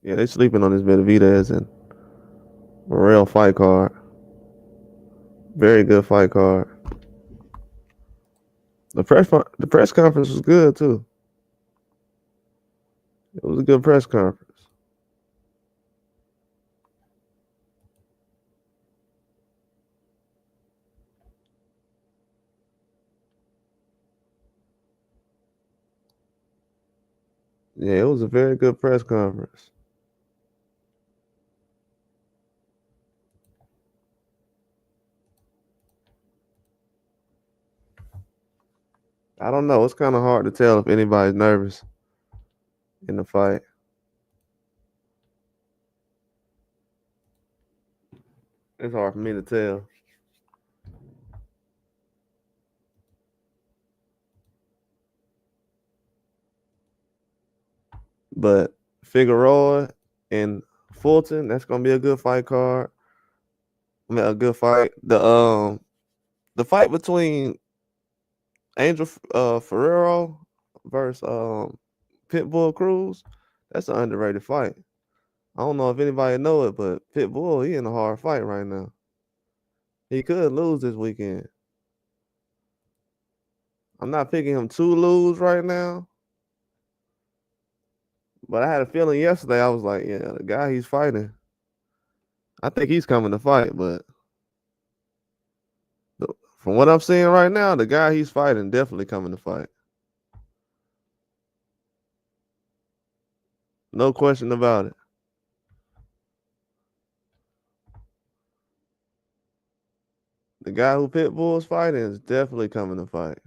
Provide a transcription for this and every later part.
Yeah, they sleeping on this Benavidez and Morrell fight card. Very good fight card. The press conference was good too. It was a good press conference. Yeah, it was a very good press conference. I don't know. It's kind of hard to tell if anybody's nervous in the fight. It's hard for me to tell. But Figueroa and Fulton, that's gonna be a good fight card. I mean, a good fight. The fight between Angel Ferrero versus Pitbull Cruz, that's an underrated fight. I don't know if anybody know it, but Pitbull, he in a hard fight right now. He could lose this weekend. I'm not picking him to lose right now, but I had a feeling yesterday. I was like, yeah, the guy he's fighting, I think he's coming to fight. But from what I'm seeing right now, the guy he's fighting definitely coming to fight. No question about it. The guy who Pitbull's fighting is definitely coming to fight.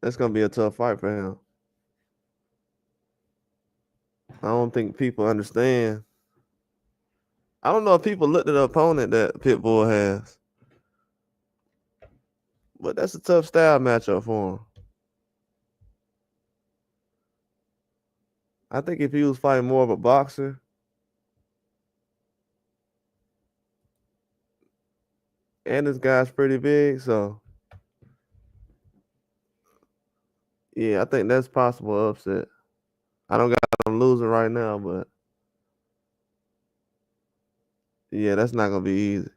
That's gonna be a tough fight for him. I don't think people understand. I don't know if people looked at the opponent that Pitbull has, but that's a tough style matchup for him. I think if he was fighting more of a boxer, and this guy's pretty big, so yeah, I think that's possible upset. I don't got him losing right now, but yeah, that's not gonna be easy.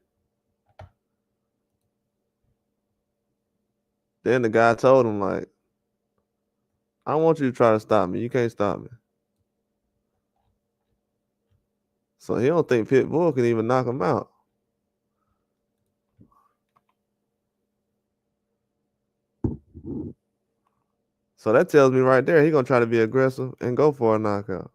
Then the guy told him like, "I want you to try to stop me. You can't stop me." So he don't think Pitbull can even knock him out. So that tells me right there he gonna try to be aggressive and go for a knockout.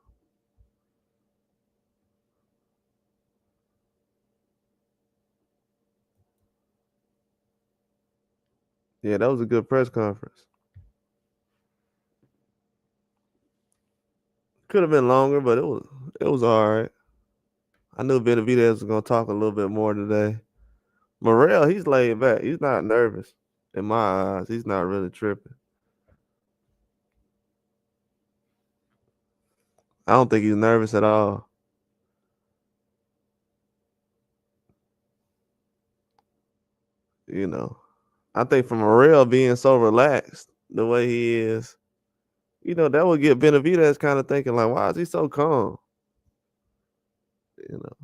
Yeah, that was a good press conference. Could have been longer, but it was all right. I knew Benavidez was gonna talk a little bit more today. Morrell, he's laid back. He's not nervous. In my eyes, he's not really tripping. I don't think he's nervous at all. You know, I think for Morrell being so relaxed the way he is, that would get Benavidez kind of thinking like, why is he so calm? You know,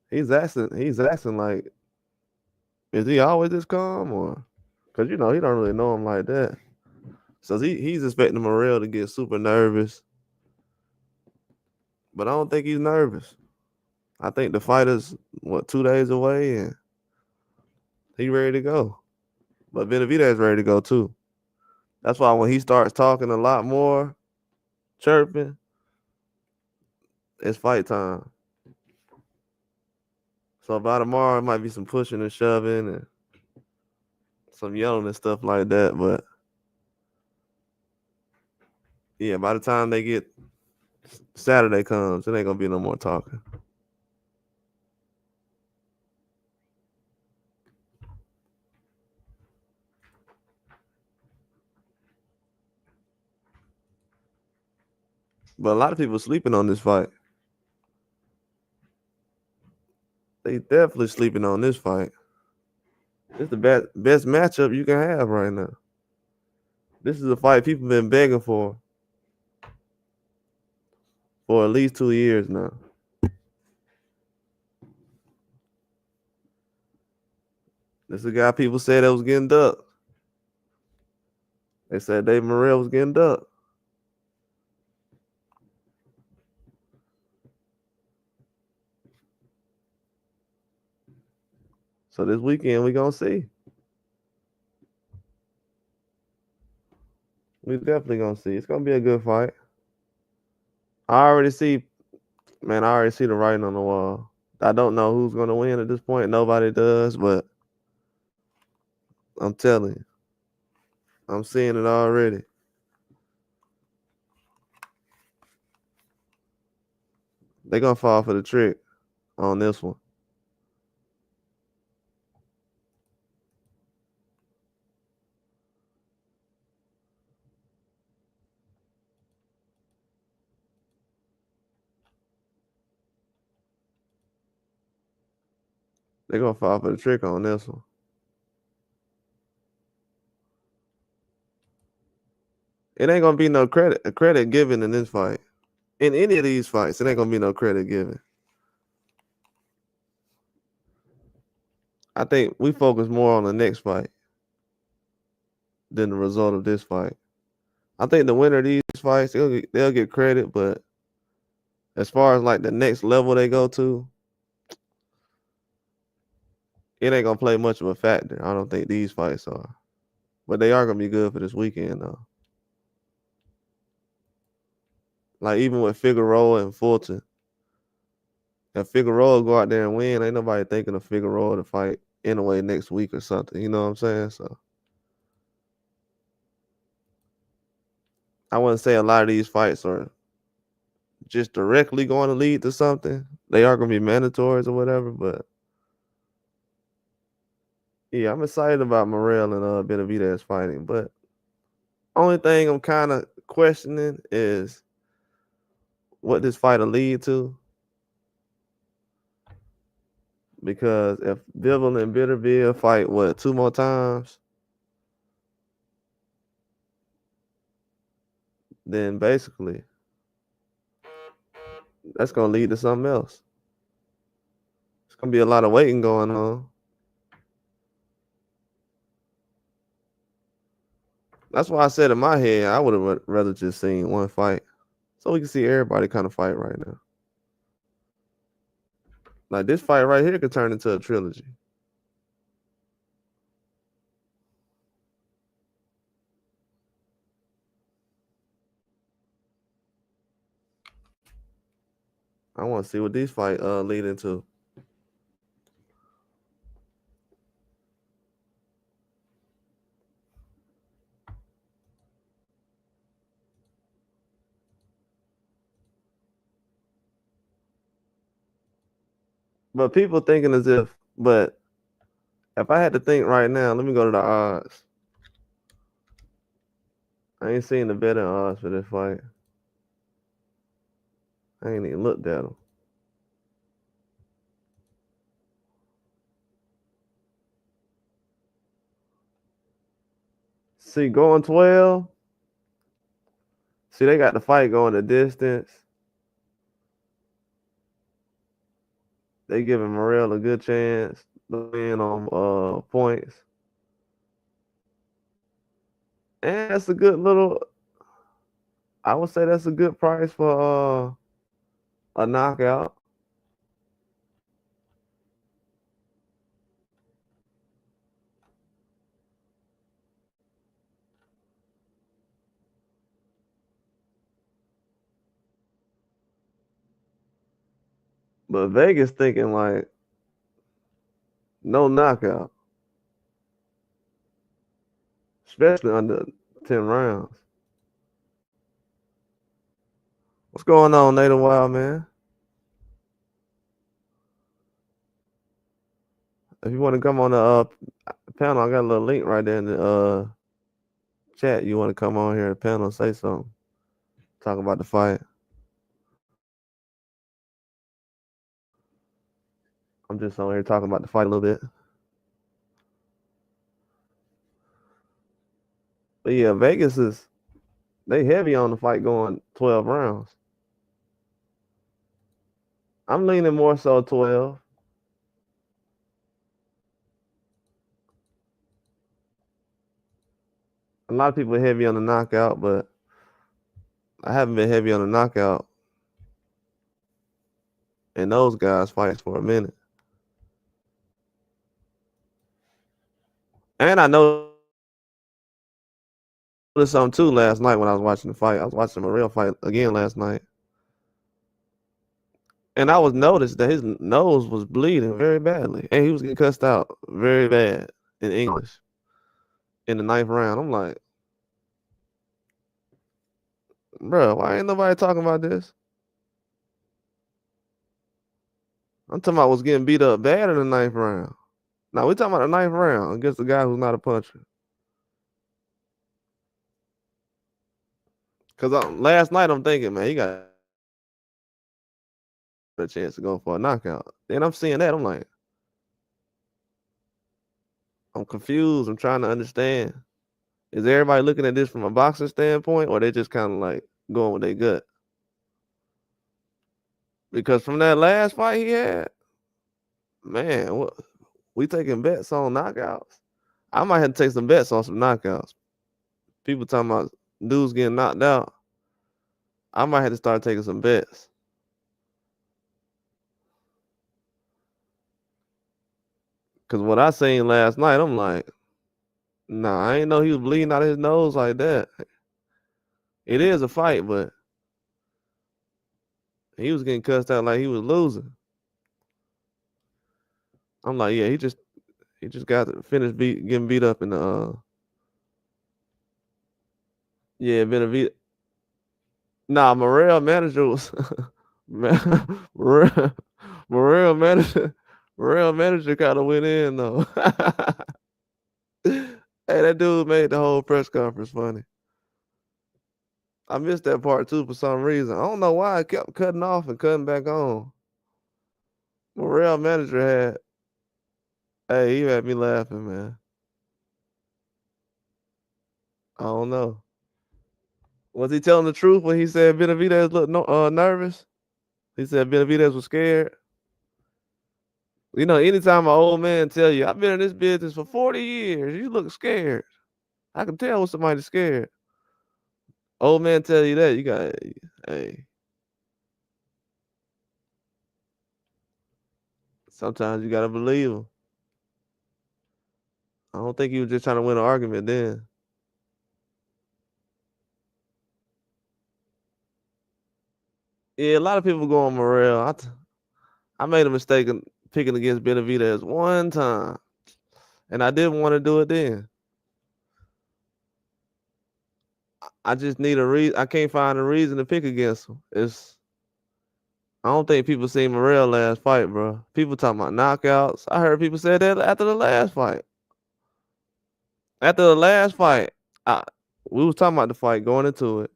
he's asking like, is he always this calm or? Because he don't really know him like that. So he's expecting Morrell to get super nervous, but I don't think he's nervous. I think the fight is 2 days away and he ready to go. But Benavidez ready to go too. That's why when he starts talking a lot more, chirping, it's fight time. So by tomorrow, it might be some pushing and shoving and some yelling and stuff like that. But yeah, by the time they get Saturday comes, it ain't gonna be no more talking. But a lot of people sleeping on this fight. They definitely sleeping on this fight. It's the best matchup you can have right now. This is a fight people been begging for at least 2 years now. This is a guy people said that was getting ducked. They said Dave Morrell was getting ducked. So this weekend we gonna see. We definitely gonna see. It's gonna be a good fight. I already see the writing on the wall. I don't know who's gonna win at this point. Nobody does, but I'm telling you, I'm seeing it already. They're gonna fall for the trick on this one. They're gonna fall for the trick on this one. It ain't gonna be no credit given in this fight. In any of these fights, it ain't gonna be no credit given. I think we focus more on the next fight than the result of this fight. I think the winner of these fights, they'll get credit, but as far as like the next level they go to, it ain't gonna play much of a factor. I don't think these fights are, but they are gonna be good for this weekend though. Like even with Figueroa and Fulton, if Figueroa go out there and win, ain't nobody thinking of Figueroa to fight anyway next week or something. You know what I'm saying? So I wouldn't say a lot of these fights are just directly going to lead to something. They are going to be mandatories or whatever, but yeah, I'm excited about Morrell and Benavidez fighting. But only thing I'm kind of questioning is what this fight will lead to. Because if Bivol and Bitterville fight, 2 more times, then basically that's going to lead to something else. It's going to be a lot of waiting going on. That's why I said in my head, I would have rather just seen one fight. So we can see everybody kind of fight right now. Like this fight right here could turn into a trilogy. I want to see what these fight lead into. But people thinking but if I had to think right now, let me go to the odds. I ain't seen the betting odds for this fight. I ain't even looked at them. See, going 12. See, they got the fight going the distance. They giving Morrell a good chance to win on points. And that's a good little, I would say that's a good price for a knockout. But Vegas thinking like no knockout, especially under 10 rounds. What's going on, Nathan Wild, man? If you want to come on the panel, I got a little link right there in the chat. You want to come on here, the panel, say something, talk about the fight. I'm just on here talking about the fight a little bit. But yeah, Vegas they heavy on the fight going 12 rounds. I'm leaning more so 12. A lot of people are heavy on the knockout, but I haven't been heavy on the knockout. And those guys fights for a minute. And I noticed something too last night when I was watching the fight. I was watching the Morrell fight again last night. And I was noticed that his nose was bleeding very badly. And he was getting cussed out very bad in English in the 9th round. I'm like, bro, why ain't nobody talking about this? I'm talking about was getting beat up bad in the 9th round. Now we're talking about the 9th round against a guy who's not a puncher. Because last night I'm thinking, man, he got a chance to go for a knockout. Then I'm seeing that. I'm like, I'm confused. I'm trying to understand. Is everybody looking at this from a boxing standpoint, or they just kind of like going with their gut? Because from that last fight he had, man, we taking bets on knockouts. I might have to take some bets on some knockouts. People talking about dudes getting knocked out. I might have to start taking some bets. Because what I seen last night, I'm like, nah, I ain't know he was bleeding out of his nose like that. It is a fight, but he was getting cussed out like he was losing. I'm like, yeah, he just got to finish getting beat up in the yeah, Benavidez. Nah, Morrell manager was Morrell, Morrell manager Morrell manager kind of went in though. Hey, that dude made the whole press conference funny. I missed that part too for some reason. I don't know why I kept cutting off and cutting back on. Morrell manager he had me laughing, man. I don't know. Was he telling the truth when he said Benavidez looked nervous? He said Benavidez was scared. You know, anytime an old man tell you, I've been in this business for 40 years, you look scared. I can tell when somebody's scared. Old man tell you that, you got, hey, sometimes you got to believe him. I don't think he was just trying to win an argument then. Yeah, a lot of people go on Morrell. I made a mistake in picking against Benavidez one time, and I didn't want to do it then. I just need a reason. I can't find a reason to pick against him. I don't think people seen Morrell last fight, bro. People talking about knockouts. I heard people say that after the last fight. After the last fight, we was talking about the fight going into it.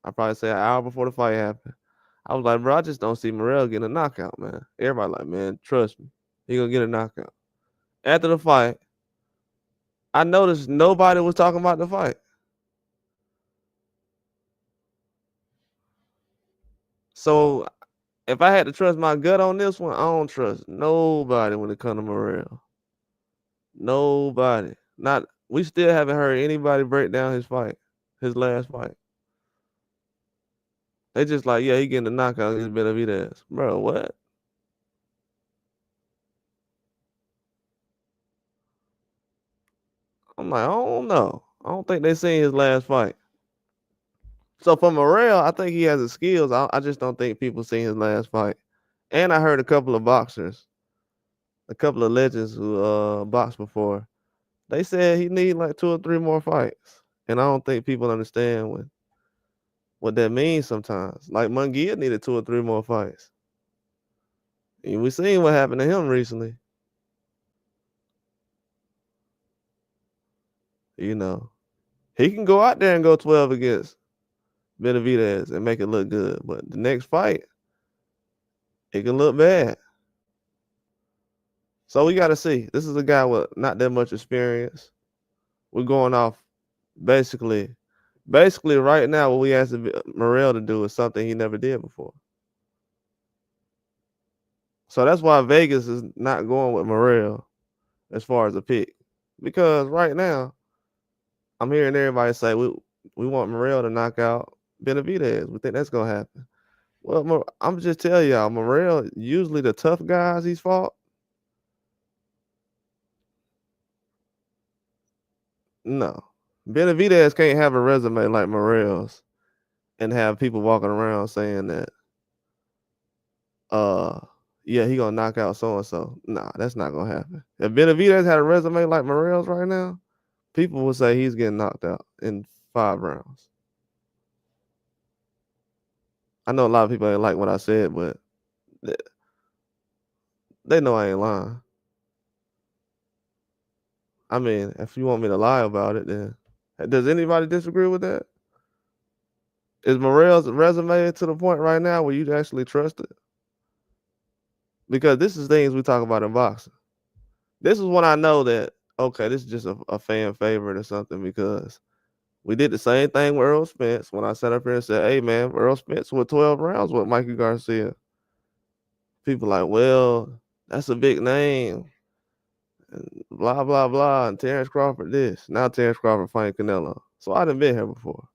I probably say an hour before the fight happened. I was like, bro, I just don't see Morrell getting a knockout, man. Everybody like, man, trust me, he gonna get a knockout. After the fight, I noticed nobody was talking about the fight. So if I had to trust my gut on this one, I don't trust nobody when it comes to Morrell. Nobody. We still haven't heard anybody break down his fight, his last fight. They just like, yeah, he getting a knockout against Benavidez. Bro, what? I'm like, I don't know. I don't think they seen his last fight. So for Morrell, I think he has the skills. I just don't think people seen his last fight. And I heard a couple of boxers, a couple of legends who boxed before. They said he need like 2 or 3 more fights. And I don't think people understand what that means sometimes. Like Munguia needed 2 or 3 more fights. And we seen what happened to him recently. You know, he can go out there and go 12 against Benavidez and make it look good. But the next fight, it can look bad. So we got to see. This is a guy with not that much experience. We're going off basically right now. What we asked Morrell to do is something he never did before. So that's why Vegas is not going with Morrell as far as a pick, because right now I'm hearing everybody say we want Morrell to knock out Benavidez. We think that's gonna happen. Well, I'm just telling y'all, Morrell, usually the tough guys he's fought. No, Benavidez can't have a resume like Morrell's and have people walking around saying that, yeah, he gonna knock out so and so. Nah, that's not gonna happen. If Benavidez had a resume like Morrell's right now, people would say he's getting knocked out in 5 rounds. I know a lot of people ain't like what I said, but they know I ain't lying. I mean, if you want me to lie about it, then does anybody disagree with that? Is Morrell's resume to the point right now where you actually trust it? Because this is things we talk about in boxing. This is when I know that, okay, this is just a fan favorite or something, because we did the same thing with Earl Spence when I sat up here and said, hey, man, Earl Spence with 12 rounds with Mikey Garcia. People like, well, that's a big name. And blah, blah, blah. And Terrence Crawford this. Now Terrence Crawford fighting Canelo. So I done been here before.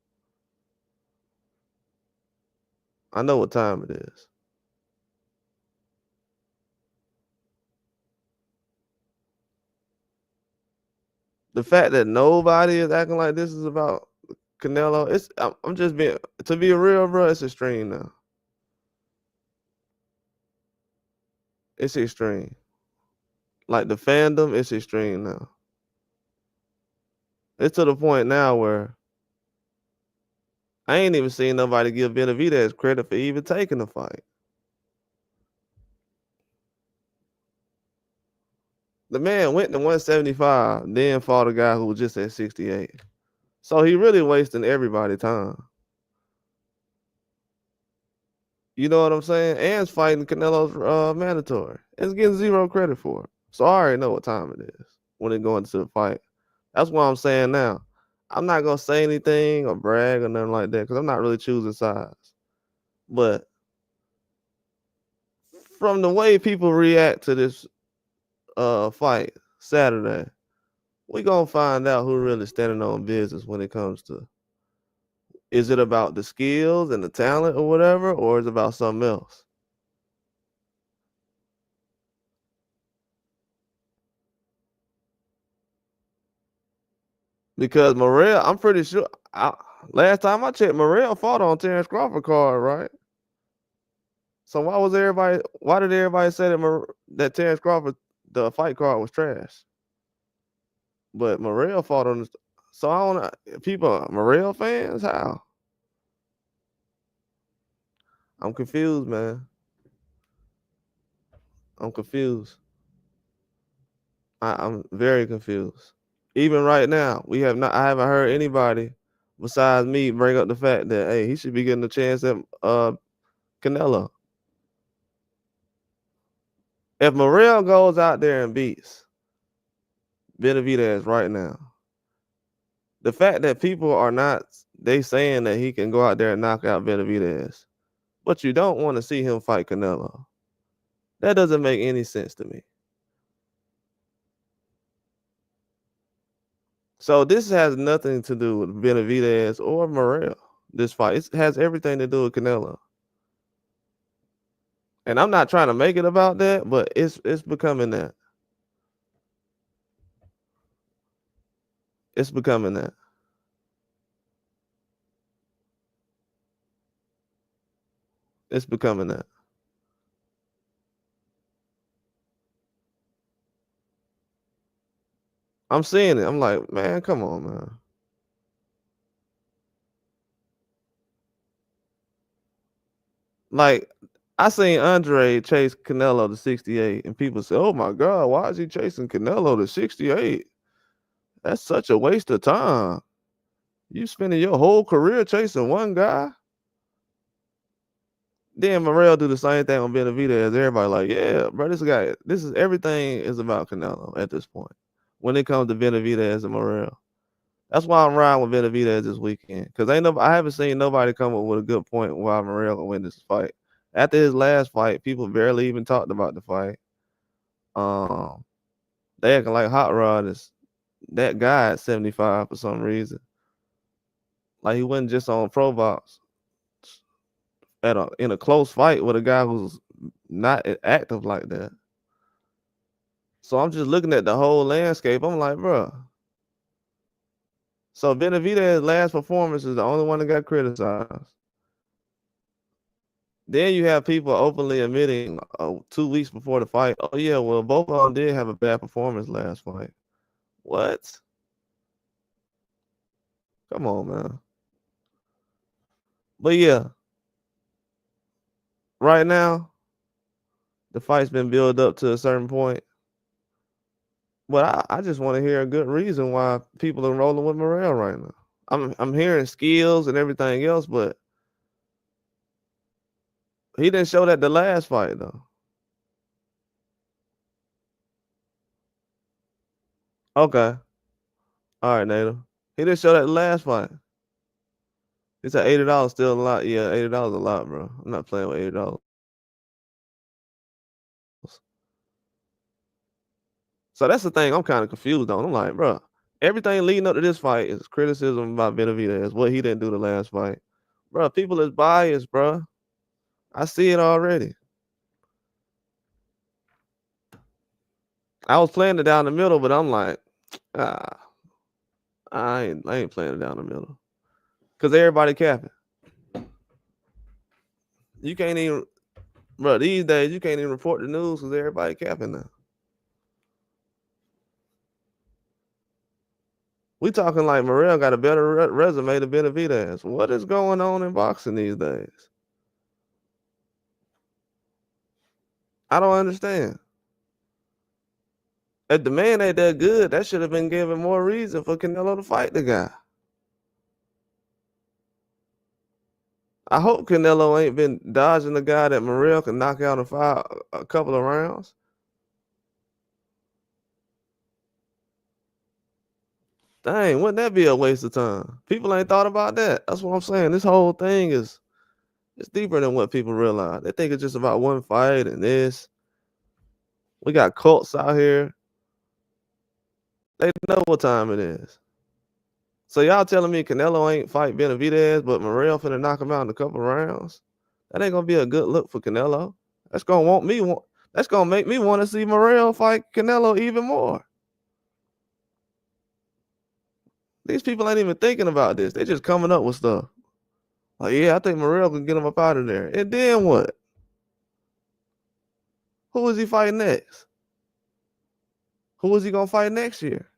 I know what time it is. The fact that nobody is acting like this is about Canelo, I'm just being, to be real, bro, it's extreme now. It's extreme. Like the fandom, it's extreme now. It's to the point now where I ain't even seen nobody give Benavidez credit for even taking the fight. The man went to 175, then fought a guy who was just at 68. So he really wasting everybody's time. You know what I'm saying? And it's fighting Canelo's mandatory. It's getting zero credit for it. So I already know what time it is when it going to the fight. That's what I'm saying now. I'm not gonna say anything or brag or nothing like that because I'm not really choosing sides. But from the way people react to this fight Saturday, we gonna find out who really standing on business when it comes to, is it about the skills and the talent or whatever, or is it about something else? Because Morrell, I'm pretty sure, last time I checked, Morrell fought on Terrence Crawford card, right? So why did everybody say that Terrence Crawford, the fight card was trash? But Morrell fought on this. So I don't know, people, Morrell fans, how? I'm confused, man. I'm confused. I'm very confused. Even right now, I haven't heard anybody besides me bring up the fact that, hey, he should be getting a chance at Canelo. If Morrell goes out there and beats Benavidez right now, the fact that people are not, they saying that he can go out there and knock out Benavidez, but you don't want to see him fight Canelo. That doesn't make any sense to me. So this has nothing to do with Benavidez or Morrell. This fight, it has everything to do with Canelo. And I'm not trying to make it about that, but it's becoming that. It's becoming that. It's becoming that. I'm seeing it. I'm like, man, come on, man. Like, I seen Andre chase Canelo to 68, and people say, oh my God, why is he chasing Canelo to 68? That's such a waste of time. You spending your whole career chasing one guy? Then Morrell do the same thing on Benavidez. Everybody like, yeah, bro, this is everything is about Canelo at this point. When it comes to Benavidez and Morrell. That's why I'm riding with Benavidez this weekend. Because I haven't seen nobody come up with a good point why Morrell will win this fight. After his last fight, people barely even talked about the fight. They acting like Hot Rod is that guy at 75 for some reason. Like he wasn't just on Pro Box in a close fight with a guy who's not active like that. So I'm just looking at the whole landscape. I'm like, bro. So Benavidez's last performance is the only one that got criticized. Then you have people openly admitting 2 weeks before the fight, oh yeah, well both of them did have a bad performance last fight. What? Come on, man. But yeah, right now the fight's been built up to a certain point. But I just want to hear a good reason why people are rolling with Morrell right now. I'm hearing skills and everything else, but he didn't show that the last fight though. Okay. All right, Nato. He didn't show that the last fight. He said $80 still a lot. Yeah, $80 a lot, bro. I'm not playing with $80. So that's the thing I'm kind of confused on. I'm like, bro, everything leading up to this fight is criticism about Benavidez, what he didn't do the last fight. Bro, people is biased, bro. I see it already. I was playing it down the middle, but I'm like, I ain't playing it down the middle. Cause everybody capping. You can't even, bro, these days you can't even report the news because everybody capping now. We talking like Morrell got a better resume than Benavidez. What is going on in boxing these days? I don't understand. If the man ain't that good, that should have been given more reason for Canelo to fight the guy. I hope Canelo ain't been dodging the guy that Morrell can knock out in a couple of rounds. Dang, wouldn't that be a waste of time? People ain't thought about that. That's what I'm saying. This whole thing it's deeper than what people realize. They think it's just about one fight and this. We got cults out here. They know what time it is. So y'all telling me Canelo ain't fight Benavidez, but Morrell finna knock him out in a couple rounds? That ain't gonna be a good look for Canelo. That's gonna make me want to see Morrell fight Canelo even more. These people ain't even thinking about this. They just coming up with stuff. Like, yeah, I think Morrell can get him up out of there. And then what? Who is he fighting next? Who is he gonna fight next year?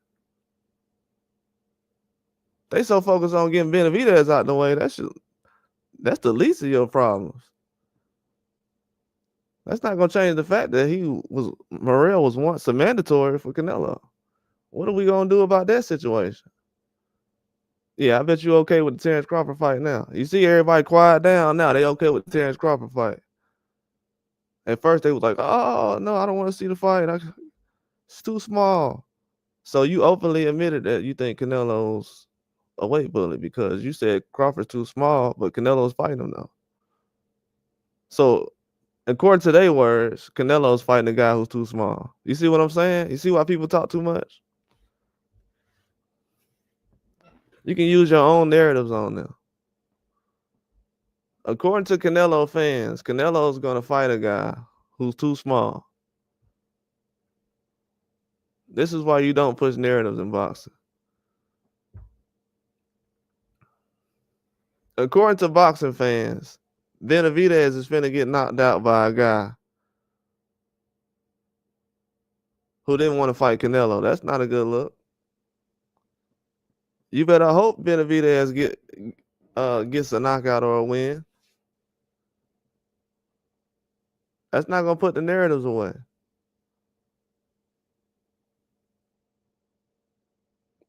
They so focused on getting Benavidez out the way. That's the least of your problems. That's not gonna change the fact that Morrell was once a mandatory for Canelo. What are we gonna do about that situation? Yeah, I bet you okay with the Terrence Crawford fight now. You see everybody quiet down now. They okay with the Terrence Crawford fight. At first they was like, oh no, I don't want to see the fight. It's too small. So you openly admitted that you think Canelo's a weight bully because you said Crawford's too small, but Canelo's fighting him now. So according to their words, Canelo's fighting a guy who's too small. You see what I'm saying? You see why people talk too much? You can use your own narratives on them. According to Canelo fans, Canelo's going to fight a guy who's too small. This is why you don't push narratives in boxing. According to boxing fans, Benavidez is finna get knocked out by a guy who didn't want to fight Canelo. That's not a good look. You better hope Benavidez gets a knockout or a win. That's not gonna put the narratives away.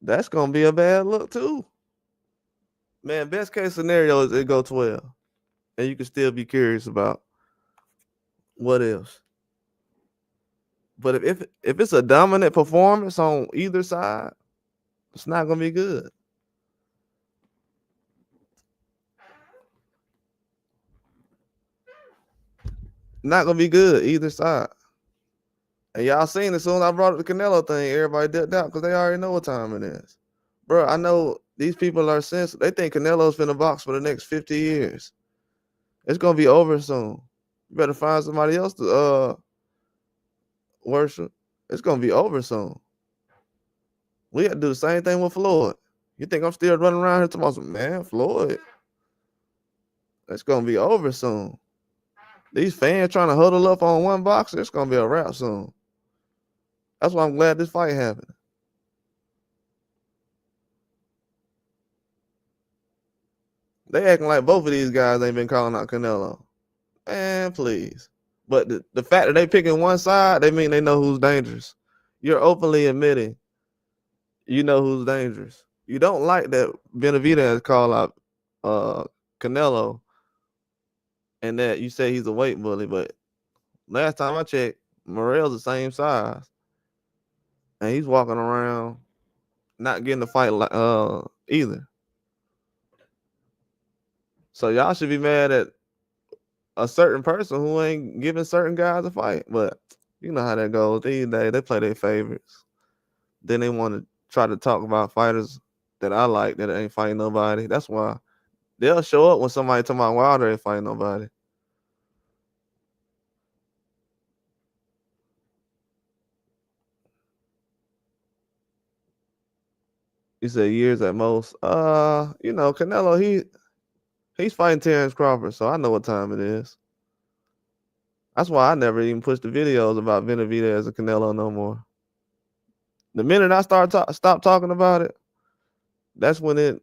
That's gonna be a bad look too. Man, best case scenario is it go 12. and you can still be curious about what else. But if it's a dominant performance on either side, it's not gonna be good. Not gonna be good either side. And y'all seen as soon as I brought up the Canelo thing, everybody dipped out because they already know what time it is. Bro, I know these people are sensitive. They think Canelo's finna box for the next 50 years. It's gonna be over soon. You better find somebody else to worship. It's gonna be over soon. We had to do the same thing with Floyd. You think I'm still running around here tomorrow? Man, Floyd. It's gonna be over soon. These fans trying to huddle up on one boxer, it's gonna be a wrap soon. That's why I'm glad this fight happened. They acting like both of these guys ain't been calling out Canelo. Man, please. But the fact that they picking one side, they mean they know who's dangerous. You're openly admitting you know who's dangerous. You don't like that Benavidez call out Canelo and that you say he's a weight bully, but last time I checked, Morrell's the same size. And he's walking around not getting the fight either. So y'all should be mad at a certain person who ain't giving certain guys a fight. But you know how that goes. These days they play their favorites. Then they want to try to talk about fighters that I like that ain't fighting nobody. That's why they'll show up when somebody talking about Wilder ain't fighting nobody. You said years at most. You know, Canelo, he's fighting Terrence Crawford, so I know what time it is. That's why I never even pushed the videos about Benavidez and Canelo no more. The minute I stop talking about it, that's when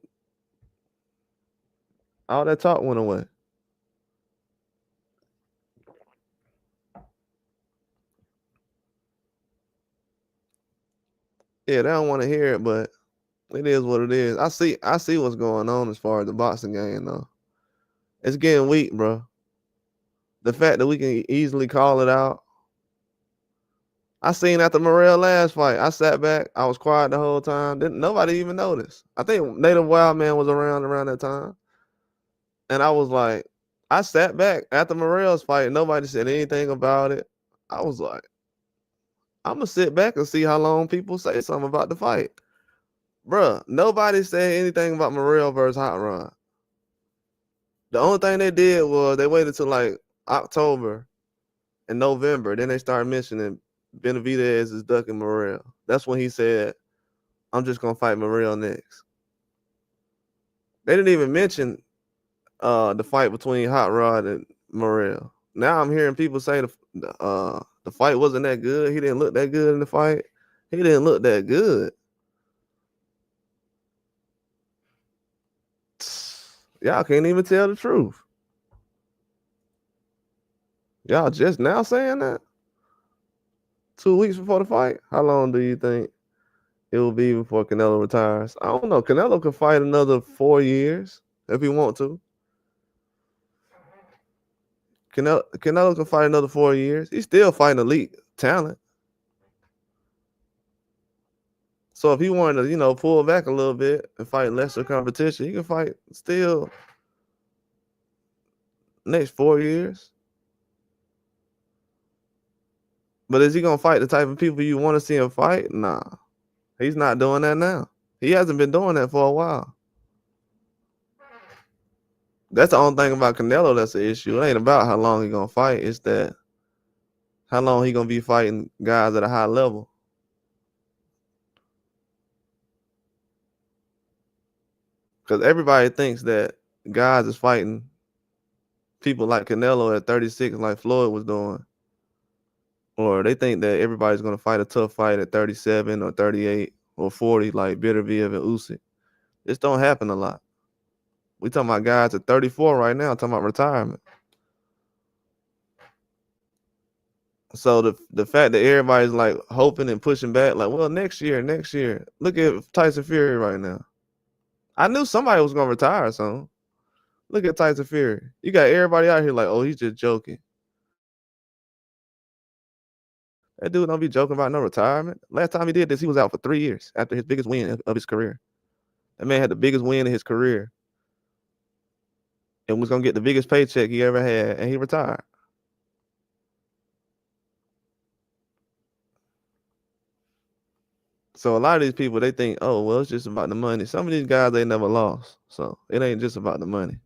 all that talk went away. Yeah, they don't want to hear it, but it is what it is. I see what's going on as far as the boxing game, though. It's getting weak, bro. The fact that we can easily call it out. I seen after Morrell last fight, I sat back. I was quiet the whole time. Didn't nobody even notice. I think Native Wildman was around that time. And I was like, I sat back after Morrell's fight. Nobody said anything about it. I was like, I'm going to sit back and see how long people say something about the fight. Bruh, nobody said anything about Morrell versus Hot Rod. The only thing they did was they waited till like October and November. Then they started mentioning Benavidez is ducking Morrell. That's when he said, I'm just going to fight Morrell next. They didn't even mention the fight between Hot Rod and Morrell. Now I'm hearing people say the fight wasn't that good. He didn't look that good in the fight. He didn't look that good. Y'all can't even tell the truth. Y'all just now saying that? 2 weeks before the fight? How long do you think it will be before Canelo retires? I don't know. Canelo could fight another 4 years if he want to. Canelo can fight another 4 years. He's still fighting elite talent. So if he wanted to, pull back a little bit and fight lesser competition, he can fight still next 4 years. But is he going to fight the type of people you want to see him fight? Nah. He's not doing that now. He hasn't been doing that for a while. That's the only thing about Canelo that's the issue. It ain't about how long he's going to fight. It's that how long he going to be fighting guys at a high level. Because everybody thinks that guys is fighting people like Canelo at 36 like Floyd was doing. Or they think that everybody's going to fight a tough fight at 37 or 38 or 40 like Benavidez and Usyk. This don't happen a lot. We talking about guys at 34 right now, talking about retirement. So the fact that everybody's like hoping and pushing back, like, well, next year. Look at Tyson Fury right now. I knew somebody was going to retire soon. Look at Tyson Fury. You got everybody out here like, oh, he's just joking. That dude don't be joking about no retirement. Last time he did this, he was out for 3 years after his biggest win of his career. That man had the biggest win in his career and was gonna get the biggest paycheck he ever had, and he retired. So a lot of these people, they think, oh, well, it's just about the money. Some of these guys, they never lost. So it ain't just about the money.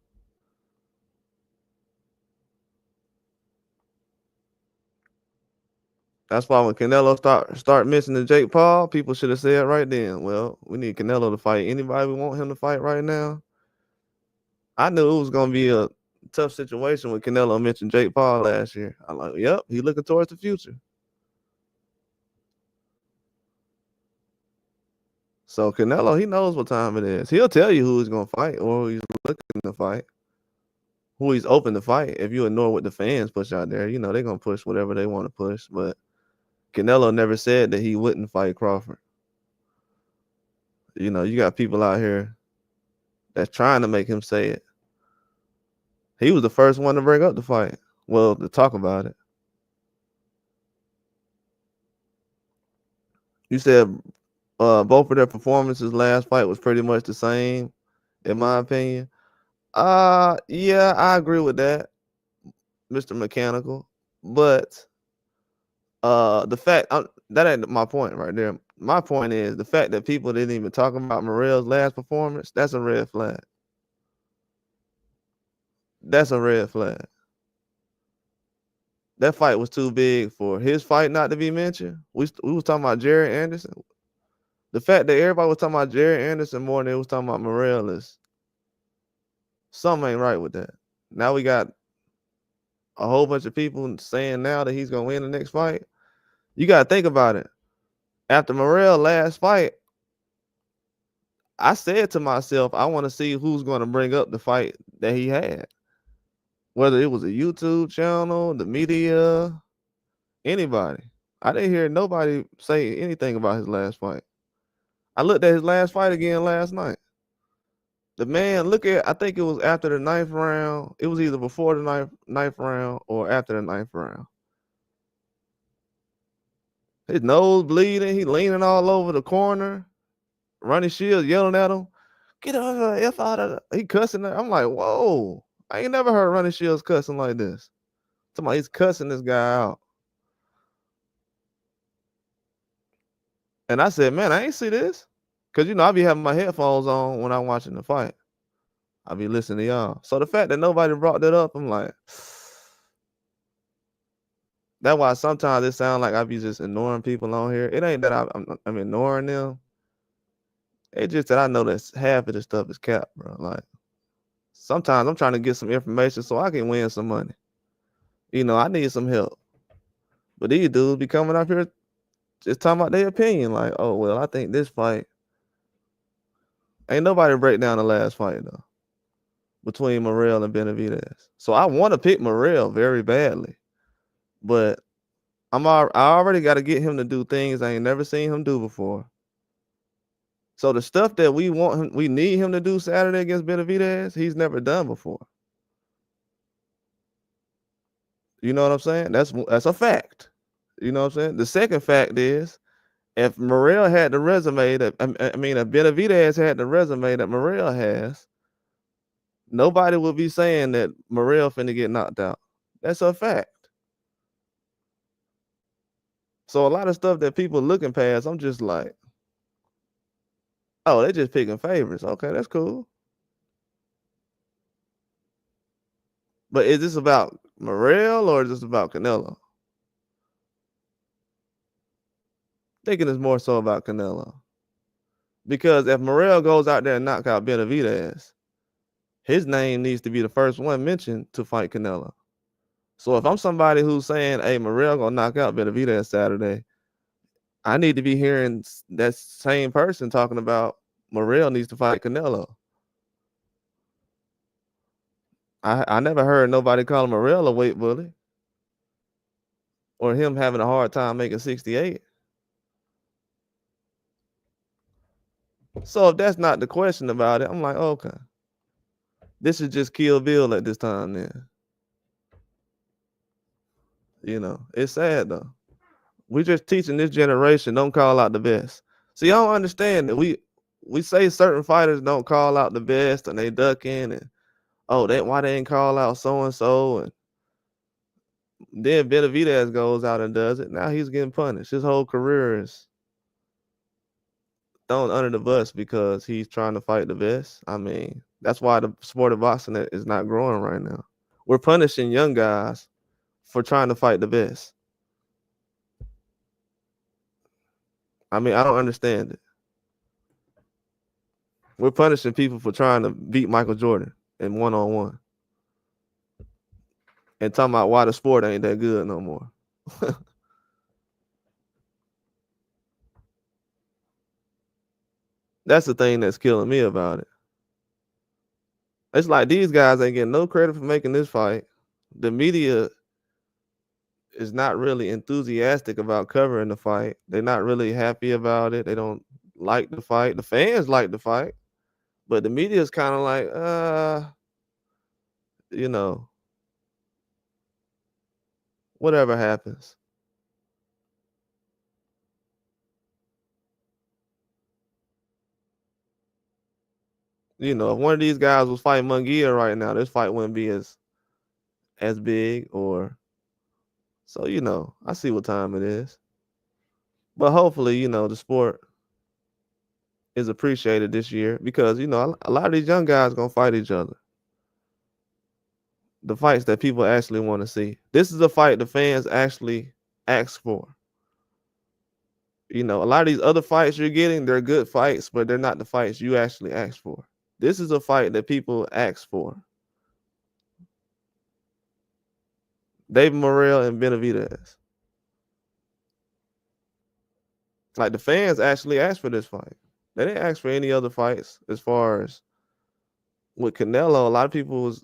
That's why when Canelo start mentioning Jake Paul, people should have said right then, well, we need Canelo to fight anybody we want him to fight right now. I knew it was gonna be a tough situation when Canelo mentioned Jake Paul last year. I'm like, yep, he looking towards the future. So Canelo, he knows what time it is. He'll tell you who he's gonna fight or who he's looking to fight, who he's open to fight. If you ignore what the fans push out there, you know they're gonna push whatever they want to push. But Canelo never said that he wouldn't fight Crawford. You know, you got people out here that's trying to make him say it. He was the first one to bring up the fight. Well, to talk about it. You said both of their performances last fight was pretty much the same, in my opinion. Yeah, I agree with that, Mr. Mechanical. But the fact that ain't my point right there. My point is the fact that people didn't even talk about Morrell's last performance. That's a red flag. That's a red flag. That fight was too big for his fight not to be mentioned. We was talking about Jared Anderson. The fact that everybody was talking about Jared Anderson more than they was talking about Morrell is something ain't right with that. Now we got a whole bunch of people saying now that he's gonna win the next fight. You gotta think about it. After Morrell's last fight, I said to myself, I want to see who's gonna bring up the fight that he had. Whether it was a YouTube channel, the media, anybody. I didn't hear nobody say anything about his last fight. I looked at his last fight again last night. The man, I think it was after the 9th round. It was either before the ninth round or after the 9th round. His nose bleeding. He leaning all over the corner. Ronnie Shields yelling at him, "Get the F out of the." He cussing. I'm like, whoa. I ain't never heard Ronnie Shields cussing like this. Somebody he's cussing this guy out. And I said, man, I ain't see this. Because, I be having my headphones on when I'm watching the fight. I be listening to y'all. So the fact that nobody brought that up, I'm like, that's why sometimes it sounds like I be just ignoring people on here. It ain't that I'm ignoring them. It's just that I know that half of the stuff is cap, bro. Like, sometimes I'm trying to get some information so I can win some money. I need some help. But these dudes be coming up here just talking about their opinion. Like, oh, well, I think this fight. Ain't nobody break down the last fight, though, between Morrell and Benavidez. So I want to pick Morrell very badly. But I already got to get him to do things I ain't never seen him do before. So the stuff that we need him to do Saturday against Benavidez, he's never done before. You know what I'm saying? That's a fact. You know what I'm saying? The second fact is, if Morrell had the resume if Benavidez had the resume that Morrell has, nobody would be saying that Morrell finna get knocked out. That's a fact. So a lot of stuff that people looking past, I'm just like, oh, they just picking favorites. Okay, that's cool. But is this about Morrell or is this about Canelo? Thinking it's more so about Canelo. Because if Morrell goes out there and knock out Benavidez, his name needs to be the first one mentioned to fight Canelo. So if I'm somebody who's saying, hey, Morrell gonna knock out Benavidez Saturday, I need to be hearing that same person talking about Morrell needs to fight Canelo. I never heard nobody call Morrell a weight bully or him having a hard time making 68. So if that's not the question about it, I'm like, okay. This is just Kill Bill at this time. Then it's sad though. We just teaching this generation don't call out the best. See, I don't understand that we say certain fighters don't call out the best and they duck in and that why they ain't call out so and so, and then Benavidez goes out and does it. Now he's getting punished. His whole career is thrown under the bus because he's trying to fight the best. I mean, that's why the sport of boxing is not growing right now. We're punishing young guys for trying to fight the best. I mean, I don't understand it. We're punishing people for trying to beat Michael Jordan in one-on-one. And talking about why the sport ain't that good no more. That's the thing that's killing me about it. It's like these guys ain't getting no credit for making this fight. The media is not really enthusiastic about covering the fight. They're not really happy about it. They don't like the fight. The fans like the fight. But the media is kind of like, whatever happens. If one of these guys was fighting Munguia right now, this fight wouldn't be as big or so, I see what time it is. But hopefully, the sport is appreciated this year because, a lot of these young guys going to fight each other. The fights that people actually want to see. This is a fight the fans actually ask for. A lot of these other fights you're getting, they're good fights, but they're not the fights you actually asked for. This is a fight that people ask for. David Morrell and Benavidez. Like the fans actually asked for this fight. They didn't ask for any other fights as far as with Canelo. A lot of people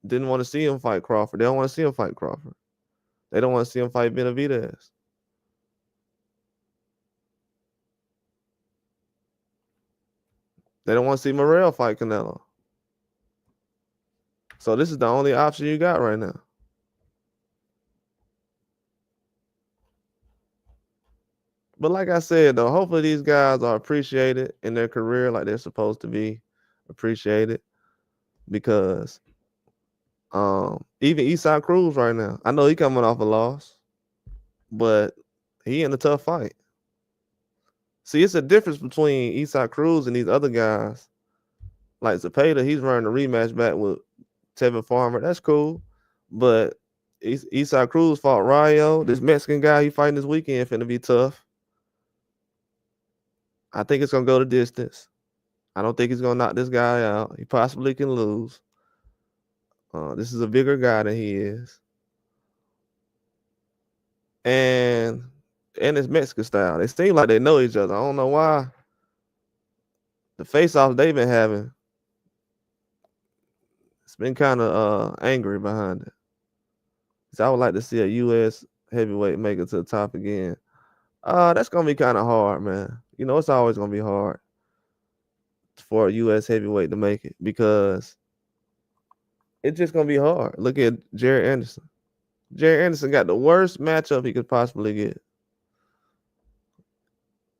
didn't want to see him fight Crawford. They don't want to see him fight Crawford. They don't want to see him fight Benavidez. They don't want to see Morrell fight Canelo. So this is the only option you got right now. But like I said, though, hopefully these guys are appreciated in their career like they're supposed to be appreciated because even Eastside Cruz right now, I know he coming off a loss, but he in a tough fight. See, it's a difference between Eastside Cruz and these other guys. Like Zepeda, he's running a rematch back with Tevin Farmer. That's cool. But Eastside Cruz fought Rayo. This Mexican guy he fighting this weekend finna be tough. I think it's gonna go the distance. I don't think he's gonna knock this guy out. He possibly can lose. This is a bigger guy than he is. And it's Mexican style. They seem like they know each other. I don't know why. The face-offs they've been having, it's been kind of angry behind it. So I would like to see a U.S. heavyweight make it to the top again. That's gonna be kind of hard, man. It's always gonna be hard for a U.S. heavyweight to make it because it's just gonna be hard. Look at Jared Anderson. Jared Anderson got the worst matchup he could possibly get.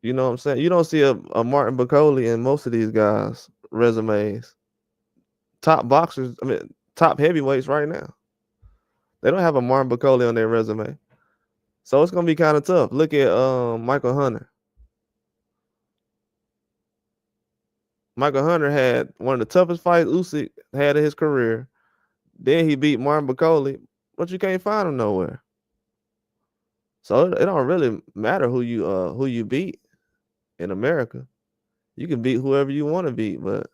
You know what I'm saying? You don't see a Martin Bacoli in most of these guys' resumes. Top boxers, top heavyweights right now. They don't have a Martin Bacoli on their resume. So it's gonna be kind of tough. Look at Michael Hunter. Michael Hunter had one of the toughest fights Usyk had in his career. Then he beat Martin Bacoli, but you can't find him nowhere. So it don't really matter who you beat in America. You can beat whoever you want to beat, but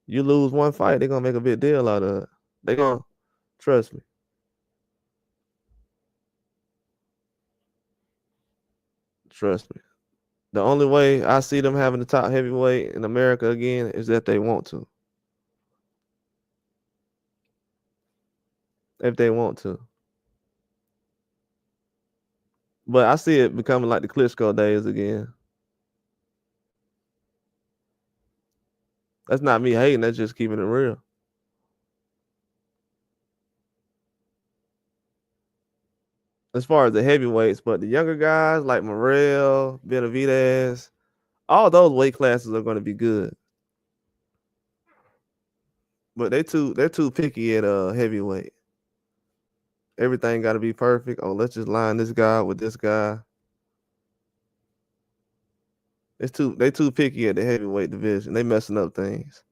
you lose one fight, they're gonna make a big deal out of it. They're gonna trust me. Trust me. The only way I see them having the top heavyweight in America again is that they want to. If they want to. But I see it becoming like the Klitschko days again. That's not me hating. That's just keeping it real. as far as the heavyweights, but the younger guys like Morrell, Benavidez, all those weight classes are going to be good. But they're too picky at heavyweight. Everything got to be perfect. Oh, let's just line this guy with this guy. They too picky at the heavyweight division. They messing up things.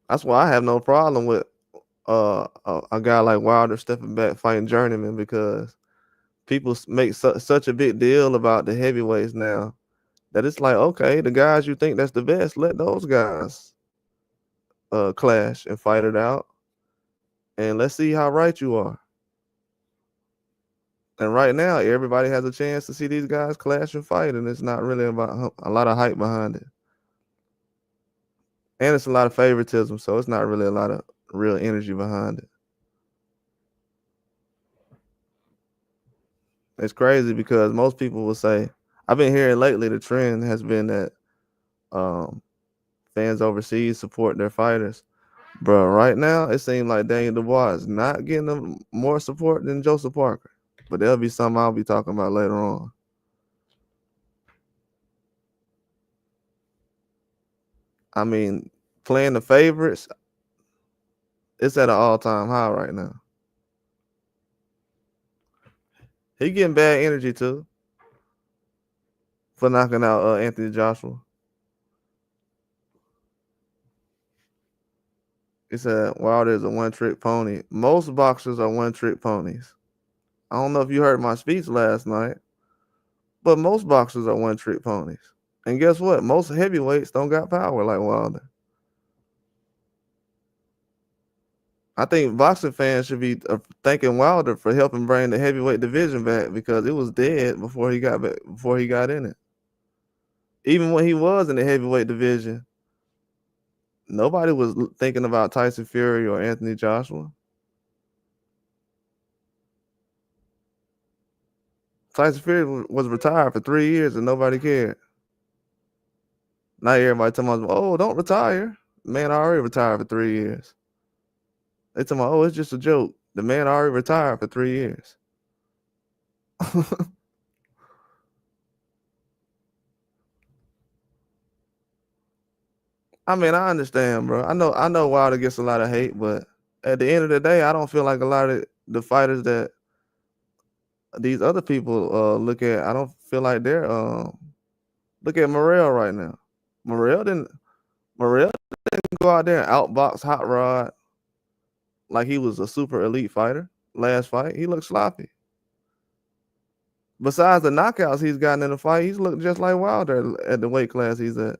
That's why I have no problem with a guy like Wilder stepping back fighting journeyman, because people make such a big deal about the heavyweights now that it's like, okay, the guys you think that's the best, let those guys clash and fight it out, and let's see how right you are. And right now, everybody has a chance to see these guys clash and fight, and it's not really about a lot of hype behind it. And it's a lot of favoritism, so it's not really a lot of real energy behind it. It's crazy because most people will say, I've been hearing lately the trend has been that fans overseas support their fighters. Bro, right now, it seems like Daniel Dubois is not getting them more support than Joseph Parker. But there'll be something I'll be talking about later on. I mean, playing the favorites, it's at an all-time high right now. He getting bad energy too for knocking out Anthony Joshua. He said Wilder's a one-trick pony. Most boxers are one-trick ponies. I don't know if you heard my speech last night, but most boxers are one-trick ponies. And guess what? Most heavyweights don't got power like Wilder. I think boxing fans should be thanking Wilder for helping bring the heavyweight division back, because it was dead before he got back, before he got in it. Even when he was in the heavyweight division, nobody was thinking about Tyson Fury or Anthony Joshua. Tyson Fury was retired for 3 years and nobody cared. Now everybody talking about, oh, don't retire. Man, I already retired for 3 years. They talking about, oh, it's just a joke. The man already retired for 3 years. I mean, I understand, bro. I know Wilder gets a lot of hate, but at the end of the day, I don't feel like a lot of the fighters that these other people look at, I don't feel like they're look at Morrell right now. Morrell didn't go out there and outbox Hot Rod like he was a super elite fighter. Last fight, he looked sloppy. Besides the knockouts he's gotten in the fight, he's looked just like Wilder at the weight class he's at.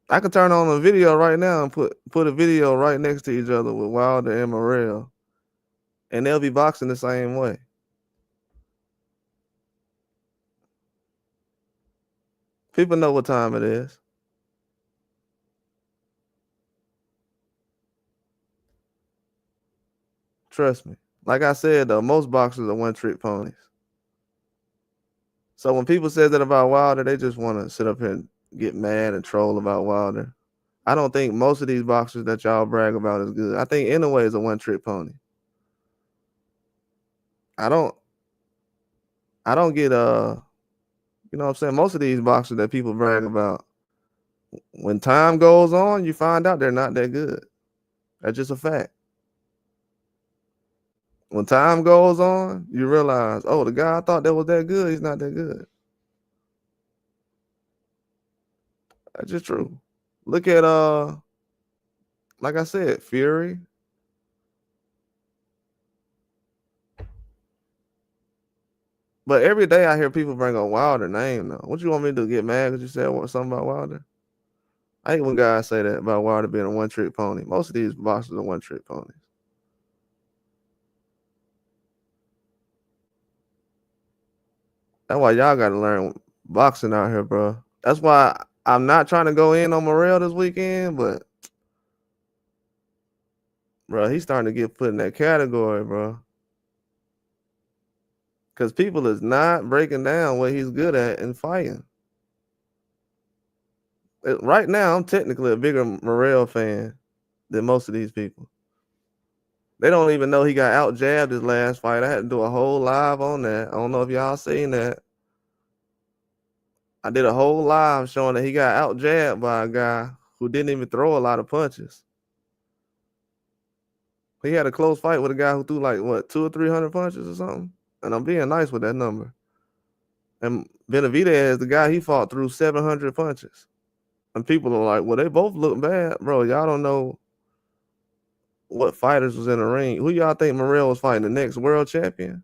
I could turn on a video right now and put a video right next to each other with Wilder and Morrell, and they'll be boxing the same way. People know what time it is. Trust me. Like I said, though, most boxers are one-trick ponies. So when people say that about Wilder, they just want to sit up here and get mad and troll about Wilder. I don't think most of these boxers that y'all brag about is good. I think Inoue is a one-trick pony. I don't get you know what I'm saying? Most of these boxers that people brag about, when time goes on, you find out they're not that good. That's just a fact. When time goes on, you realize, oh, the guy I thought that was that good, he's not that good. That's just true. Look at like I said, Fury. But every day I hear people bring a Wilder name though. What you want me to do? Get mad because you said something about Wilder? I hate when guys say that about Wilder being a one-trick pony. Most of these boxers are one-trick ponies. That's why y'all got to learn boxing out here, bro. That's why I'm not trying to go in on Morrell this weekend, but bro, he's starting to get put in that category, bro. Because people is not breaking down what he's good at in fighting. Right now, I'm technically a bigger Morrell fan than most of these people. They don't even know he got out jabbed his last fight. I had to do a whole live on that. I don't know if y'all seen that. I did a whole live showing that he got out jabbed by a guy who didn't even throw a lot of punches. He had a close fight with a guy who threw like what 200 or 300 punches or something. And I'm being nice with that number. And Benavidez, the guy he fought, threw 700 punches. And people are like, well, they both look bad. Bro, y'all don't know what fighters was in the ring. Who y'all think Morrell was fighting? The next world champion?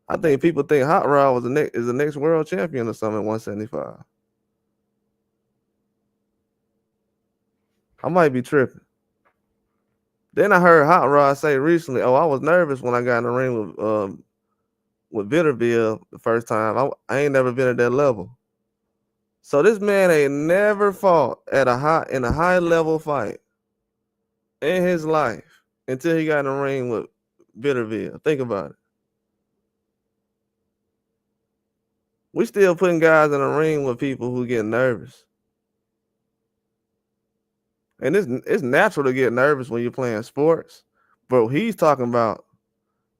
I think people think Hot Rod was the next world champion or something at 175. I might be tripping. Then I heard Hot Rod say recently, "Oh, I was nervous when I got in the ring with Benavidez the first time. I ain't never been at that level." So this man ain't never fought in a high level fight in his life until he got in the ring with Benavidez. Think about it. We still putting guys in the ring with people who get nervous. And it's natural to get nervous when you're playing sports. But he's talking about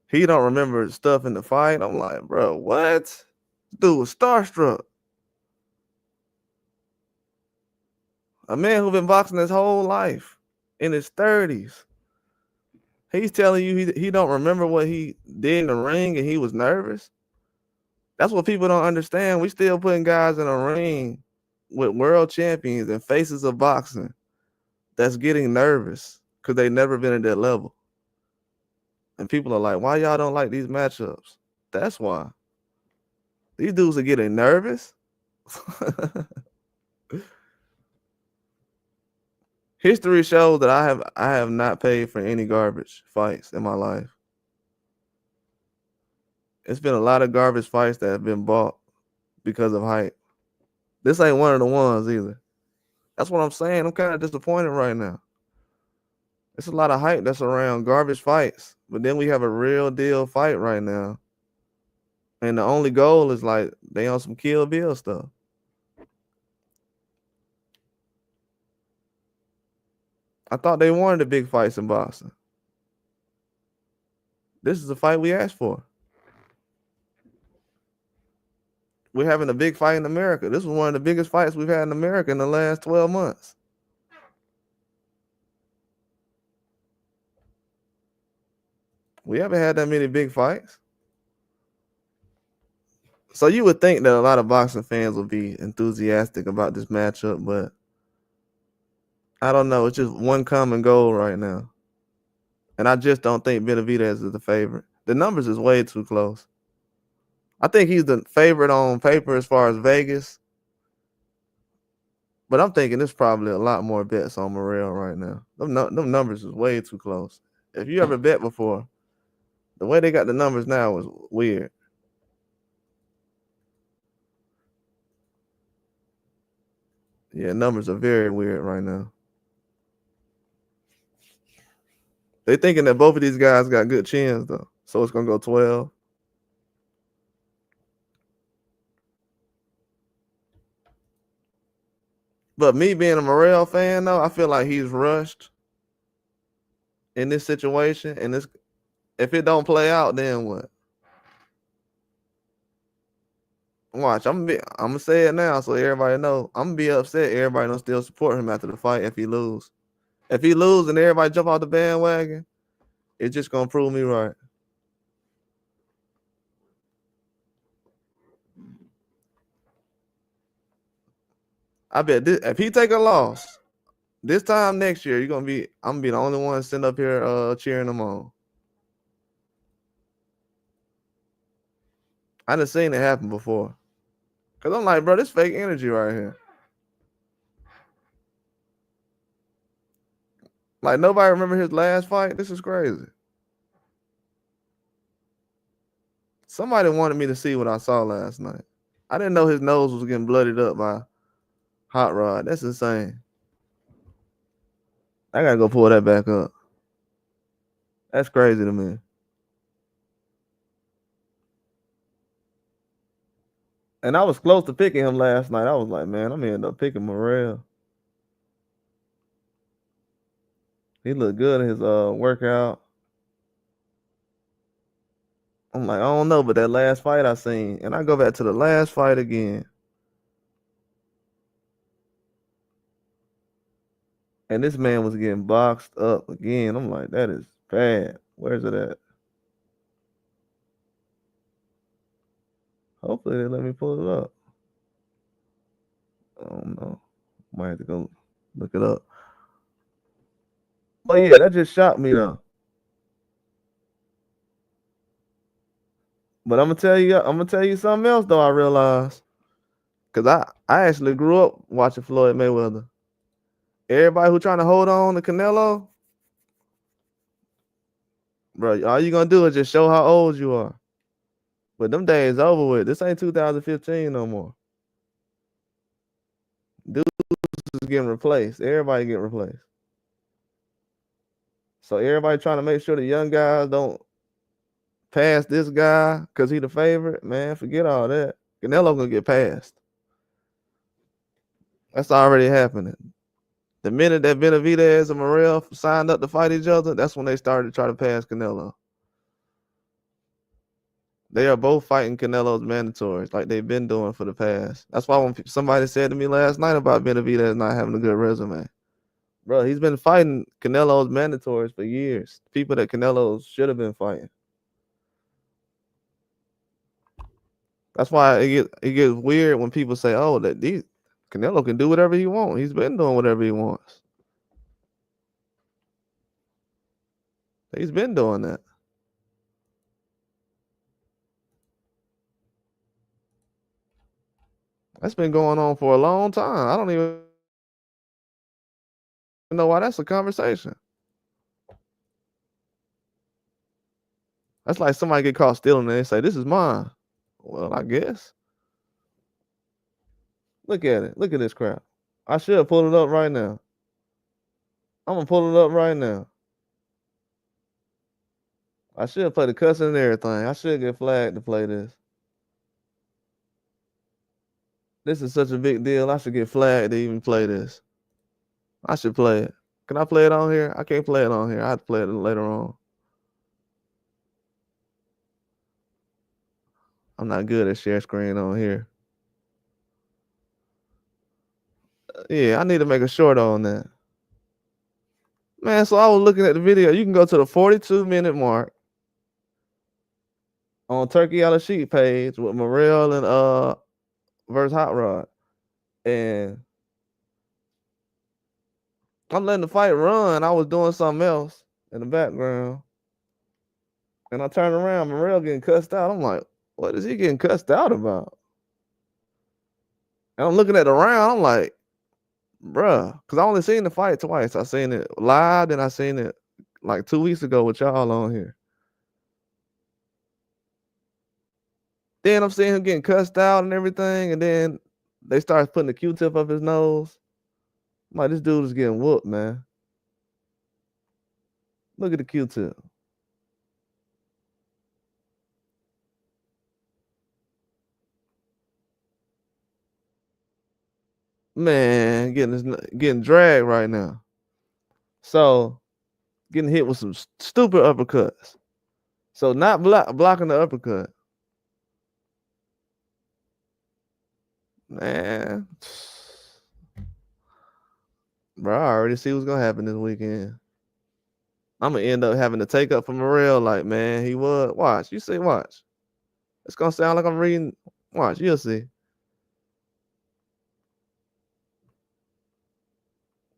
he don't remember stuff in the fight. I'm like, bro, what? Dude was starstruck. A man who been boxing his whole life in his 30s. He's telling you he don't remember what he did in the ring and he was nervous. That's what people don't understand. We still putting guys in a ring with world champions and faces of boxing that's getting nervous because they never been at that level. And people are like, why y'all don't like these matchups? That's why. These dudes are getting nervous. History shows that I have not paid for any garbage fights in my life. It's been a lot of garbage fights that have been bought because of hype. This ain't one of the ones either. That's what I'm saying. I'm kind of disappointed right now. It's a lot of hype that's around garbage fights, but then we have a real deal fight right now. And the only goal is like they on some Kill Bill stuff. I thought they wanted the big fights in boxing. This is the fight we asked for. We're having a big fight in America. This was one of the biggest fights we've had in America in the last 12 months. We haven't had that many big fights. So you would think that a lot of boxing fans would be enthusiastic about this matchup, but I don't know. It's just one common goal right now. And I just don't think Benavidez is the favorite. The numbers is way too close. I think he's the favorite on paper as far as Vegas. But I'm thinking there's probably a lot more bets on Morrell right now. Them numbers is way too close. If you ever bet before, the way they got the numbers now is weird. Yeah, numbers are very weird right now. They thinking that both of these guys got good chins though. So it's gonna go 12. But me being a Morrell fan though, I feel like he's rushed in this situation. And if it don't play out, then what? Watch, I'm gonna say it now so everybody know. I'm gonna be upset. Everybody don't still support him after the fight if he lose. If he lose and everybody jump off the bandwagon, it's just gonna prove me right. I bet if he take a loss this time next year, I'm gonna be the only one sitting up here cheering him on. I done seen it happen before. Cause I'm like, bro, this fake energy right here. Like nobody remember his last fight. This is crazy. Somebody wanted me to see what I saw last night. I didn't know his nose was getting bloodied up by Hot Rod. That's insane. I gotta go pull that back up. That's crazy to me. And I was close to picking him last night. I was like, man, I'm gonna end up picking Morrell. He looked good in his workout. I'm like, I don't know, but that last fight I seen, and I go back to the last fight again, and this man was getting boxed up again. I'm like, that is bad. Where's it at? Hopefully they let me pull it up. I don't know. Might have to go look it up. But yeah, that just shocked me though. But I'm gonna tell you something else though. I realized because I actually grew up watching Floyd Mayweather. Everybody who trying to hold on to Canelo, bro, all you gonna do is just show how old you are. But them days over with. This ain't 2015 no more. Dudes is getting replaced. Everybody getting replaced. So everybody trying to make sure the young guys don't pass this guy because he the favorite. Man, forget all that. Canelo gonna get passed. That's already happening. The minute that Benavidez and Morrell signed up to fight each other, that's when they started to try to pass Canelo. They are both fighting Canelo's mandatories like they've been doing for the past. That's why when somebody said to me last night about Benavidez not having a good resume, bro, he's been fighting Canelo's mandatories for years. People that Canelo should have been fighting. That's why it gets weird when people say, "Oh, that Canelo can do whatever he wants." He's been doing whatever he wants. He's been doing that. That's been going on for a long time. I don't even know why that's a conversation. That's like somebody get caught stealing and they say, "This is mine." Well, I guess. Look at it. Look at this crap. I should pull it up right now. I'm gonna pull it up right now. I should play the cussing and everything. I should get flagged to play this. This is such a big deal. I should get flagged to even play this. I should play it. Can I play it on here? I can't play it on here. I have to play it later on. I'm not good at share screen on here. Yeah, I need to make a short on that. Man, so I was looking at the video. You can go to the 42-minute mark on Turkey Out of Sheet page with Morrell and versus Hot Rod. And I'm letting the fight run. I was doing something else in the background. And I turned around, Morrell getting cussed out. I'm like, what is he getting cussed out about? And I'm looking at the round. I'm like, bruh, because I only seen the fight twice. I seen it live, and I seen it like 2 weeks ago with y'all on here. Then I'm seeing him getting cussed out and everything, and then they start putting the Q-tip up his nose. I'm like, this dude is getting whooped, man. Look at the Q-tip. Man, getting dragged right now. So getting hit with some stupid uppercuts. So not blocking the uppercut. Man, bro, I already see what's gonna happen this weekend. I'm gonna end up having to take up for Morrell. Like, man, he was. Watch, you see, watch. It's gonna sound like I'm reading. Watch, you'll see.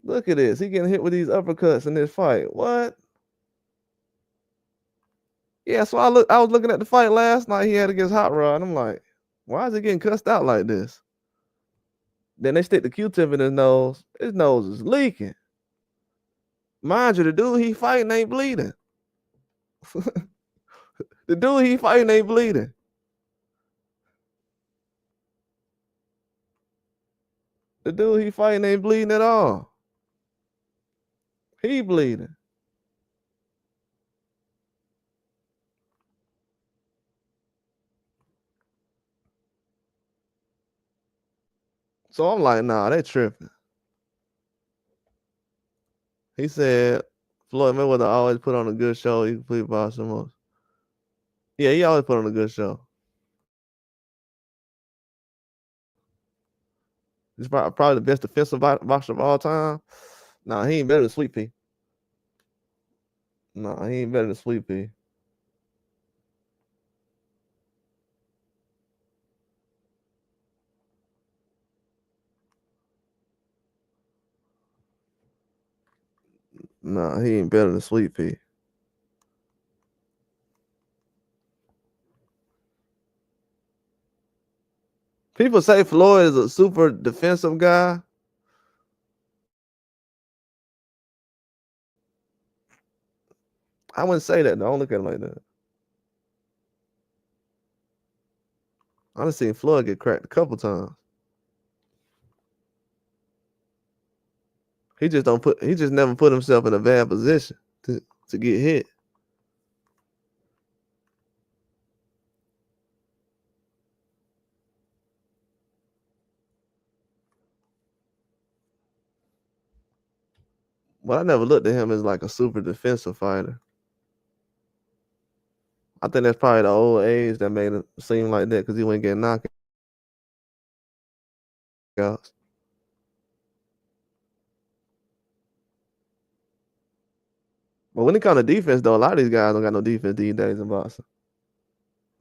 Look at this. He getting hit with these uppercuts in this fight. What? Yeah, so I was looking at the fight last night he had against Hot Rod, and I'm like, why is he getting cussed out like this? Then they stick the Q-tip in his nose. His nose is leaking. Mind you, the dude he fighting ain't bleeding. The dude he fighting ain't bleeding. The dude he fighting ain't bleeding at all. He bleeding. So I'm like, nah, they tripping. He said Floyd Mayweather always put on a good show. He completely boxed the most. Yeah, he always put on a good show. He's probably the best defensive boxer of all time. Nah, he ain't better than Sweet Pea. Nah, he ain't better than Sweet Pea. Nah, he ain't better than Sweet Pea. People say Floyd is a super defensive guy. I wouldn't say that. Though. I don't look at him like that. I done seen Floyd get cracked a couple times. He just never put himself in a bad position to get hit. But I never looked at him as like a super defensive fighter. I think that's probably the old age that made him seem like that because he wasn't getting knockouts. But when it comes to defense, though, a lot of these guys don't got no defense these days in boxing.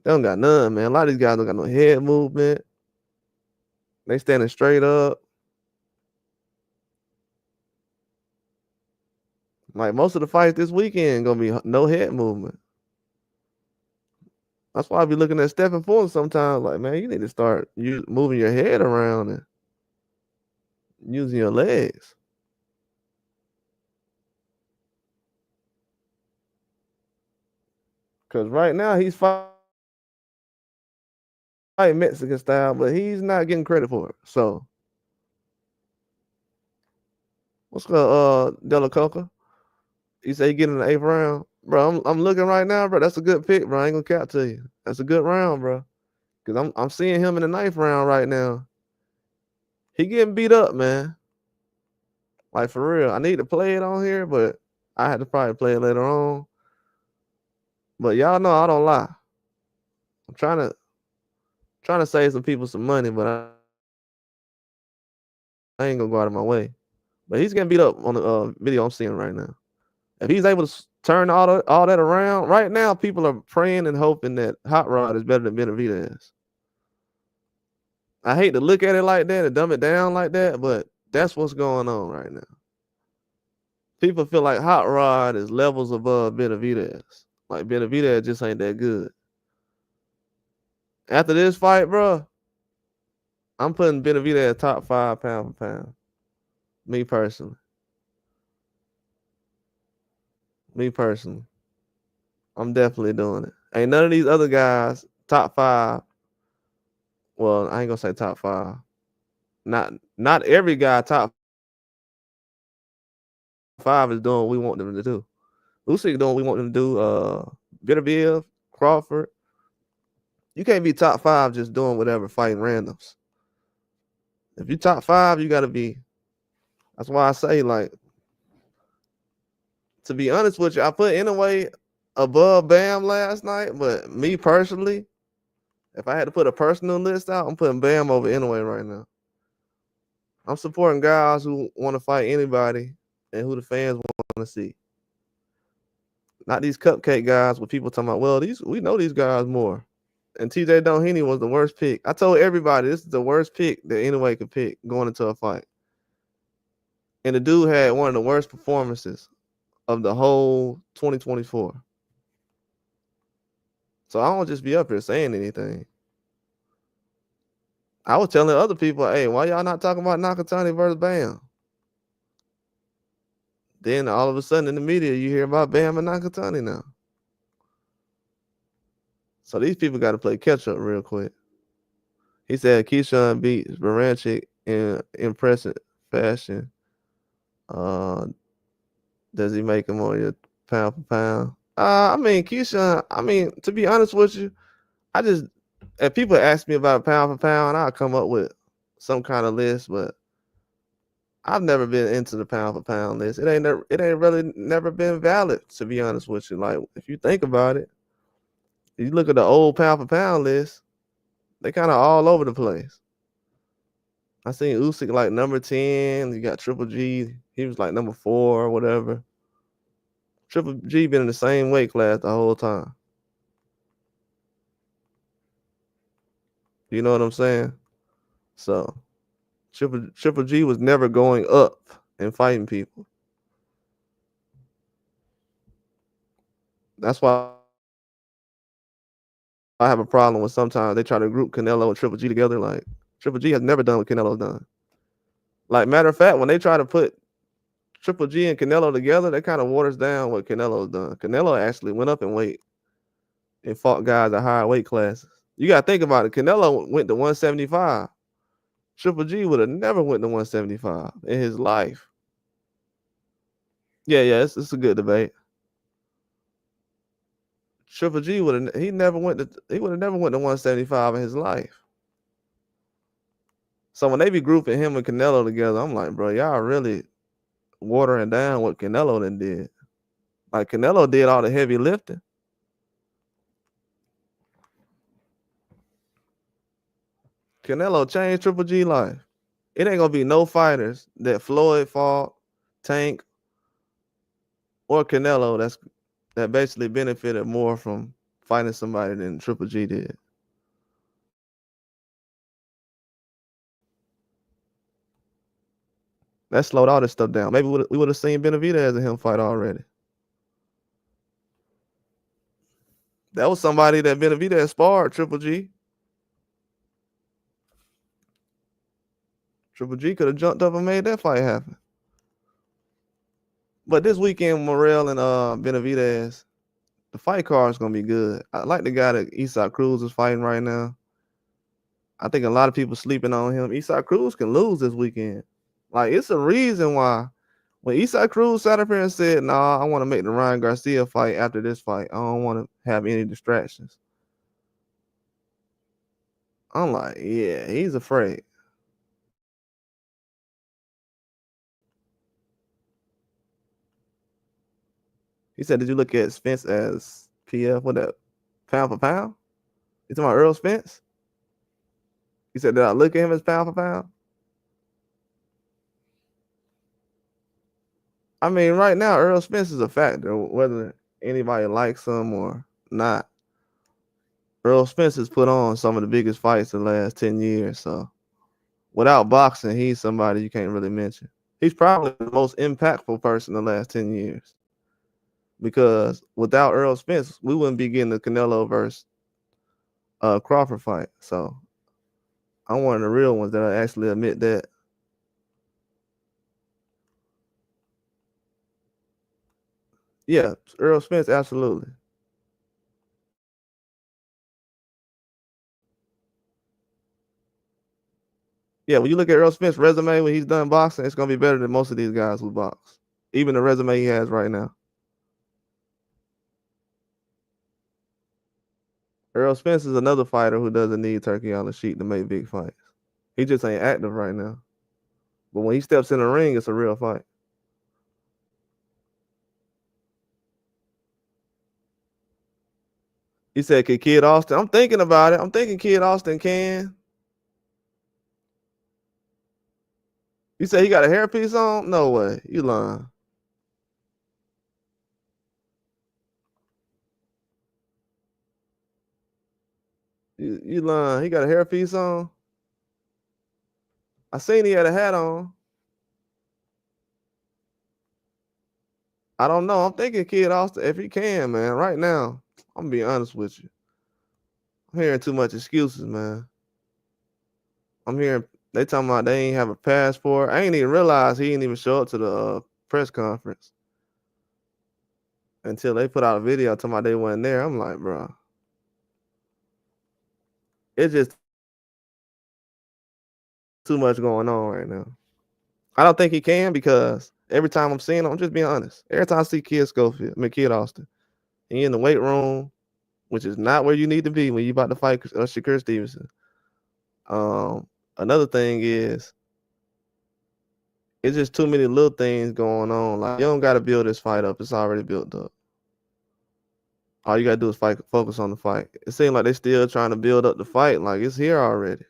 They don't got none, man. A lot of these guys don't got no head movement. They standing straight up. Like most of the fights this weekend gonna be no head movement. That's why I be looking at Stephen Fulton sometimes. Like, man, you need to start moving your head around and using your legs. Cause right now he's fighting Mexican style, but he's not getting credit for it. So what's called De La Coca? You say you get in the 8th round, bro. I'm looking right now, bro. That's a good pick, bro. I ain't gonna cap to you. That's a good round, bro. Cause I'm seeing him in the 9th round right now. He getting beat up, man. Like for real. I need to play it on here, but I had to probably play it later on. But y'all know I don't lie. I'm trying to save some people some money, but I ain't gonna go out of my way. But he's getting beat up on the video I'm seeing right now. If he's able to turn all that around, right now people are praying and hoping that Hot Rod is better than Benavidez. I hate to look at it like that and dumb it down like that, but that's what's going on right now. People feel like Hot Rod is levels above Benavidez. Like Benavidez just ain't that good. After this fight, bro, I'm putting Benavidez top 5 pound for pound. Me personally. I'm definitely doing it. Ain't none of these other guys top 5. Well, I ain't gonna say top 5. Not every guy top 5 is doing what we want them to do. Usyk doing what we want them to do. Benavidez, Crawford. You can't be top 5 just doing whatever, fighting randoms. If you top 5, you gotta be. That's why I say, like, to be honest with you, I put Inoue above Bam last night, but me personally, if I had to put a personal list out, I'm putting Bam over Inoue right now. I'm supporting guys who want to fight anybody and who the fans want to see. Not these cupcake guys with people talking about, well, we know these guys more. And TJ Doheny was the worst pick. I told everybody this is the worst pick that Inoue could pick going into a fight. And the dude had one of the worst performances of the whole 2024. So I don't just be up here saying anything. I was telling other people, hey, why y'all not talking about Nakatani versus Bam? Then all of a sudden in the media, you hear about Bam and Nakatani now. So these people got to play catch up real quick. He said Keyshawn beat Baranchik in impressive fashion. Does he make him on your pound for pound? I mean, Keyshawn, to be honest with you, if people ask me about pound for pound, I'll come up with some kind of list, but I've never been into the pound for pound list. It ain't really never been valid, to be honest with you. Like, if you think about it, if you look at the old pound for pound list, they kind of all over the place. I seen Usyk like number 10. You got Triple G. He was like number 4 or whatever. Triple G been in the same weight class the whole time. You know what I'm saying? So Triple G was never going up and fighting people. That's why I have a problem with sometimes they try to group Canelo and Triple G together. Like, Triple G has never done what Canelo's done. Like, matter of fact, when they try to put Triple G and Canelo together, that kind of waters down what Canelo's done. Canelo actually went up in weight and fought guys at higher weight classes. You got to think about it. Canelo went to 175. Triple G would have never went to 175 in his life. Yeah, it's a good debate. Triple G would have never went to 175 in his life. So when they be grouping him and Canelo together, I'm like, bro, y'all really watering down what Canelo then did. Like, Canelo did all the heavy lifting. Canelo changed Triple G life. It ain't gonna be no fighters that Floyd fought, Tank, or Canelo that basically benefited more from fighting somebody than Triple G did. That slowed all this stuff down. Maybe we would have seen Benavidez and him fight already. That was somebody that Benavidez sparred Triple G. Triple G could have jumped up and made that fight happen. But this weekend, Morrell and Benavidez, the fight card is gonna be good. I like the guy that Isaac Cruz is fighting right now. I think a lot of people sleeping on him. Isaac Cruz can lose this weekend. Like, it's a reason why when Isaac Cruz sat up here and said, "Nah, I want to make the Ryan Garcia fight after this fight. I don't want to have any distractions." I'm like, yeah, he's afraid. He said, "Did you look at Spence as PF? What that pound for pound? You talking about Earl Spence?" He said, "Did I look at him as pound for pound?" I mean, right now, Earl Spence is a factor, whether anybody likes him or not. Earl Spence has put on some of the biggest fights in the last 10 years. So without boxing, he's somebody you can't really mention. He's probably the most impactful person in the last 10 years. Because without Earl Spence, we wouldn't be getting the Canelo versus Crawford fight. So I'm one of the real ones that I actually admit that. Yeah, Earl Spence, absolutely. Yeah, when you look at Earl Spence's resume when he's done boxing, it's gonna be better than most of these guys who box. Even the resume he has right now. Earl Spence is another fighter who doesn't need turkey on the sheet to make big fights. He just ain't active right now. But when he steps in the ring, it's a real fight. He said, "Can Kid Austin?" I'm thinking about it. I'm thinking Kid Austin can. You say he got a hairpiece on? No way. You lying. You lying. He got a hairpiece on? I seen he had a hat on. I don't know. I'm thinking Kid Austin, if he can, man, right now, I'm gonna be honest with you. I'm hearing too much excuses, man. I'm hearing they talking about they ain't have a passport. I ain't even realize he didn't even show up to the press conference until they put out a video talking about they wasn't there. I'm like, bro, it's just too much going on right now. I don't think he can because every time I'm seeing him, I'm just being honest. Every time I see Kid Austin, he in the weight room, which is not where you need to be when you about to fight Shakur Stevenson. another thing is it's just too many little things going on. Like, you don't gotta build this fight up. It's already built up. All you gotta do is focus on the fight. It seems like they still trying to build up the fight, like it's here already.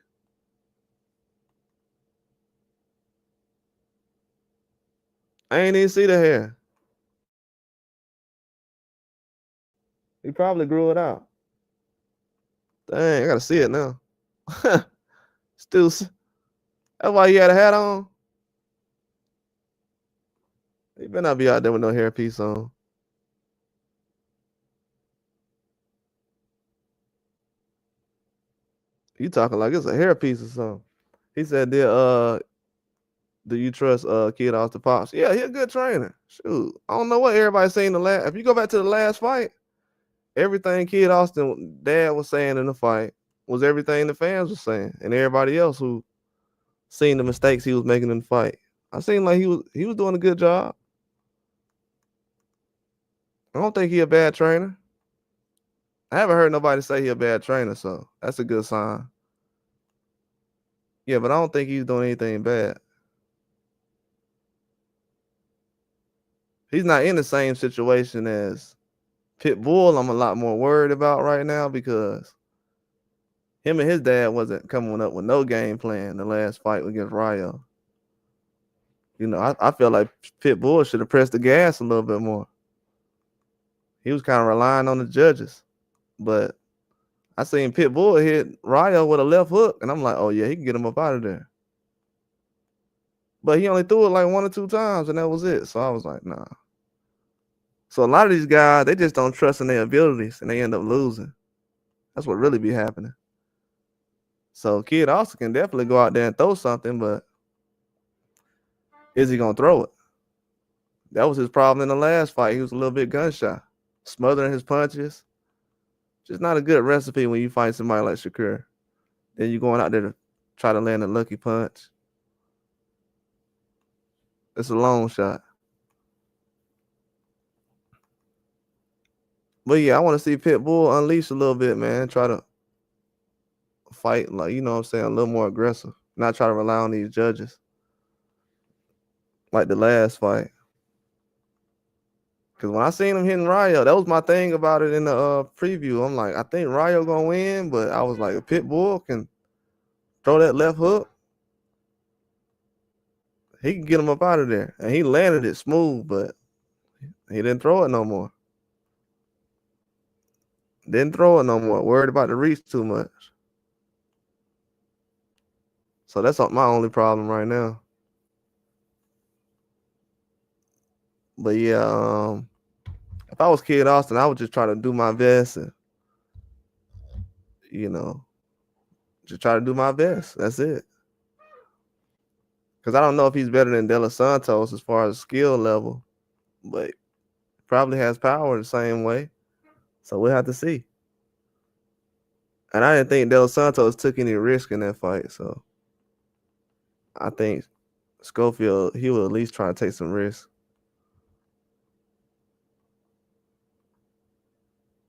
I ain't even see the hair. He probably grew it out. Dang, I gotta see it now. Still, that's why he had a hat on. He better not be out there with no hairpiece on. You talking like it's a hairpiece or something. He said, do you trust Kid Austin Pops? Yeah, he a good trainer. Shoot. I don't know what everybody saying the last. If you go back to the last fight, everything Kid Austin dad was saying in the fight was everything the fans were saying, and everybody else who seen the mistakes he was making in the fight. I seen like he was doing a good job. I don't think he a bad trainer. I haven't heard nobody say he a bad trainer, so that's a good sign. Yeah, but I don't think he's doing anything bad. He's not in the same situation as Pitbull. I'm a lot more worried about right now because him and his dad wasn't coming up with no game plan the last fight against Ryo. You know, I feel like Pitbull should have pressed the gas a little bit more. He was kind of relying on the judges. But I seen Pitbull hit Ryo with a left hook, and I'm like, oh, yeah, he can get him up out of there. But he only threw it like 1 or 2 times, and that was it. So I was like, nah. So a lot of these guys, they just don't trust in their abilities, and they end up losing. That's what really be happening. So Kid Austin can definitely go out there and throw something, but is he going to throw it? That was his problem in the last fight. He was a little bit gun-shy, smothering his punches. Just not a good recipe when you fight somebody like Shakur. Then you're going out there to try to land a lucky punch. It's a long shot. But yeah, I want to see Pitbull unleash a little bit, man. Try to fight, like, you know what I'm saying, a little more aggressive. Not try to rely on these judges. Like the last fight. Because when I seen him hitting Ryo, that was my thing about it in the preview. I'm like, I think Ryo going to win, but I was like, if Pitbull can throw that left hook, he can get him up out of there. And he landed it smooth, but he didn't throw it no more. Didn't throw it no more. Worried about the reach too much. So that's my only problem right now. But yeah, if I was Kid Austin, I would just try to do my best and, you know, just try to do my best. That's it. Because I don't know if he's better than De Los Santos as far as skill level, but probably has power the same way. So we'll have to see. And I didn't think De Los Santos took any risk in that fight. So I think Schofield, he will at least try to take some risks.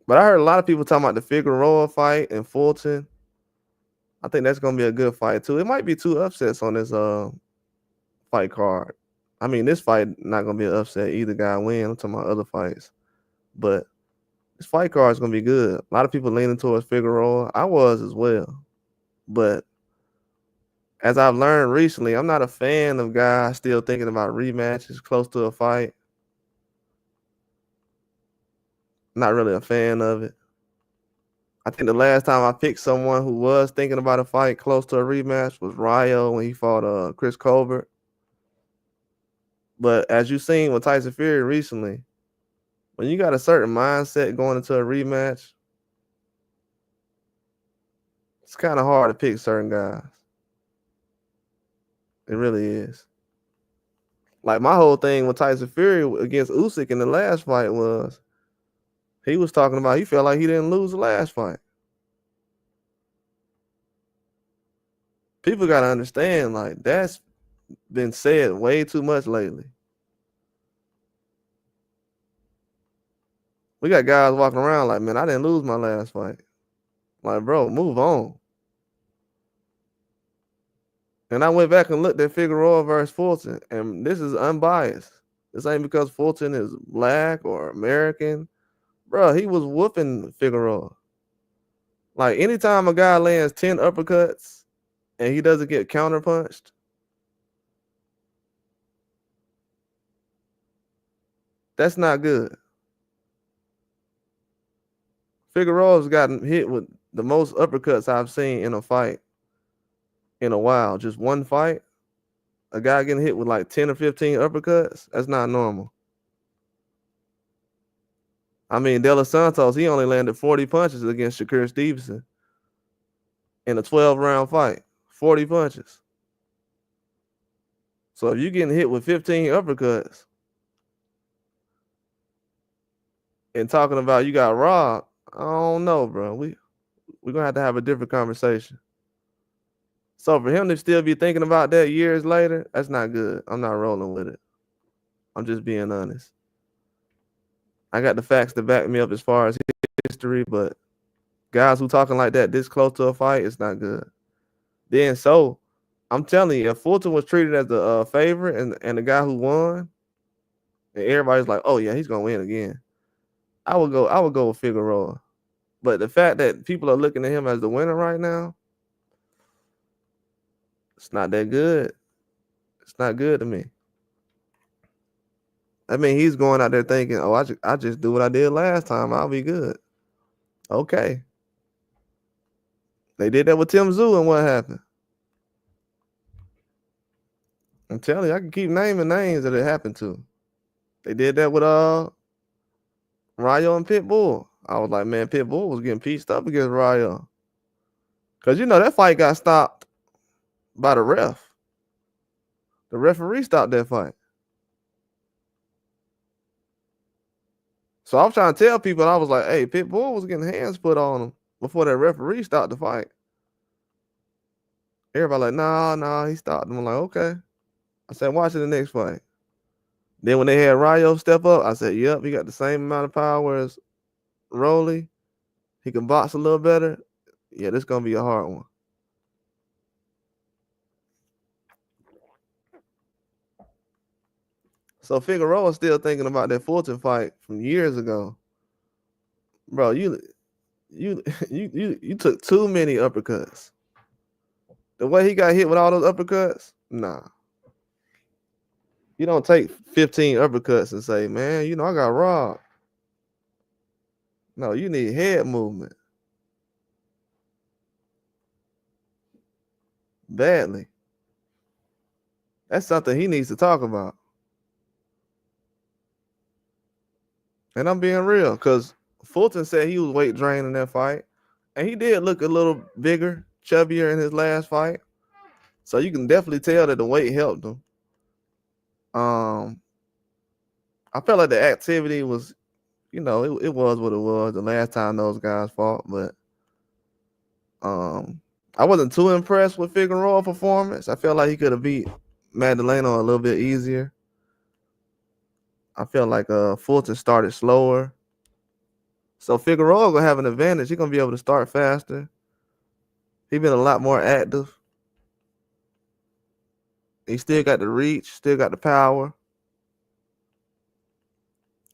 But I heard a lot of people talking about the Figueroa fight and Fulton. I think that's going to be a good fight, too. It might be 2 upsets on this fight card. I mean, this fight not going to be an upset. Either guy win. I'm talking about other fights. But this fight card is going to be good. A lot of people leaning towards Figueroa. I was as well. But as I've learned recently, I'm not a fan of guys still thinking about rematches close to a fight. Not really a fan of it. I think the last time I picked someone who was thinking about a fight close to a rematch was Ryo when he fought Chris Colbert. But as you've seen with Tyson Fury recently, when you got a certain mindset going into a rematch, it's kind of hard to pick certain guys. It really is. Like my whole thing with Tyson Fury against Usyk in the last fight was he was talking about he felt like he didn't lose the last fight. People got to understand, like, that's been said way too much lately. We got guys walking around like, man, I didn't lose my last fight. Like, bro, move on. And I went back and looked at Figueroa versus Fulton, and this is unbiased. This ain't because Fulton is black or American. Bro, he was whooping Figueroa. Like, anytime a guy lands 10 uppercuts and he doesn't get counterpunched, that's not good. Figueroa's gotten hit with the most uppercuts I've seen in a fight in a while. Just one fight, a guy getting hit with like 10 or 15 uppercuts, that's not normal. I mean, De Los Santos, he only landed 40 punches against Shakur Stevenson in a 12-round fight. 40 punches. So if you're getting hit with 15 uppercuts and talking about you got robbed, I don't know, bro. We're going to have a different conversation. So for him to still be thinking about that years later, that's not good. I'm not rolling with it. I'm just being honest. I got the facts to back me up as far as history, but guys who talking like that this close to a fight, it's not good. Then so I'm telling you, if Fulton was treated as the favorite and the guy who won, and everybody's like, oh yeah, he's gonna win again, I would go with Figueroa. But the fact that people are looking at him as the winner right now, it's not that good. It's not good to me. I mean, he's going out there thinking, oh, I just do what I did last time, I'll be good. Okay. They did that with Tim Tszyu, and what happened? I'm telling you, I can keep naming names that it happened to. They did that with Rayo and Pitbull. I was like, man, Pitbull was getting pieced up against Rayo. Because, that fight got stopped by the ref. The referee stopped that fight. So I was trying to tell people, I was like, hey, Pitbull was getting hands put on him before that referee stopped the fight. Everybody like, nah, he stopped him. I'm like, okay. I said, watch it the next fight. Then when they had Rayo step up, I said, yep, he got the same amount of power as Rolly. He can box a little better. Yeah, this is going to be a hard one. So Figueroa's still thinking about that Fulton fight from years ago. Bro, you took too many uppercuts. The way he got hit with all those uppercuts, nah. You don't take 15 uppercuts and say, man, I got robbed. No, you need head movement. Badly. That's something he needs to talk about. And I'm being real, because Fulton said he was weight drained in that fight. And he did look a little bigger, chubbier in his last fight. So you can definitely tell that the weight helped him. I felt like the activity was, it was what it was the last time those guys fought. But I wasn't too impressed with Figueroa's performance. I felt like he could have beat Magdaleno a little bit easier. I felt like Fulton started slower. So Figueroa gonna have an advantage. He's gonna be able to start faster. He's been a lot more active. He still got the reach, still got the power.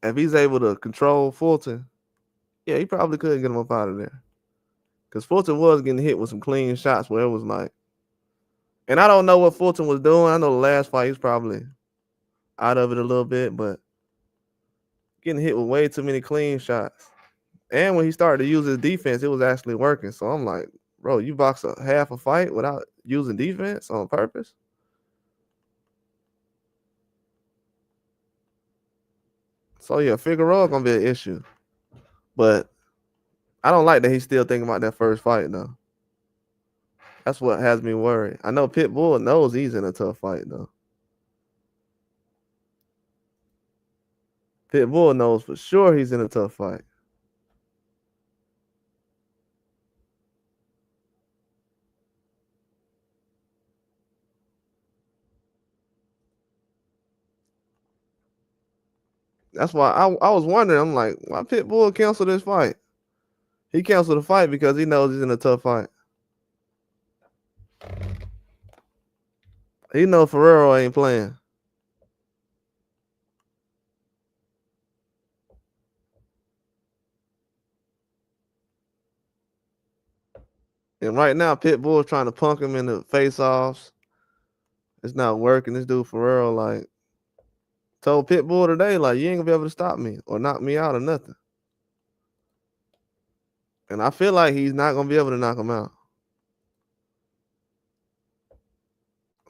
If he's able to control Fulton, yeah, he probably could get him up out of there. Because Fulton was getting hit with some clean shots where it was like, and I don't know what Fulton was doing. I know the last fight he was probably out of it a little bit, but getting hit with way too many clean shots. And when he started to use his defense, it was actually working. So I'm like, bro, you box a half a fight without using defense on purpose? So yeah, Figueroa gonna be an issue. But I don't like that he's still thinking about that first fight though. That's what has me worried. I know Pitbull knows he's in a tough fight though. Pitbull knows for sure he's in a tough fight. That's why I was wondering. I'm like, why Pitbull cancel this fight? He canceled the fight because he knows he's in a tough fight. He know Ferrero ain't playing. And right now, Pitbull's trying to punk him in the face-offs. It's not working. This dude Ferrero like told Pitbull today, like, you ain't gonna be able to stop me or knock me out or nothing. And I feel like he's not gonna be able to knock him out.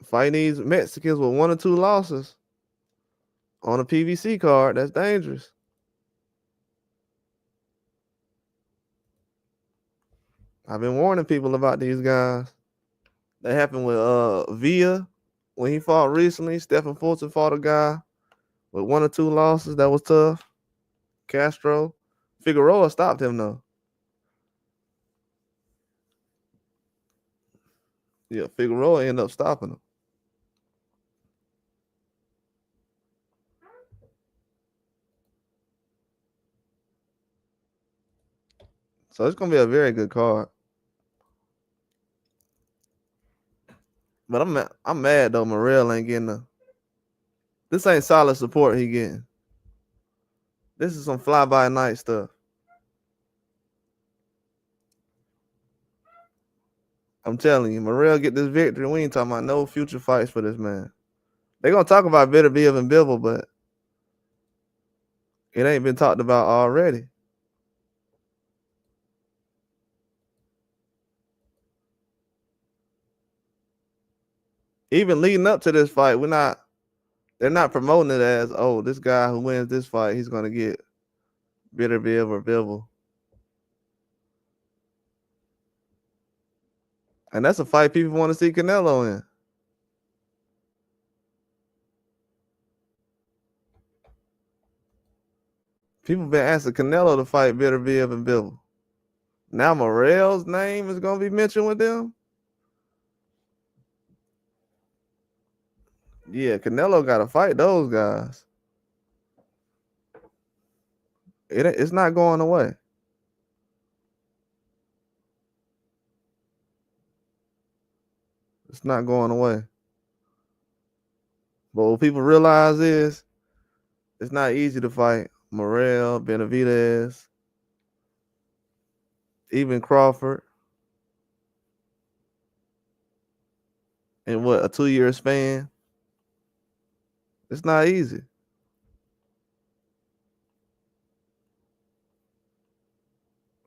Fighting these Mexicans with 1 or 2 losses on a PVC card, that's dangerous. I've been warning people about these guys. That happened with Villa when he fought recently. Stephen Fulton fought a guy with 1 or 2 losses. That was tough. Castro. Figueroa stopped him though. Yeah, Figueroa ended up stopping him. So it's gonna be a very good card. But I'm mad though. Morrell ain't getting the. This ain't solid support he getting. This is some fly by night stuff. I'm telling you, Morrell get this victory. We ain't talking about no future fights for this man. They gonna talk about Benavidez and Bivol, but it ain't been talked about already. Even leading up to this fight, they're not promoting it as, oh, this guy who wins this fight, he's gonna get Benavidez or Bivol. And that's a fight people want to see Canelo in. People been asking Canelo to fight Benavidez and Bivol. Now Morrell's name is gonna be mentioned with them. Yeah, Canelo got to fight those guys. It's not going away. It's not going away. But what people realize is it's not easy to fight Morrell, Benavidez, even Crawford in what, a 2-year span. It's not easy.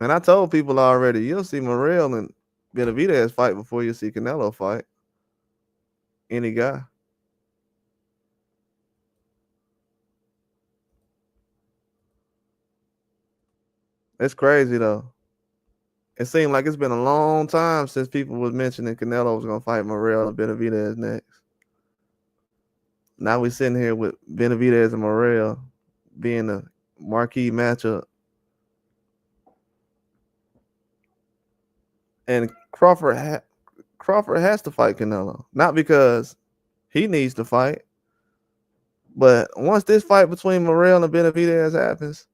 And I told people already, you'll see Morrell and Benavidez fight before you see Canelo fight. Any guy. It's crazy though. It seemed like it's been a long time since people was mentioning Canelo was gonna fight Morrell and Benavidez next. Now we sitting here with Benavidez and Morrell being a marquee matchup. And Crawford has to fight Canelo. Not because he needs to fight, but once this fight between Morrell and Benavidez happens,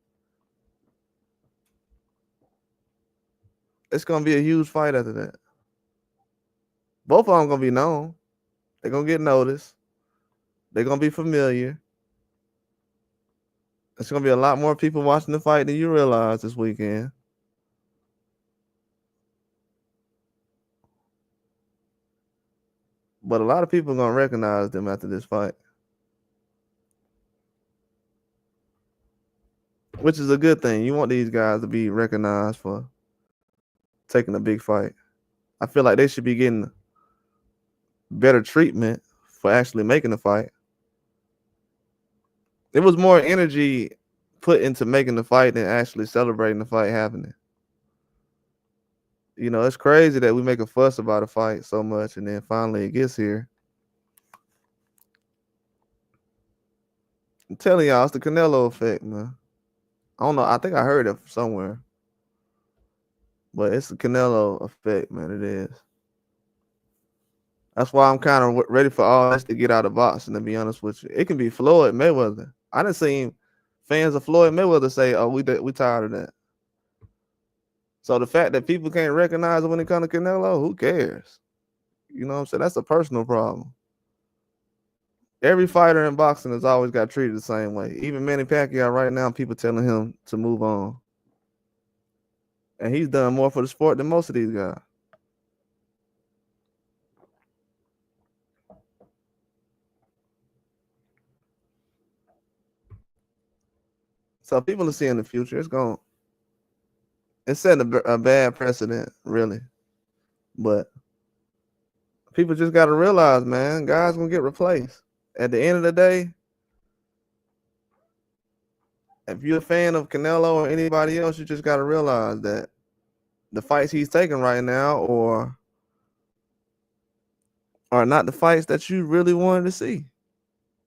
it's gonna be a huge fight after that. Both of them gonna be known. They're gonna get noticed. They're gonna be familiar. It's gonna be a lot more people watching the fight than you realize this weekend. But a lot of people are gonna recognize them after this fight, which is a good thing. You want these guys to be recognized for taking a big fight. I feel like they should be getting better treatment for actually making the fight. There was more energy put into making the fight than actually celebrating the fight happening. You know, it's crazy that we make a fuss about a fight so much and then finally it gets here. I'm telling y'all, it's the Canelo effect, man. I don't know. I think I heard it somewhere. But it's the Canelo effect, man. It is. That's why I'm kind of ready for all this to get out of boxing, to be honest with you. It can be Floyd Mayweather. I done seen fans of Floyd Mayweather say, oh, we tired of that. So the fact that people can't recognize it when it comes to Canelo, who cares? You know what I'm saying? That's a personal problem. Every fighter in boxing has always got treated the same way. Even Manny Pacquiao right now, people telling him to move on. And he's done more for the sport than most of these guys. So people are seeing the future. It's setting a bad precedent, really. But people just got to realize, man, guys gonna get replaced. At the end of the day, if you're a fan of Canelo or anybody else, you just got to realize that the fights he's taking right now are not the fights that you really wanted to see.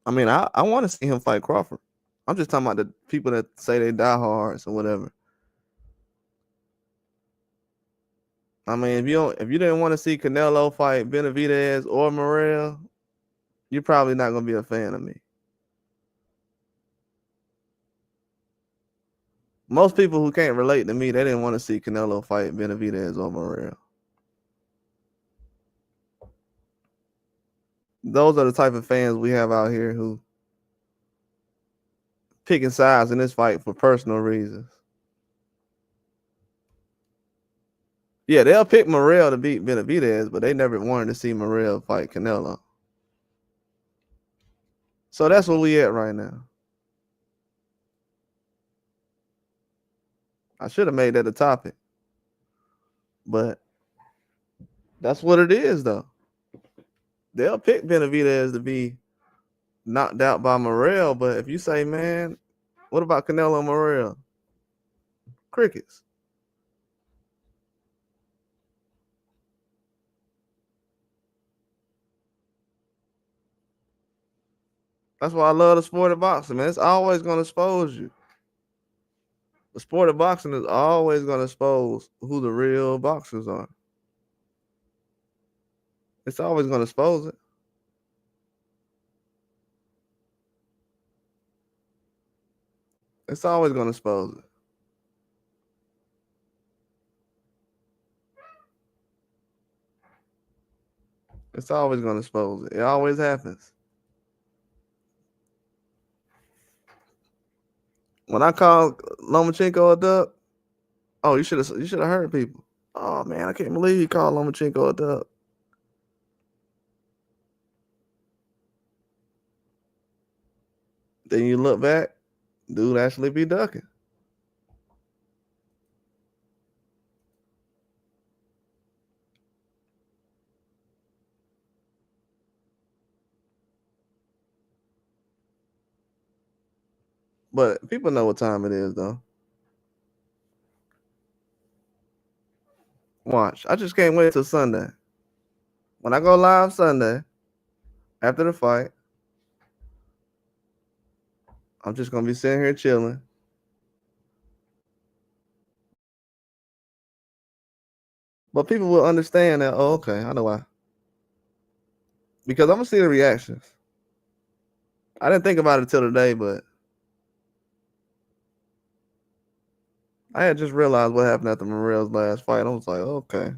I mean, I want to see him fight Crawford. I'm just talking about the people that say they diehards or whatever. I mean, if you didn't want to see Canelo fight Benavidez or Morrell, you're probably not gonna be a fan of me. Most people who can't relate to me, they didn't want to see Canelo fight Benavidez or Morrell. Those are the type of fans we have out here who picking sides in this fight for personal reasons. Yeah, they'll pick Morrell to beat Benavidez, but they never wanted to see Morrell fight Canelo. So that's where we at right now. I should have made that a topic, but that's what it is, though. They'll pick Benavidez to be knocked out by Morrell, but if you say, man, what about Canelo and Morrell? Crickets. That's why I love the sport of boxing, man. It's always going to expose you. The sport of boxing is always going to expose who the real boxers are. It's always going to expose it. It's always going to expose it. It's always going to expose it. It always happens. When I called Lomachenko a duck, oh, you should have heard people. Oh man, I can't believe he called Lomachenko a duck. Then you look back, dude actually be ducking. But people know what time it is, though. Watch. I just can't wait till Sunday. When I go live Sunday, after the fight, I'm just gonna be sitting here chilling. But people will understand that, oh, okay, I know why. Because I'm gonna see the reactions. I didn't think about it till today, but I had just realized what happened after Morrell's last fight. I was like, okay.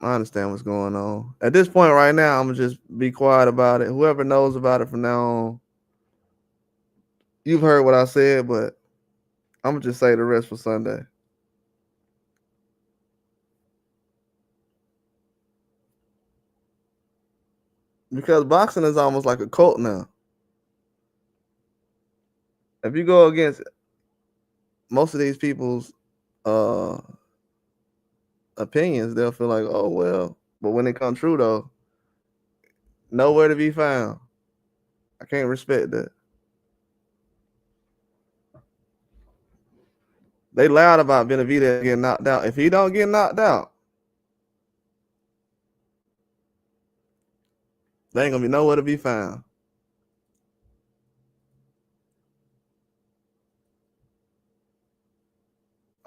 I understand what's going on. At this point right now, I'm gonna just be quiet about it. Whoever knows about it from now on, you've heard what I said, but I'm gonna just say the rest for Sunday. Because boxing is almost like a cult now. If you go against most of these people's uh opinions, they'll feel like, oh well. But when it comes true though, nowhere to be found. I can't respect that. They loud about Benavidez getting knocked out. If he don't get knocked out, they ain't gonna be nowhere to be found.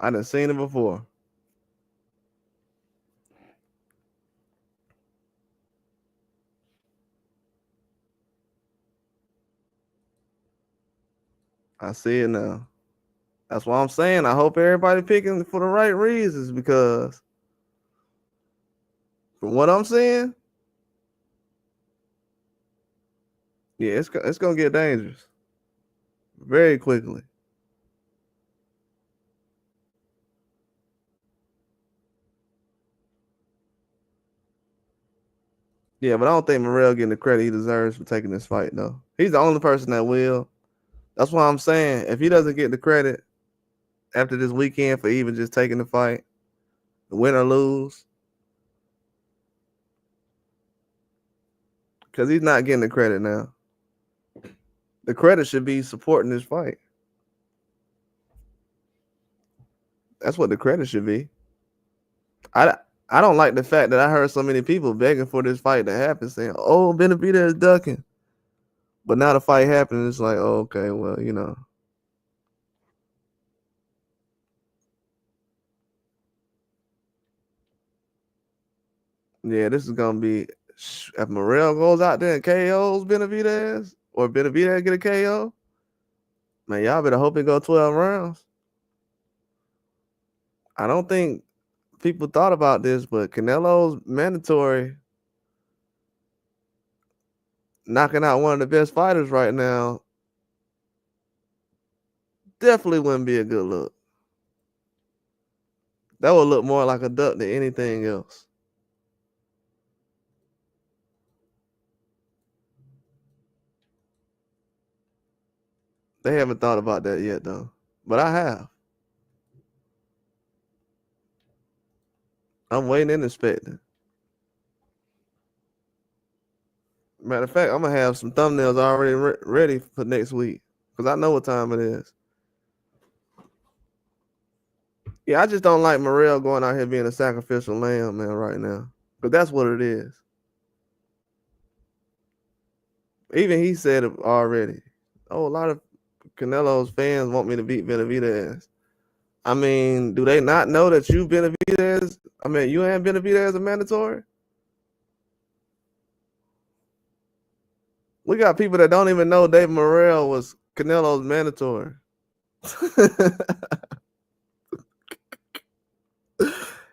I done seen it before. I see it now. That's why I'm saying I hope everybody picking for the right reasons because from what I'm seeing, Yeah, it's gonna get dangerous very quickly. Yeah, but I don't think Morrell getting the credit he deserves for taking this fight, though. He's the only person that will. That's why I'm saying if he doesn't get the credit after this weekend for even just taking the fight, win or lose, because he's not getting the credit now. The credit should be supporting this fight. That's what the credit should be. I I don't like the fact that I heard so many people begging for this fight to happen, saying, "Oh, Benavidez is ducking," but now the fight happened. It's like, oh, okay, well, yeah, this is gonna be if Morrell goes out there and KOs Benavidez or Benavidez get a KO, man, y'all better hope it go 12 rounds. I don't think people thought about this, but Canelo's mandatory knocking out one of the best fighters right now definitely wouldn't be a good look. That would look more like a duck than anything else. They haven't thought about that yet, though. But I have. I'm waiting and expecting. Matter of fact, I'm gonna have some thumbnails already ready for next week because I know what time it is. Yeah, I just don't like Morrell going out here being a sacrificial lamb, man, right now. Because that's what it is. Even he said it already. Oh, a lot of Canelo's fans want me to beat Benavidez. I mean, do they not know that you Benavidez? I mean, you and Benavidez are mandatory? We got people that don't even know Dave Morrell was Canelo's mandatory.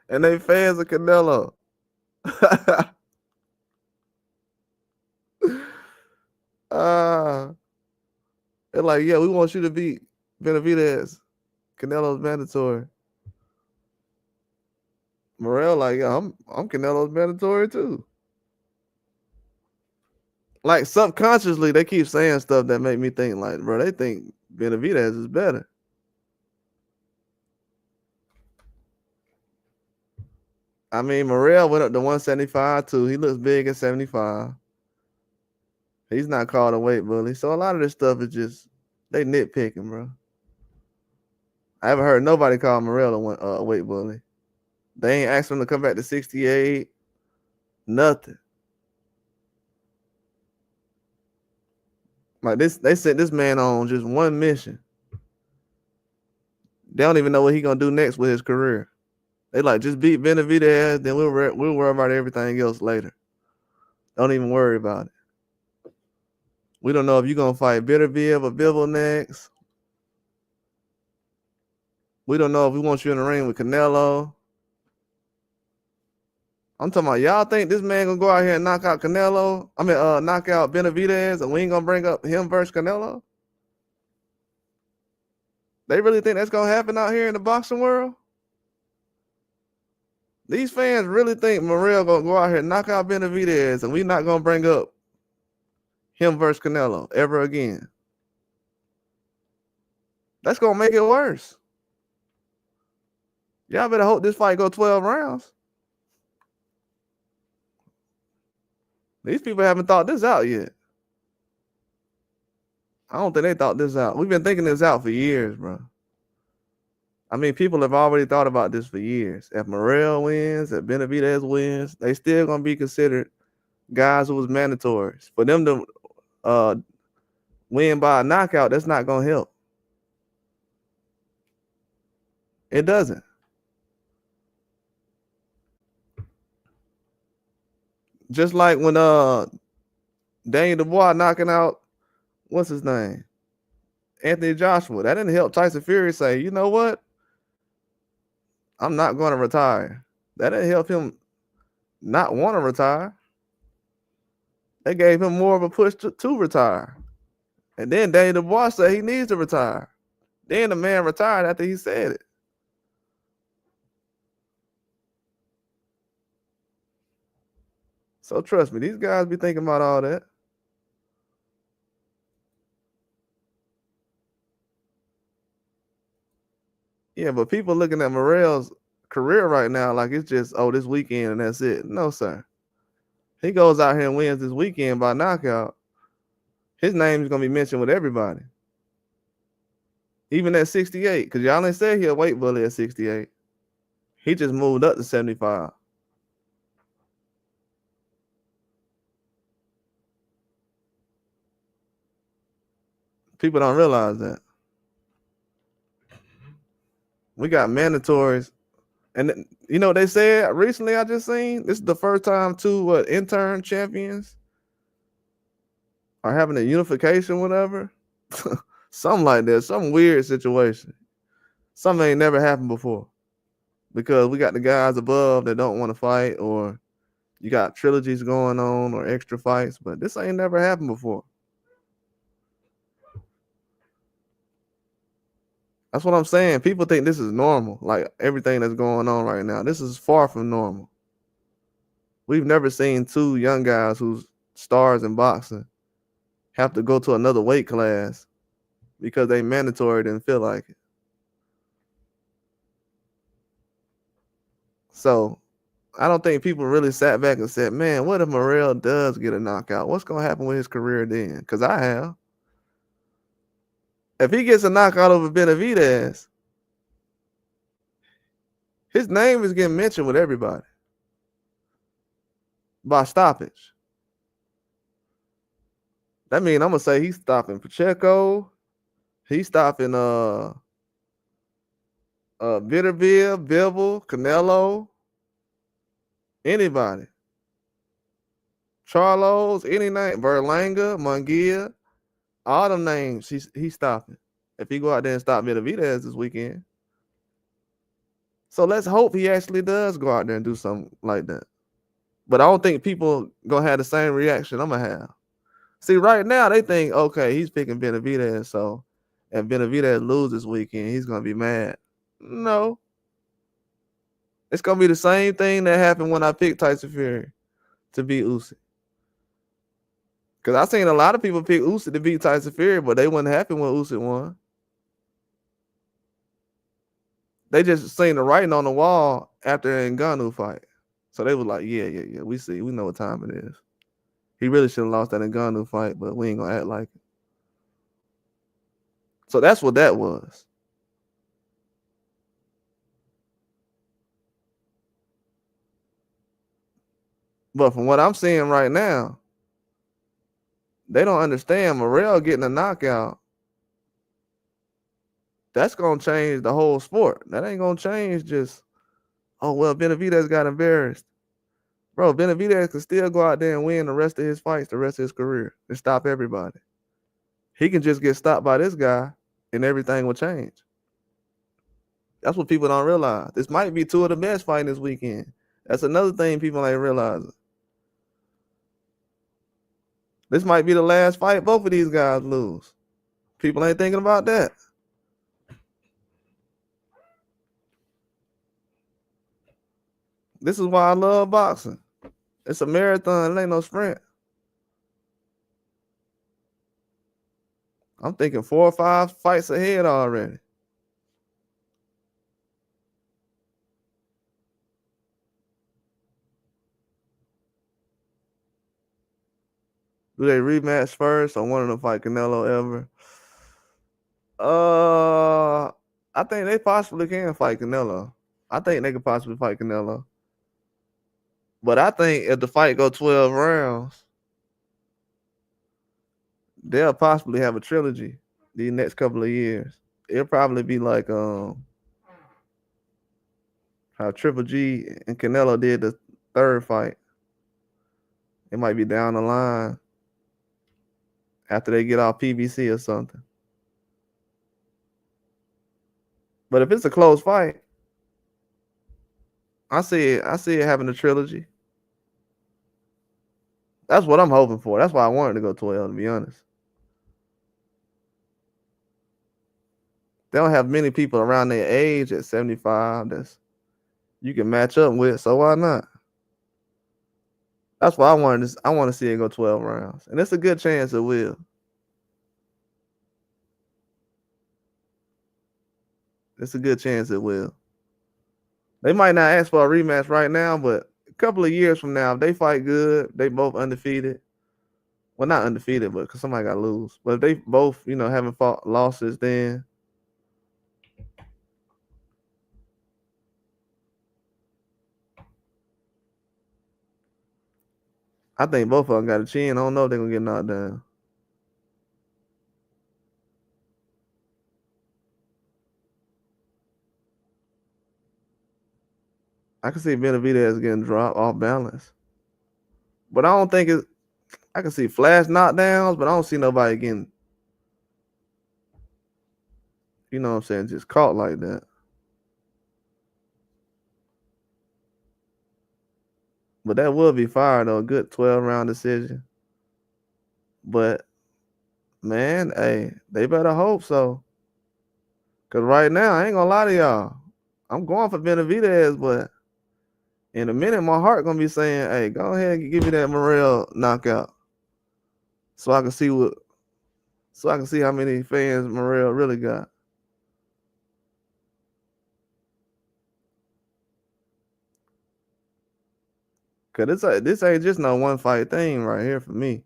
And they fans of Canelo. They're like, yeah, we want you to beat Benavidez. Canelo's mandatory. Morrell, like, yeah, I'm Canelo's mandatory too. Like subconsciously, they keep saying stuff that make me think, like, bro, they think Benavidez is better. I mean, Morrell went up to 175 too. He looks big at 75. He's not called a weight bully. So a lot of this stuff is just they nitpicking, bro. I haven't heard nobody call Morrell a weight bully. They ain't asked him to come back to 68. Nothing. Like this, they sent this man on just one mission. They don't even know what he gonna do next with his career. They like just beat Benavidez, then we'll worry about everything else later. Don't even worry about it. We don't know if you're gonna fight Benavidez or Bivol next. We don't know if we want you in the ring with Canelo. I'm talking about y'all think this man gonna go out here and knock out Canelo? I mean, knock out Benavidez, and we ain't gonna bring up him versus Canelo? They really think that's gonna happen out here in the boxing world? These fans really think Morrell gonna go out here and knock out Benavidez, and we not gonna bring up him versus Canelo ever again? That's gonna make it worse. Y'all better hope this fight go 12 rounds. These people haven't thought this out yet. I don't think they thought this out. We've been thinking this out for years, bro. I mean, people have already thought about this for years. If Morrell wins, if Benavidez wins, they still gonna be considered guys who was mandatories. For them to win by a knockout, that's not gonna help. It doesn't. Just like when Daniel Dubois knocking out what's his name? Anthony Joshua. That didn't help Tyson Fury say, you know what? I'm not going to retire. That didn't help him not want to retire. They gave him more of a push to retire. And then Danny Dubois said he needs to retire. Then the man retired after he said it. So trust me, these guys be thinking about all that. Yeah, but people looking at Morrell's career right now like it's just, oh, this weekend and that's it. No, sir. He goes out here and wins this weekend by knockout. His name is going to be mentioned with everybody. Even at 68, because y'all ain't said he a weight bully at 68. He just moved up to 75. People don't realize that. We got mandatories. And you know what they said recently, I just seen? This is the first time two intern champions are having a unification, whatever. Something like that. Some weird situation. Something ain't never happened before. Because we got the guys above that don't want to fight, or you got trilogies going on or extra fights, but this ain't never happened before. That's what I'm saying. People think this is normal, like everything that's going on right now. This is far from normal. We've never seen two young guys who's stars in boxing have to go to another weight class because they mandatory didn't feel like it. So I don't think people really sat back and said, man, what if Morrell does get a knockout? What's going to happen with his career then? Because I have. If he gets a knockout over Benavidez, his name is getting mentioned with everybody by stoppage. That means I'm going to say he's stopping Pacheco. He's stopping Benavidez, Bivol, Canelo, anybody. Charlos, any name, Berlanga, Munguia, all them names he's stopping. If he go out there and stop Benavidez this weekend. So let's hope he actually does go out there and do something like that. But I don't think people gonna have the same reaction I'm gonna have. See, right now they think, okay, he's picking Benavidez, so if Benavidez loses this weekend, he's gonna be mad. No. It's gonna be the same thing that happened when I picked Tyson Fury to beat Usyk. Because I seen a lot of people pick Usyk to beat Tyson Fury, but they wasn't happy when Usyk won. They just seen the writing on the wall after the Ngannou fight. So they was like, yeah, we see. We know what time it is. He really should have lost that Ngannou fight, but we ain't going to act like it. So that's what that was. But from what I'm seeing right now, they don't understand Morrell getting a knockout. That's going to change the whole sport. That ain't going to change just, oh, well, Benavidez got embarrassed. Bro, Benavidez can still go out there and win the rest of his fights, the rest of his career, and stop everybody. He can just get stopped by this guy, and everything will change. That's what people don't realize. This might be two of the best fighting this weekend. That's another thing people ain't realizing. This might be the last fight both of these guys lose. People ain't thinking about that. This is why I love boxing. It's a marathon. It ain't no sprint. I'm thinking 4 or 5 fights ahead already. Do they rematch first or one of them fight Canelo ever? I think they possibly can fight Canelo. I think they could possibly fight Canelo. But I think if the fight go 12 rounds, they'll possibly have a trilogy these next couple of years. It'll probably be like how Triple G and Canelo did the third fight. It might be down the line after they get off PBC or something. But if it's a close fight, I see it having a trilogy. That's what I'm hoping for. That's why I wanted to go 12, to be honest. They don't have many people around their age at 75 that's you can match up with, so why not? That's why I wanted to. I want to see it go 12 rounds, and it's a good chance it will. It's a good chance it will. They might not ask for a rematch right now, but a couple of years from now, if they fight good, they both undefeated. Well, not undefeated, but because somebody got to lose. But if they both, haven't fought losses, then I think both of them got a chin. I don't know if they're gonna get knocked down. I can see Benavidez getting dropped off balance, but I don't think it's. I can see flash knockdowns, but I don't see nobody getting, you know what I'm saying, just caught like that. But that will be fire though. A good 12-round decision. But man, hey, they better hope so. Cause right now, I ain't gonna lie to y'all. I'm going for Benavidez, but in a minute, my heart gonna be saying, "Hey, go ahead and give me that Morrell knockout, so I can see how many fans Morrell really got." Cause this ain't just no one fight thing right here for me.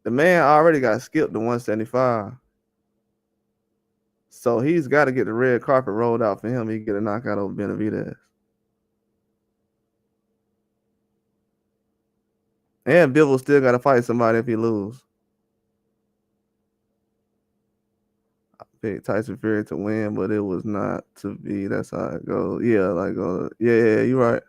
The man already got skipped to 175, so he's got to get the red carpet rolled out for him. He get a knockout over Benavidez. And Bivol still got to fight somebody if he lose. I picked Tyson Fury to win, but it was not to be. That's how it goes. Yeah, yeah, you're right.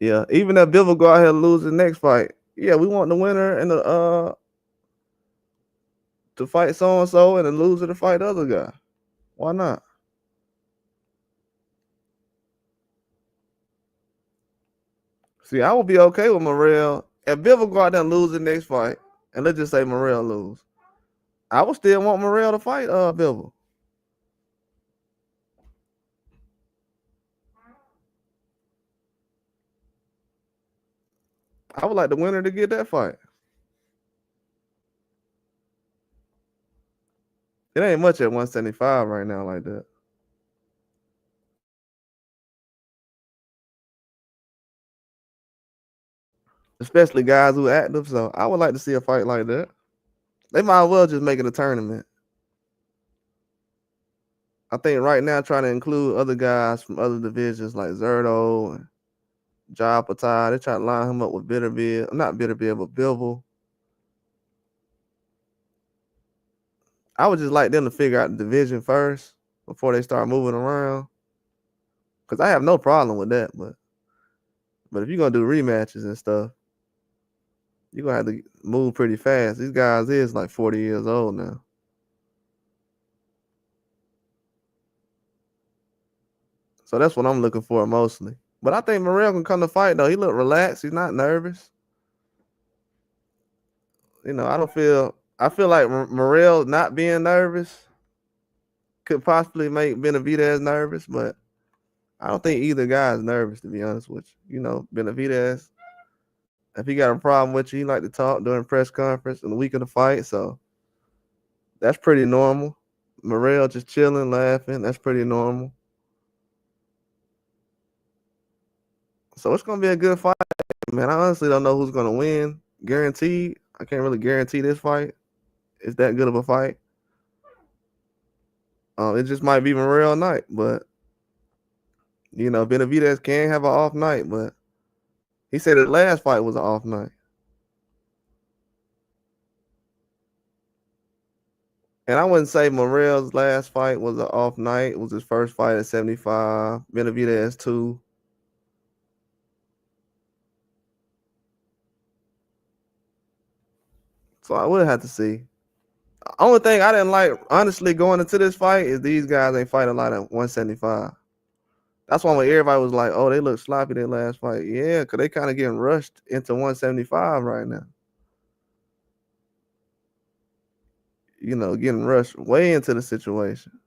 Yeah, even if Bivol go out here and lose the next fight, yeah, we want the winner and the to fight so and so and the loser to fight the other guy. Why not? See, I would be okay with Morrell if Bivol go out there and lose the next fight, and let's just say Morrell lose. I would still want Morrell to fight Bivol. I would like the winner to get that fight. It ain't much at 175 right now like that. Especially guys who active. So I would like to see a fight like that. They might as well just make it a tournament. I think right now trying to include other guys from other divisions like Zerto and Jai Patai. They try to line him up with Benavidez. Not Benavidez, but Bivol. I would just like them to figure out the division first before they start moving around. Because I have no problem with that. But if you're going to do rematches and stuff, you're going to have to move pretty fast. These guys is like 40 years old now. So that's what I'm looking for mostly. But I think Morrell can come to fight, though. He look relaxed. He's not nervous. I feel like Morrell not being nervous could possibly make Benavidez nervous, but I don't think either guy is nervous, to be honest with you. Benavidez, if he got a problem with you, he like to talk during press conference in the week of the fight, so that's pretty normal. Morrell just chilling, laughing, that's pretty normal. So it's gonna be a good fight, man. I honestly don't know who's gonna win. Guaranteed. I can't really guarantee this fight. It's that good of a fight. It just might be Morrell night, but Benavidez can have an off night, but he said the last fight was an off night. And I wouldn't say Morrell's last fight was an off night. It was his first fight at 75. Benavidez 2. So I would have to see. Only thing I didn't like, honestly, going into this fight is these guys ain't fight a lot at 175. That's why when everybody was like, "Oh, they look sloppy their last fight," yeah, because they kind of getting rushed into 175 right now. Getting rushed way into the situation.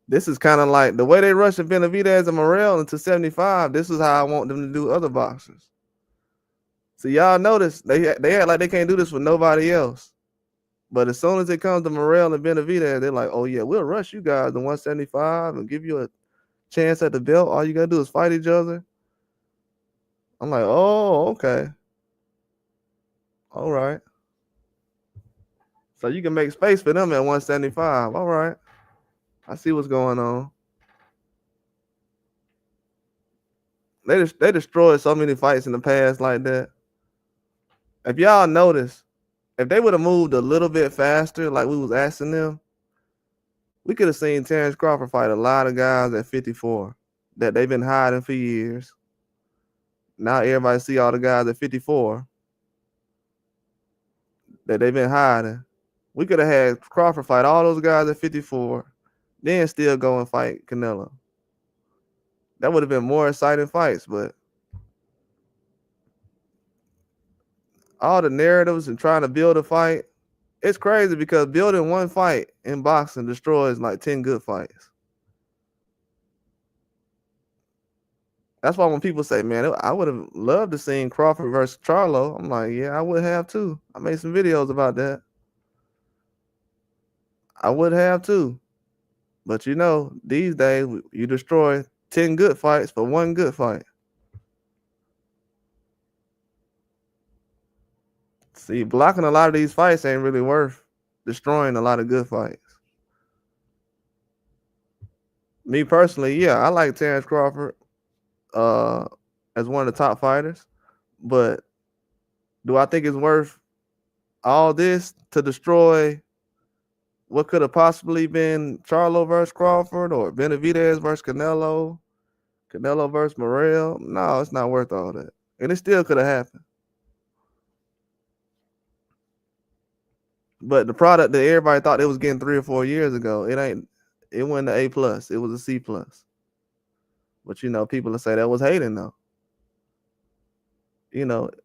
This is kind of like the way they rushing Benavidez and Morrell into 75. This is how I want them to do other boxers. So y'all notice they act like they can't do this with nobody else. But as soon as it comes to Morrell and Benavidez, they're like, "Oh yeah, we'll rush you guys to 175 and give you a chance at the belt. All you gotta do is fight each other." I'm like, "Oh, okay, all right." So you can make space for them at 175. All right, I see what's going on. They destroyed so many fights in the past like that. If y'all notice, if they would have moved a little bit faster, like we was asking them, we could have seen Terrence Crawford fight a lot of guys at 54 that they've been hiding for years. Now everybody see all the guys at 54 that they've been hiding. We could have had Crawford fight all those guys at 54, then still go and fight Canelo. That would have been more exciting fights, but all the narratives and trying to build a fight, it's crazy because building one fight in boxing destroys like 10 good fights. That's why when people say, "Man, I would have loved to seen Crawford versus Charlo," I'm like, "Yeah, I would have too. I made some videos about that. I would have too." But these days you destroy 10 good fights for one good fight. See, blocking a lot of these fights ain't really worth destroying a lot of good fights. Me personally, yeah, I like Terrence Crawford uh, as one of the top fighters, but do I think it's worth all this to destroy what could have possibly been Charlo versus Crawford or Benavidez versus Canelo, Canelo versus Morrell? No, it's not worth all that. And it still could have happened. But the product that everybody thought they was getting 3 or 4 years ago, it ain't. It wasn't an A+. It was a C+. But people will say that was hating though.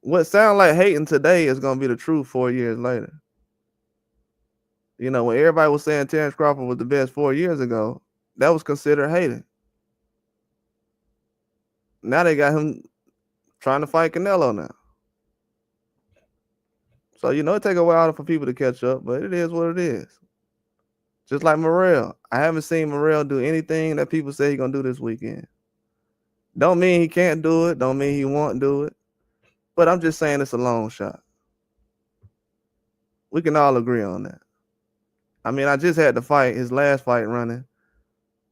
What sound like hating today is gonna be the truth 4 years later. When everybody was saying Terrence Crawford was the best 4 years ago, that was considered hating. Now they got him trying to fight Canelo now. So it take a while for people to catch up, but it is what it is. Just like Morrell. I haven't seen Morrell do anything that people say he's gonna do this weekend. Don't mean he can't do it, don't mean he won't do it. But I'm just saying it's a long shot. We can all agree on that. I mean, I just had to fight his last fight running.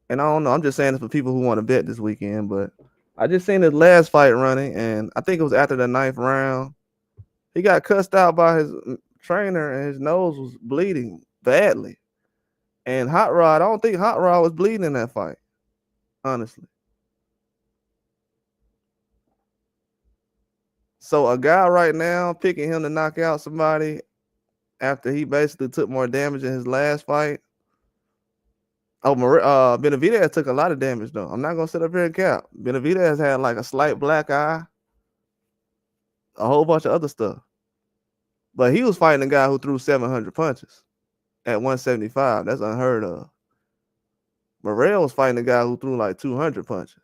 And I don't know. I'm just saying it for people who want to bet this weekend. But I just seen his last fight running, and I think it was after the 9th round. He got cussed out by his trainer, and his nose was bleeding badly. And Hot Rod, I don't think Hot Rod was bleeding in that fight, honestly. So a guy right now picking him to knock out somebody after he basically took more damage in his last fight. Oh, Benavidez took a lot of damage though. I'm not gonna sit up here and cap. Benavidez had like a slight black eye, a whole bunch of other stuff. But he was fighting a guy who threw 700 punches at 175. That's unheard of. Morrell was fighting a guy who threw like 200 punches.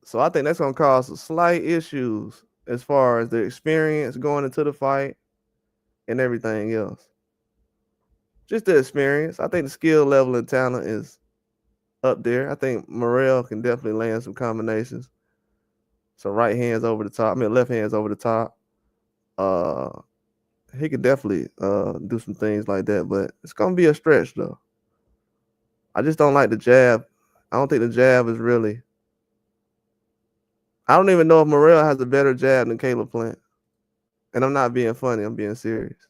So I think that's gonna cause some slight issues as far as the experience going into the fight and everything else. Just the experience. I think the skill level and talent is up there. I think Morrell can definitely land some combinations. So right hands over the top. Left hands over the top. He could definitely do some things like that, but it's gonna be a stretch though. I just don't like the jab. I don't think the jab is really. I don't even know if Morrell has a better jab than Caleb Plant. And I'm not being funny. I'm being serious.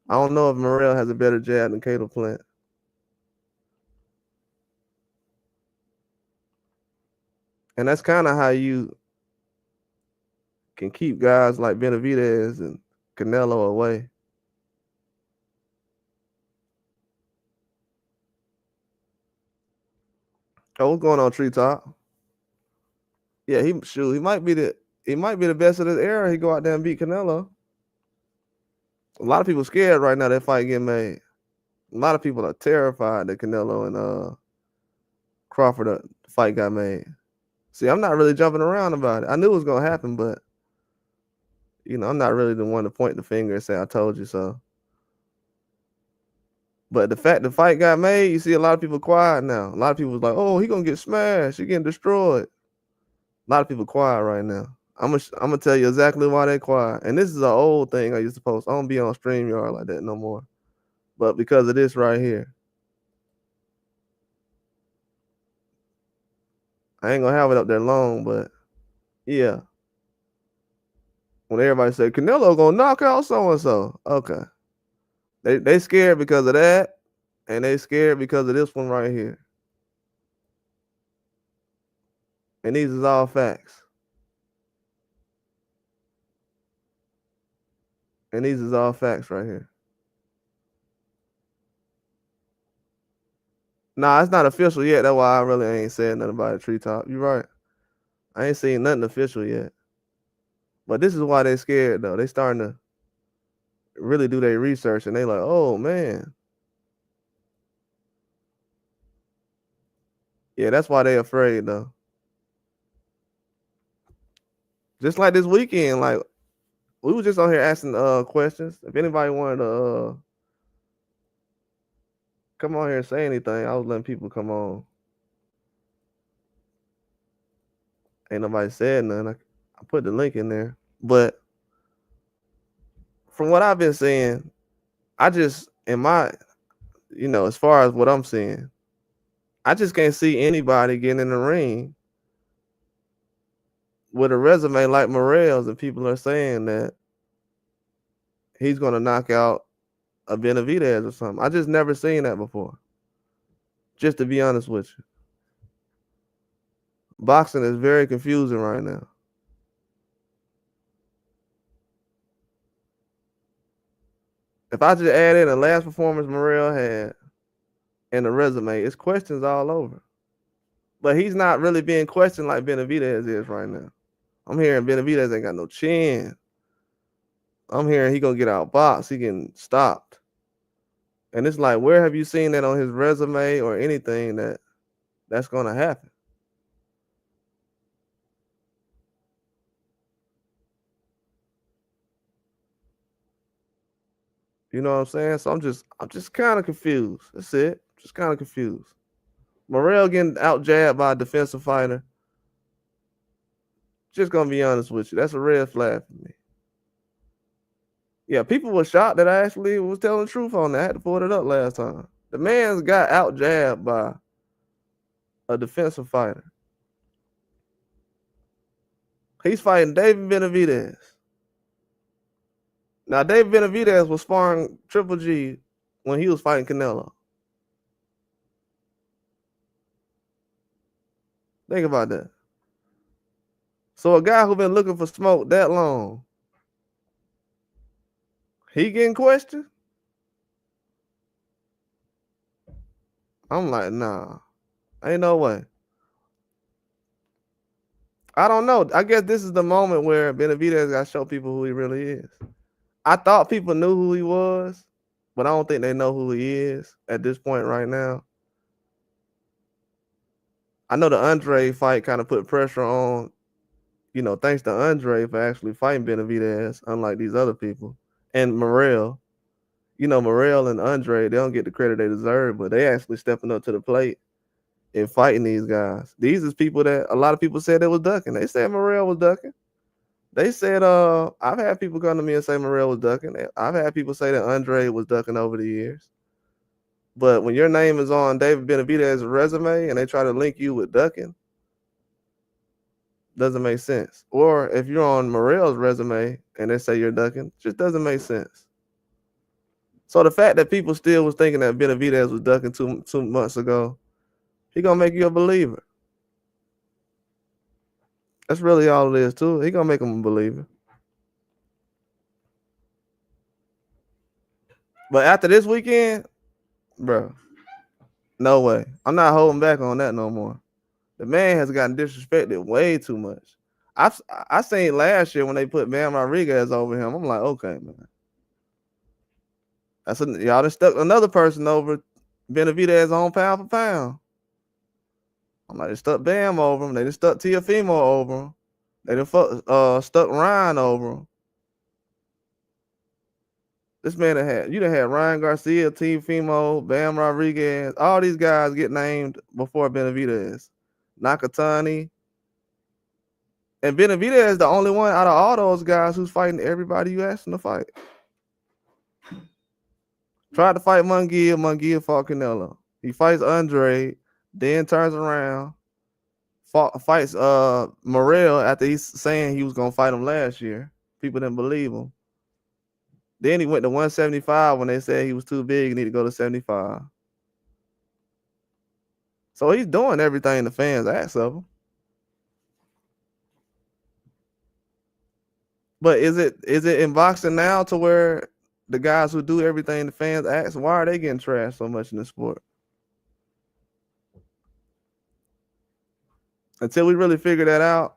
I don't know if Morrell has a better jab than Caleb Plant. And that's kind of how you can keep guys like Benavidez and Canelo away. Oh, what's going on, Treetop? Yeah, he might be the best of this era. He go out there and beat Canelo. A lot of people scared right now that fight getting made. A lot of people are terrified that Canelo and Crawford fight got made. See, I'm not really jumping around about it. I knew it was gonna happen, but I'm not really the one to point the finger and say I told you so. But the fact the fight got made, you see a lot of people quiet now. A lot of people was like, "Oh, he gonna get smashed. He getting destroyed." A lot of people quiet right now. I'm gonna tell you exactly why they quiet. And this is an old thing I used to post. I don't be on StreamYard like that no more. But because of this right here, I ain't gonna have it up there long. But yeah, when everybody say Canelo gonna knock out so and so, okay, they scared because of that, and they scared because of this one right here. And these is all facts. And these is all facts right here. Nah, it's not official yet. That's why I really ain't said nothing about the Treetop. You right. I ain't seen nothing official yet. But this is why they scared though. They starting to really do their research and they like, oh man. Yeah, that's why they afraid though. Just like this weekend, like we was just on here asking questions. If anybody wanted to come on here and say anything, I was letting people come on. Ain't nobody said nothing. I put the link in there. But from what I've been seeing, I just in my as far as what I'm seeing, I just can't see anybody getting in the ring with a resume like Morrell's, and people are saying that he's gonna knock out a Benavidez or something. I just never seen that before. Just to be honest with you, boxing is very confusing right now. If I just add in the last performance Morrell had and the resume, it's questions all over. But he's not really being questioned like Benavidez is right now. I'm hearing Benavidez ain't got no chin. I'm hearing he gonna get outboxed. He getting stopped. And it's like, where have you seen that on his resume or anything that's gonna happen? You know what I'm saying? So I'm just kind of confused. That's it. Just kind of confused. Morrell getting out jabbed by a defensive fighter. Just gonna be honest with you, that's a red flag for me. Yeah, people were shocked that I actually was telling the truth on that. I had to pull it up last time. The man's got out jabbed by a defensive fighter. He's fighting David Benavidez. Now, David Benavidez was sparring Triple G when he was fighting Canelo. Think about that. So a guy who been looking for smoke that long, he getting questioned? I'm like, nah, ain't no way. I don't know. I guess this is the moment where Benavidez got to show people who he really is. I thought people knew who he was, but I don't think they know who he is at this point right now. I know the Andre fight kind of put pressure on, thanks to Andre for actually fighting Benavidez, unlike these other people. And Morrell. Morrell and Andre, they don't get the credit they deserve, but they actually stepping up to the plate and fighting these guys. These is people that a lot of people said they was ducking. They said Morrell was ducking. They said, I've had people come to me and say Morrell was ducking. I've had people say that Andre was ducking over the years. But when your name is on David Benavidez's resume and they try to link you with ducking, doesn't make sense. Or if you're on Morrell's resume and they say you're ducking, just doesn't make sense. So the fact that people still was thinking that Benavidez was ducking 2 months ago, he gonna make you a believer. That's really all it is too. He gonna make him a believer. But after this weekend, bro, no way. I'm not holding back on that no more. The man has gotten disrespected way too much. I seen last year when they put Benavidez over him. I'm like, okay, man. Y'all done stuck another person over Benavidez on pound for pound. I'm like, they stuck Bam over him. They just stuck Tiafimo over him. They done stuck Ryan over him. This man you done had Ryan Garcia, Tiafimo, Bam Rodriguez, all these guys get named before Benavidez. Nakatani. And Benavidez is the only one out of all those guys who's fighting everybody you asked him to fight. Tried to fight Munguia fought Canelo. He fights Andre, then turns around, fights Morrell after he's saying he was gonna fight him last year. People didn't believe him. Then he went to 175 when they said he was too big and need to go to 75. So he's doing everything the fans ask of him. But is it in boxing now to where the guys who do everything the fans ask, why are they getting trashed so much in the sport? Until we really figure that out,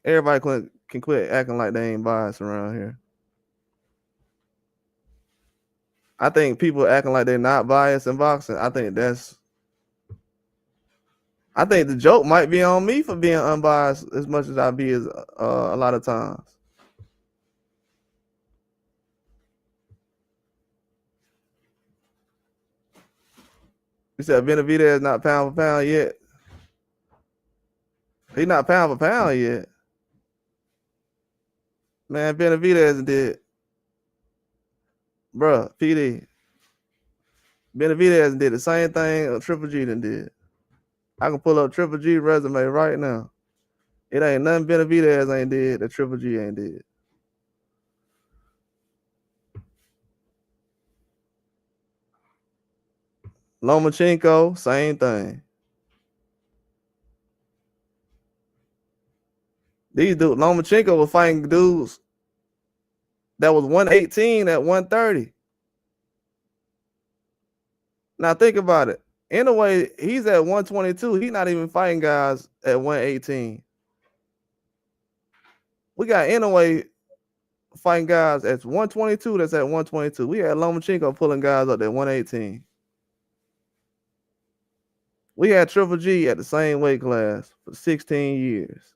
everybody can quit acting like they ain't biased around here. I think people acting like they're not biased in boxing. I think the joke might be on me for being unbiased as much as I be as a lot of times. You said Benavidez not pound for pound yet. He not pound for pound yet. Man, Benavidez did. Bruh, PD. Benavidez did the same thing Triple G did. I can pull up Triple G resume right now. It ain't nothing Benavidez ain't did that Triple G ain't did. Lomachenko, same thing. These dudes, Lomachenko was fighting dudes that was 118 at 130. Now think about it. In a way, he's at 122. He's not even fighting guys at 118. We got Inouye fighting guys at 122 that's at 122. We had Lomachenko pulling guys up at 118. We had Triple G at the same weight class for 16 years.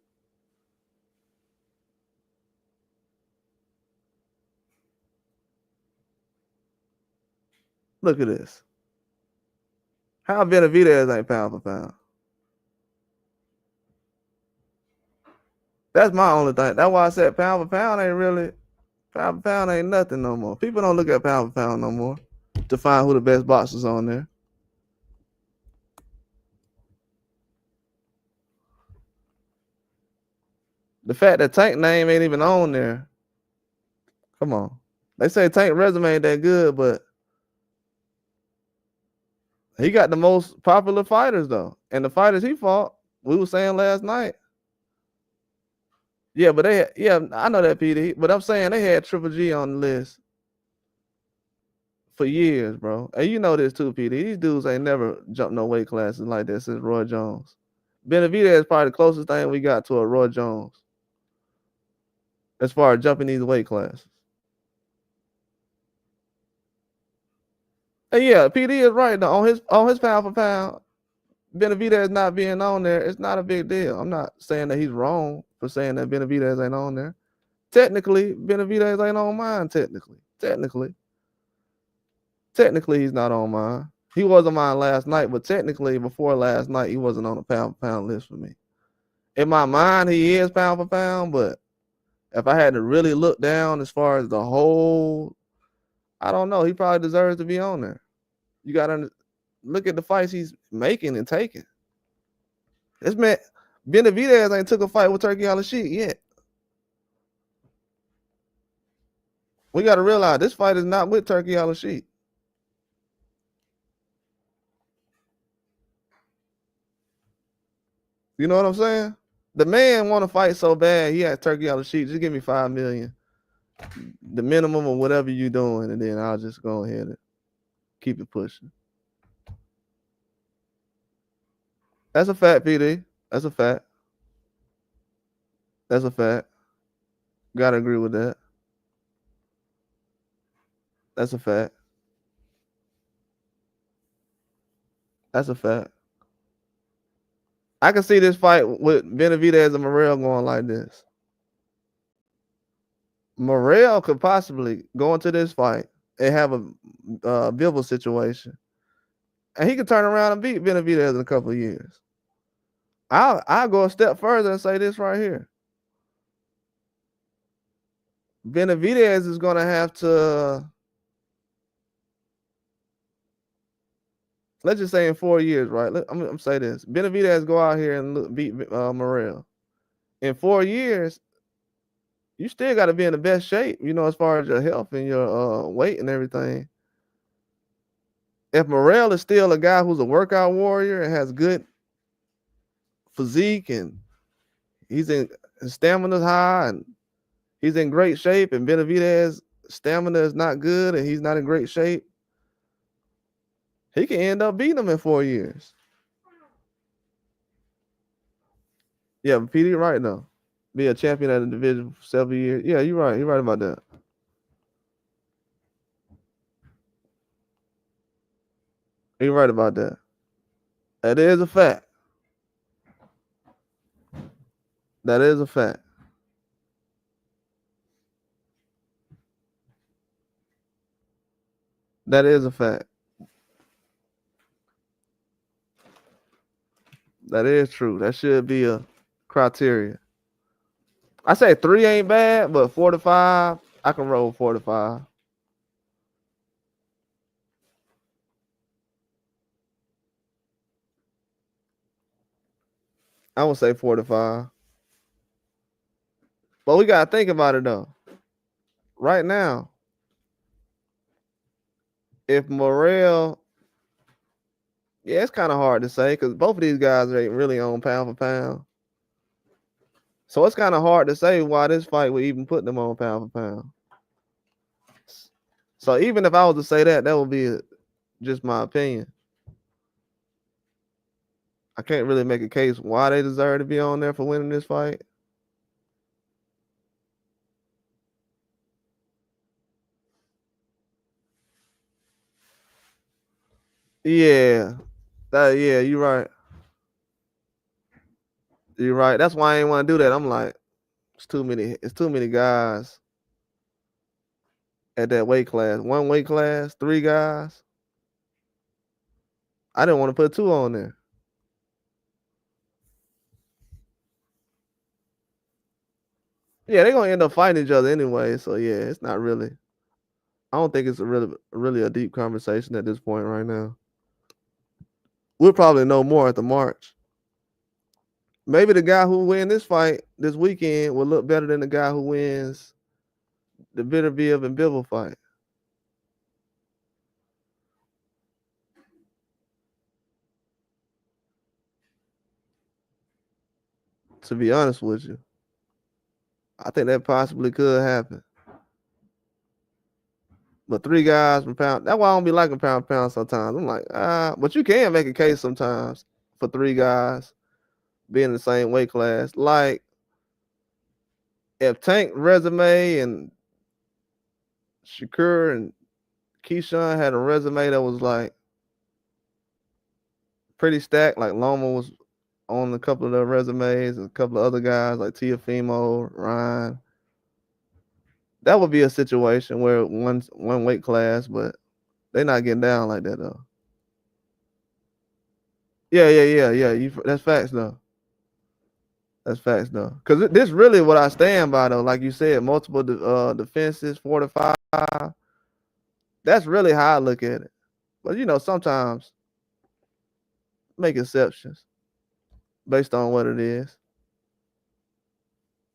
Look at this. How Benavidez ain't pound for pound? That's my only thing. That's why I said pound for pound ain't nothing no more. People don't look at pound for pound no more to find who the best boxers on there. The fact that Tank name ain't even on there. Come on. They say Tank resume ain't that good, but he got the most popular fighters though. And the fighters he fought, we were saying last night. Yeah, but I know that, PD. But I'm saying they had Triple G on the list for years, bro. And you know this too, PD. These dudes ain't never jumped no weight classes like this since Roy Jones. Benavidez is probably the closest thing we got to a Roy Jones as far as jumping these weight classes. And yeah, PD is right though. On his pound for pound, Benavidez not being on there, it's not a big deal. I'm not saying that he's wrong for saying that Benavidez ain't on there. Technically, Benavidez ain't on mine. Technically, he's not on mine. He was on mine last night, but technically, before last night, he wasn't on the pound for pound list for me. In my mind, he is pound for pound, but if I had to really look down as far as the whole, I don't know. He probably deserves to be on there. You got to look at the fights he's making and taking. This man, Benavidez ain't took a fight with Turkey Al-Sheikh yet. We got to realize this fight is not with Turkey Al-Sheikh. You know what I'm saying? The man want to fight so bad, he had Turkey Al-Sheikh. Just give me $5 million, the minimum of whatever you're doing, and then I'll just go ahead and keep it pushing. That's a fact, PD. That's a fact. That's a fact. Gotta agree with that. That's a fact. That's a fact. I can see this fight with Benavidez and Morrell going like this. Morrell could possibly go into this fight and have a Bivol situation, and he could turn around and beat Benavidez in a couple of years. I'll go a step further and say this right here. Benavidez is going to have to, let's just say in 4 years, right? I'm gonna say this: Benavidez go out here and beat Morrell. In 4 years, you still got to be in the best shape, as far as your health and your weight and everything. If Morrell is still a guy who's a workout warrior and has good physique and his stamina's high and he's in great shape, and Benavidez stamina is not good and he's not in great shape, he can end up beating him in 4 years. Yeah, but PD right now. Be a champion at the division for several years. Yeah, you're right. You're right about that. You're right about that. That is a fact. That is a fact. That is a fact. That is true. That should be a criteria. I say 3 ain't bad, but 4 to 5, I can roll 4 to 5. I would say 4 to 5. But we gotta think about it though. Right now, if Morrell, yeah, it's kind of hard to say because both of these guys ain't really on pound for pound. So it's kind of hard to say why this fight would even put them on pound for pound. So even if I was to say that would be just my opinion. I can't really make a case why they deserve to be on there for winning this fight. Yeah. Yeah, you're right. You're right. That's why I ain't want to do that. I'm like, it's too many guys at that weight class. One weight class, 3 guys. I didn't want to put 2 on there. Yeah, they're gonna end up fighting each other anyway. So yeah, it's not really. I don't think it's really a deep conversation at this point right now. We'll probably know more at the March. Maybe the guy who wins this fight this weekend will look better than the guy who wins the Benavidez and Bivol fight. To be honest with you, I think that possibly could happen. But 3 guys from pound, that's why I don't be liking pound for pound sometimes. I'm like, but you can make a case sometimes for 3 guys being in the same weight class. Like if Tank resume and Shakur and Keyshawn had a resume that was like pretty stacked, like Loma was on a couple of their resumes and a couple of other guys like Tiafimo, Ryan. That would be a situation where one weight class, but they're not getting down like that though. Yeah. That's facts though. That's facts though. Because this really what I stand by though. Like you said, multiple defenses, 4 to 5. That's really how I look at it. But sometimes make exceptions based on what it is.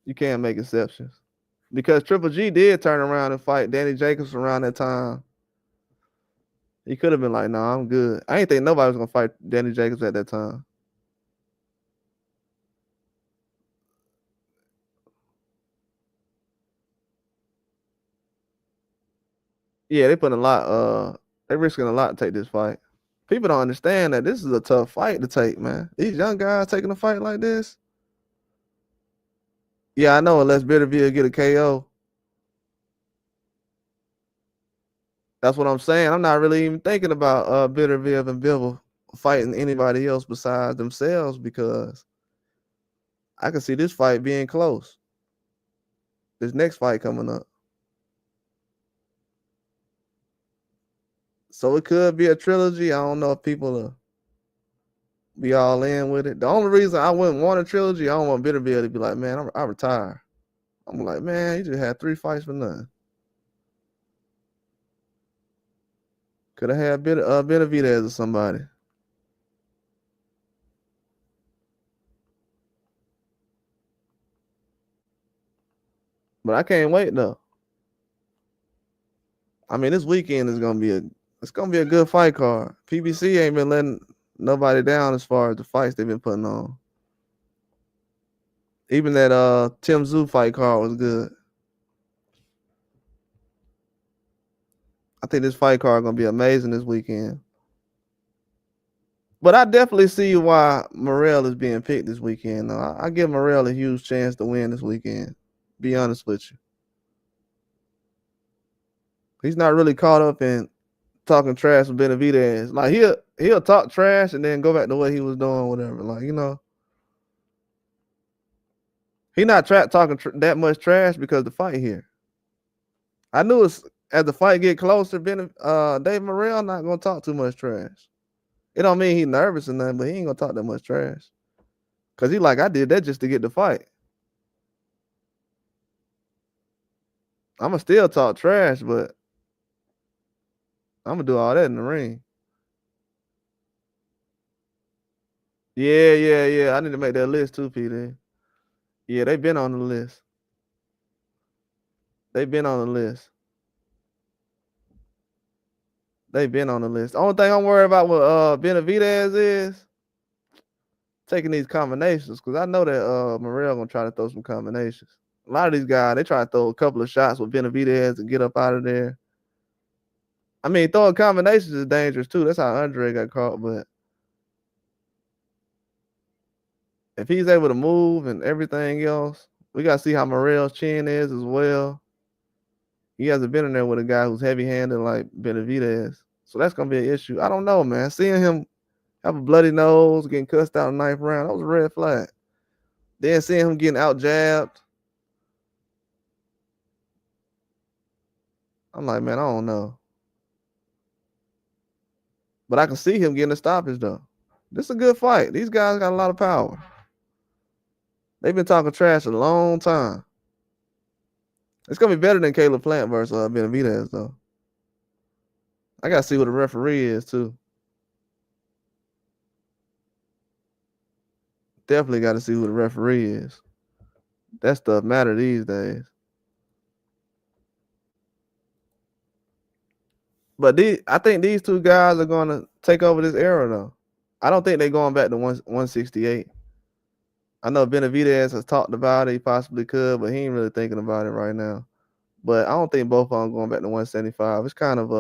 You can't make exceptions. Because Triple G did turn around and fight Danny Jacobs around that time. He could have been like, "Nah, I'm good." I ain't think nobody was gonna fight Danny Jacobs at that time. Yeah, they put a lot. They risking a lot to take this fight. People don't understand that this is a tough fight to take, man. These young guys taking a fight like this. Yeah, I know. Unless Benavidez get a KO, that's what I'm saying. I'm not really even thinking about Benavidez and Bivol fighting anybody else besides themselves because I can see this fight being close. This next fight coming up, so it could be a trilogy. I don't know if people will be all in with it. The only reason I wouldn't want a trilogy, I don't want Benavidez to be like, man, I retire. I'm like, man, you just had 3 fights for nothing. Could have had Benavidez or somebody. But I can't wait though. I mean, this weekend is gonna be a good fight card. PBC ain't been letting nobody down as far as the fights they've been putting on. Even that Tim Tszyu fight card was good. I think this fight card gonna be amazing this weekend. But I definitely see why Morrell is being picked this weekend. I give Morrell a huge chance to win this weekend. Be honest with you. He's not really caught up in talking trash with Benavidez. Like he'll talk trash and then go back to what he was doing, whatever. Like, you know, he not talking that much trash because the fight here. I knew as the fight get closer, Dave Morrell not gonna talk too much trash. It don't mean he's nervous or nothing, but he ain't gonna talk that much trash. Cause he like, I did that just to get the fight. I'ma still talk trash, but I'm gonna do all that in the ring. Yeah. I need to make that list too, PD. Yeah, they been on the list. They been on the list. They been on the list. The only thing I'm worried about with Benavidez is taking these combinations because I know that Morrell gonna try to throw some combinations. A lot of these guys, they try to throw a couple of shots with Benavidez and get up out of there. I mean, throwing combinations is dangerous too. That's how Andre got caught. But if he's able to move and everything else, we gotta see how Morrell's chin is as well. He hasn't been in there with a guy who's heavy-handed like Benavidez. So that's gonna be an issue. I don't know, man. Seeing him have a bloody nose, getting cussed out in the 9th round, that was a red flag. Then seeing him getting out jabbed, I'm like, man, I don't know. But I can see him getting a stoppage though. This is a good fight. These guys got a lot of power. They've been talking trash a long time. It's gonna be better than Caleb Plant versus Benavidez though. I gotta see what the referee is too. Definitely got to see who the referee is. That stuff matter these days. But I think these two guys are going to take over this era, though. I don't think they're going back to 168. I know Benavidez has talked about it. He possibly could, but he ain't really thinking about it right now. But I don't think both of them going back to 175. It's kind of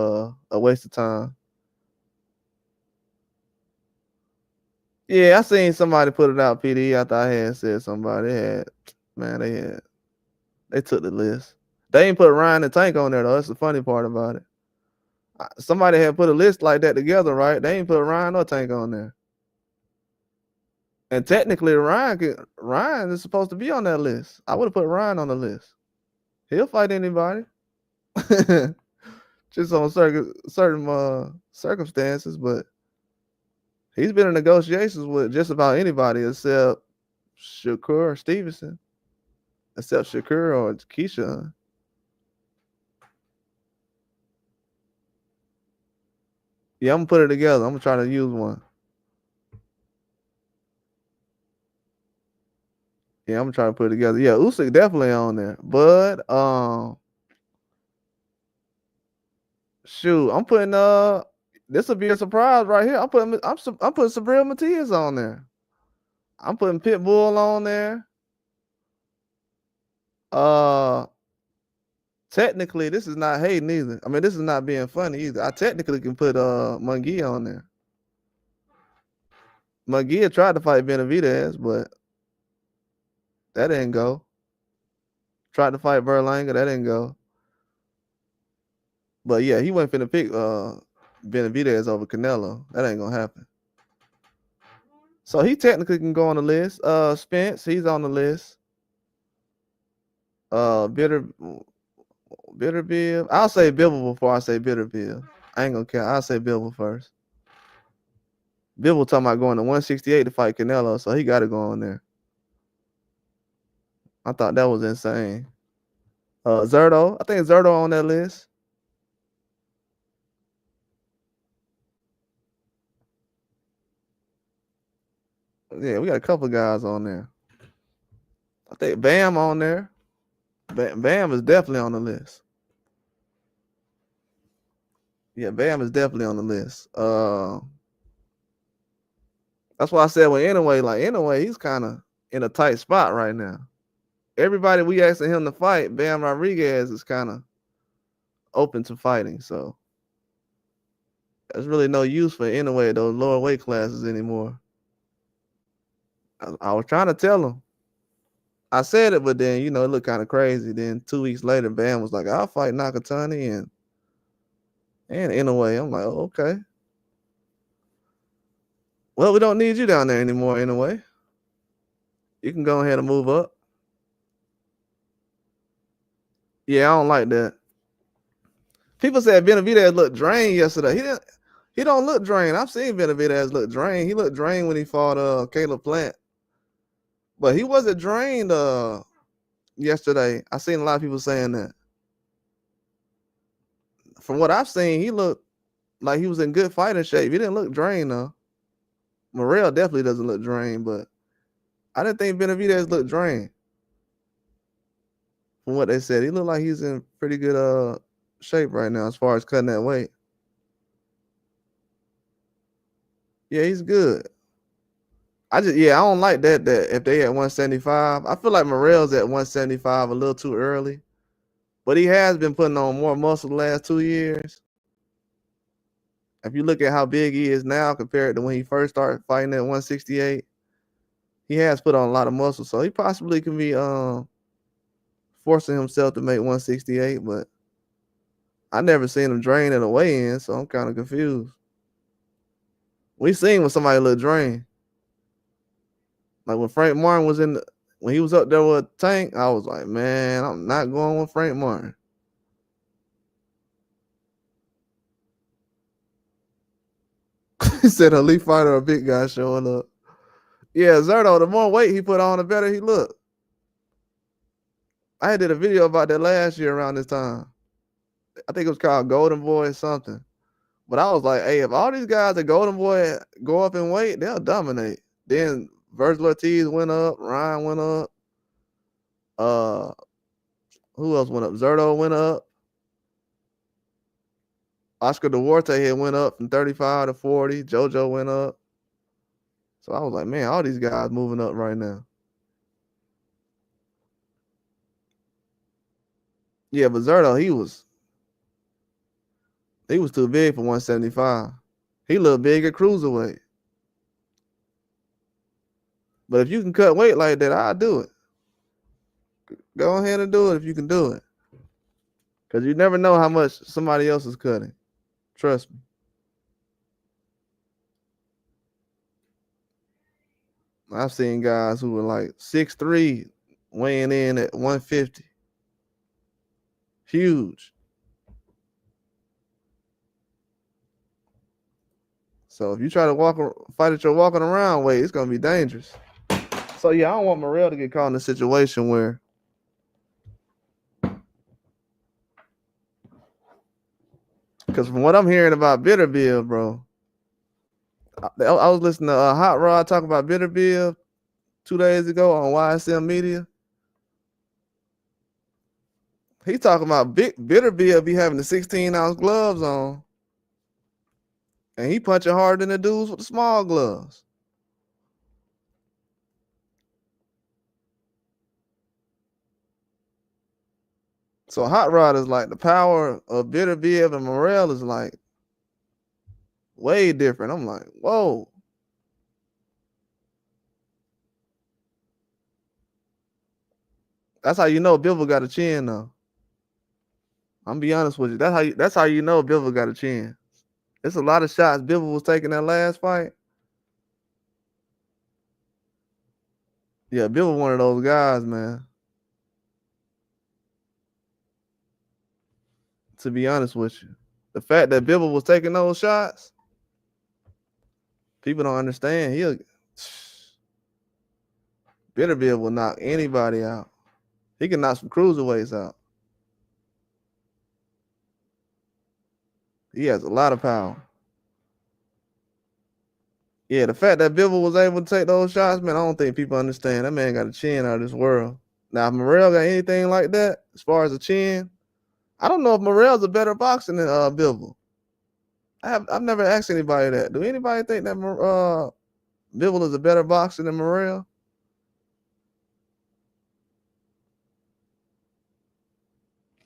a waste of time. Yeah, I seen somebody put it out, PD, after I had said somebody. They took the list. They ain't put Ryan and Tank on there, though. That's the funny part about it. Somebody had put a list like that together, right? They ain't put Ryan or Tank on there. And technically, Ryan is supposed to be on that list. I would have put Ryan on the list. He'll fight anybody. Just on certain circumstances, but he's been in negotiations with just about anybody except Shakur Stevenson, except Shakur or Keisha. Yeah, I'm gonna put it together. I'm gonna try to use one. Yeah, I'm gonna try to put it together. Yeah, Usyk definitely on there, but shoot, I'm putting this will be a surprise right here. I'm putting Sabrina Matias on there. I'm putting Pitbull on there. Technically, this is not hating either. I mean, this is not being funny either. I technically can put Munguia on there. McGee tried to fight Benavidez, but that didn't go. Tried to fight Berlanga, that didn't go. But yeah, he wasn't finna pick Benavidez over Canelo. That ain't gonna happen. So he technically can go on the list. Spence, he's on the list. Bitterbill. I'll say Bibble before I say Bitterbill. I ain't gonna care. I'll say Bibble first. Bibble talking about going to 168 to fight Canelo, so he got to go on there. I thought that was insane. Zerto, I think Zerto on that list. Yeah, we got a couple guys on there. I think Bam on there. Bam is definitely on the list. Yeah, Bam is definitely on the list. That's why I said anyway, he's kind of in a tight spot right now. Everybody we asking him to fight, Bam Rodriguez is kind of open to fighting. So there's really no use for anyway those lower weight classes anymore. I was trying to tell him. I said it, but then it looked kind of crazy. Then 2 weeks later, Bam was like, "I'll fight Nakatani and anyway." I'm like, "Oh, okay. Well, we don't need you down there anymore anyway. You can go ahead and move up." Yeah, I don't like that. People said Benavidez looked drained yesterday. He don't look drained. I've seen Benavidez look drained. He looked drained when he fought Caleb Plant. But he wasn't drained yesterday. I seen a lot of people saying that. From what I've seen, he looked like he was in good fighting shape. He didn't look drained though. Morrell definitely doesn't look drained, but I didn't think Benavidez looked drained. From what they said, he looked like he's in pretty good shape right now as far as cutting that weight. Yeah, he's good. I don't like that if they at 175. I feel like Morrell's at 175 a little too early. But he has been putting on more muscle the last 2 years. If you look at how big he is now compared to when he first started fighting at 168, he has put on a lot of muscle. So he possibly can be forcing himself to make 168, but I never seen him drain at a weigh-in, so I'm kind of confused. We seen when somebody look drained. Like when Frank Martin was when he was up there with Tank, I was like, man, I'm not going with Frank Martin. He said a elite fighter, a big guy showing up. Yeah, Zerto, the more weight he put on, the better he looked. I did a video about that last year around this time. I think it was called Golden Boy or something. But I was like, hey, if all these guys at Golden Boy go up in weight, they'll dominate. Then Virgil Ortiz went up, Ryan went up. Who else went up? Zerto went up. Oscar Duarte had went up from 35 to 40. JoJo went up. So I was like, man, all these guys moving up right now. Yeah, but Zerto, he was too big for 175. He looked big at cruiserweight. But if you can cut weight like that, I'll do it. Go ahead and do it if you can do it. Because you never know how much somebody else is cutting. Trust me. I've seen guys who were like 6'3", weighing in at 150. Huge. So if you try to fight at your walking around weight, it's going to be dangerous. So yeah, I don't want Morrell to get caught in a situation where because from what I'm hearing about Bitterbill, bro, I was listening to Hot Rod talk about Bitterbill 2 days ago on YSM Media. He talking about Bitterbill be having the 16-ounce gloves on, and he punching harder than the dudes with the small gloves. So Hot Rod is like the power of Bitterbill and Morrell is like way different. I'm like, whoa. That's how you know Bivol got a chin though. I'm be honest with you. That's how you know Bivol got a chin. It's a lot of shots Bivol was taking that last fight. Yeah, Bivol one of those guys, man. To be honest with you. The fact that Bivol was taking those shots, people don't understand. Bitterbill will knock anybody out. He can knock some cruiserweights out. He has a lot of power. Yeah, the fact that Bivol was able to take those shots, man, I don't think people understand. That man got a chin out of this world. Now, if Morrell got anything like that, as far as a chin, I don't know if Morrell's a better boxer than Bivol. I've never asked anybody that. Do anybody think that Bivol is a better boxer than Morrell?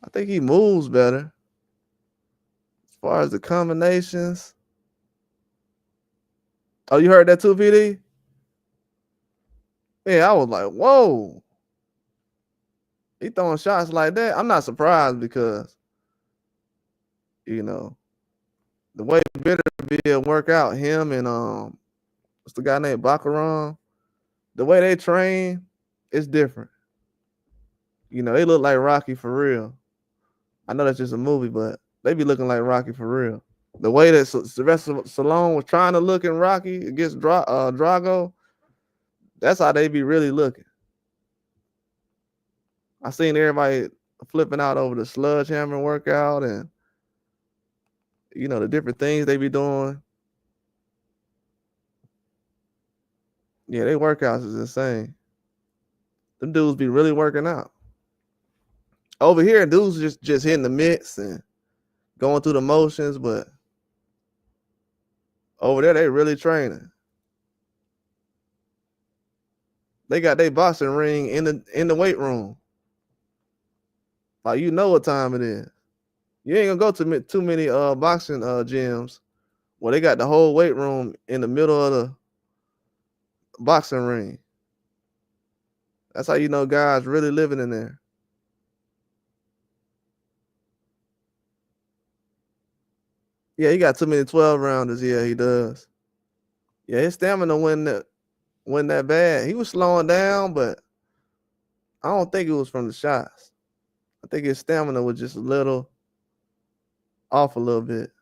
I think he moves better. As far as the combinations. Oh, you heard that too, PD? Yeah, I was like, whoa. He throwing shots like that. I'm not surprised because, you know, the way Bitterbill work out, him and what's the guy named Baccarat, the way they train, it's different. You know, they look like Rocky for real. I know that's just a movie, but they be looking like Rocky for real. The way that Sylvester Stallone was trying to look in Rocky against Drago, that's how they be really looking. I seen everybody flipping out over the sludge hammer workout and, you know, the different things they be doing. Yeah, they workouts is insane. Them dudes be really working out. Over here, dudes just hitting the mitts and going through the motions, but over there they really training. They got their boxing ring in the weight room. Like, you know what time it is. You ain't gonna go to too many boxing gyms where they got the whole weight room in the middle of the boxing ring. That's how you know guys really living in there. Yeah, he got too many 12 rounders. Yeah, he does. Yeah, his stamina wasn't that bad. He was slowing down, but I don't think it was from the shots. I think his stamina was just a little off a little bit.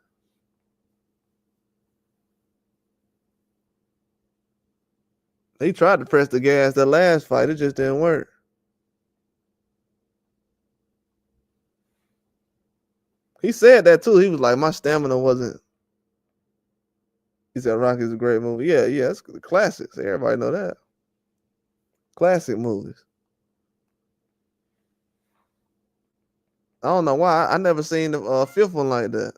He tried to press the gas that last fight. It just didn't work. He said that too. He was like, my stamina wasn't. He said Rocky's a great movie. Yeah, it's the classics. Everybody know that. Classic movies. I don't know why. I never seen the fifth one like that.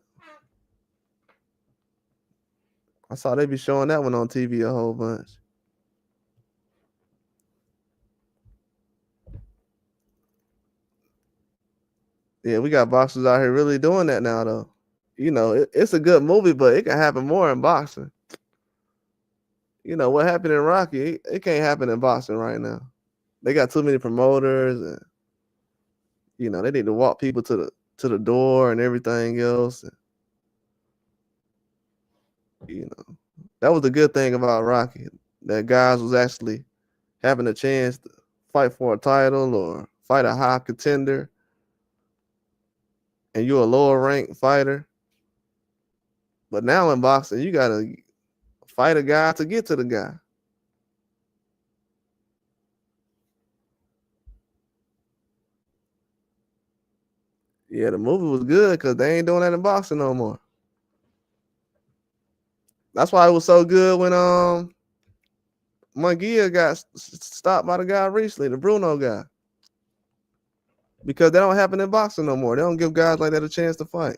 I saw they be showing that one on TV a whole bunch. Yeah, we got boxers out here really doing that now, though. You know, it's a good movie, but it can happen more in boxing. You know, what happened in Rocky, it can't happen in boxing right now. They got too many promoters and, you know, they need to walk people to the door and everything else. And, you know, that was the good thing about Rocky, that guys was actually having a chance to fight for a title or fight a high contender, and you're a lower ranked fighter. But now in boxing, you gotta fight a guy to get to the guy. Yeah, the movie was good because they ain't doing that in boxing no more. That's why it was so good when Munguia got stopped by the guy recently, the Bruno guy. Because they don't happen in boxing no more. They don't give guys like that a chance to fight.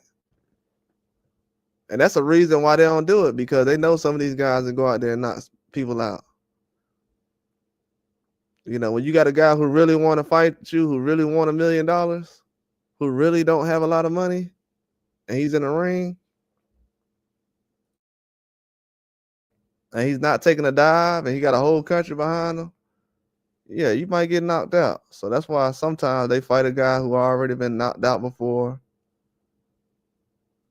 And that's a reason why they don't do it, because they know some of these guys that go out there and knock people out. You know, when you got a guy who really want to fight you, who really want $1 million, who really don't have a lot of money, and he's in the ring, and he's not taking a dive, and he got a whole country behind him, yeah, you might get knocked out. So that's why sometimes they fight a guy who already been knocked out before.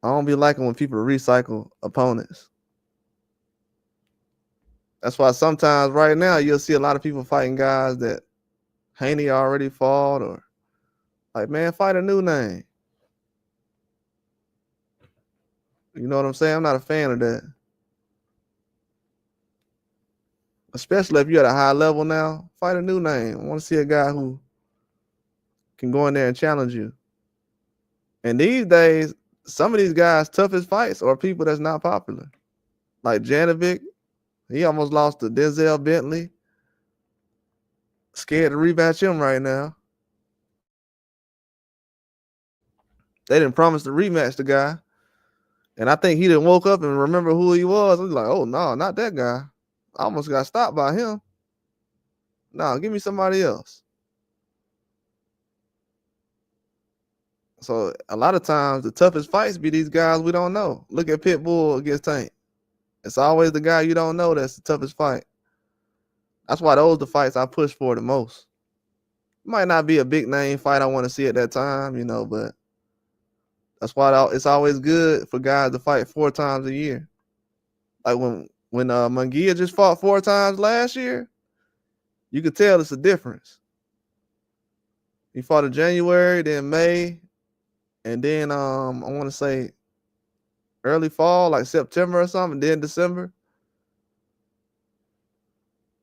I don't be liking when people recycle opponents. That's why sometimes right now you'll see a lot of people fighting guys that Haney already fought, or like, man, fight a new name. You know what I'm saying? I'm not a fan of that. Especially if you're at a high level now, fight a new name. I want to see a guy who can go in there and challenge you. And these days, some of these guys' toughest fights are people that's not popular. Like Janovic, he almost lost to Denzel Bentley. Scared to rematch him right now. They didn't promise to rematch the guy. And I think he didn't woke up and remember who he was. He's like, oh, no, not that guy. I almost got stopped by him. No, give me somebody else. So a lot of times the toughest fights be these guys we don't know. Look at Pitbull against Tank. It's always the guy you don't know that's the toughest fight. That's why those are the fights I push for the most. It might not be a big name fight I want to see at that time, you know, but that's why it's always good for guys to fight 4 times a year. Like when Munguia just fought 4 times last year, you could tell it's a difference. He fought in January, then May, and then I want to say early fall, like September or something, then December.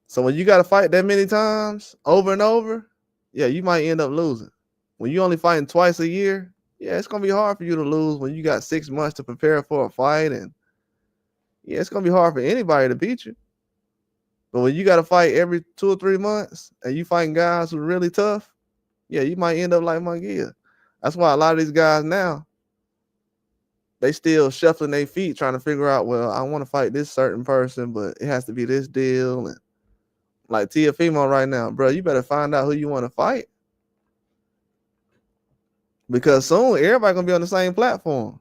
So when you got to fight that many times over and over, yeah, you might end up losing. When you only fighting twice a year, yeah, it's gonna be hard for you to lose when you got 6 months to prepare for a fight, and yeah, it's gonna be hard for anybody to beat you. But when you got to fight every 2 or 3 months, and you fighting guys who are really tough, yeah, you might end up like Munguia. That's why a lot of these guys now, they still shuffling their feet trying to figure out, well, I want to fight this certain person, but it has to be this deal. And like Teofimo right now, bro, you better find out who you want to fight. Because soon everybody gonna be on the same platform.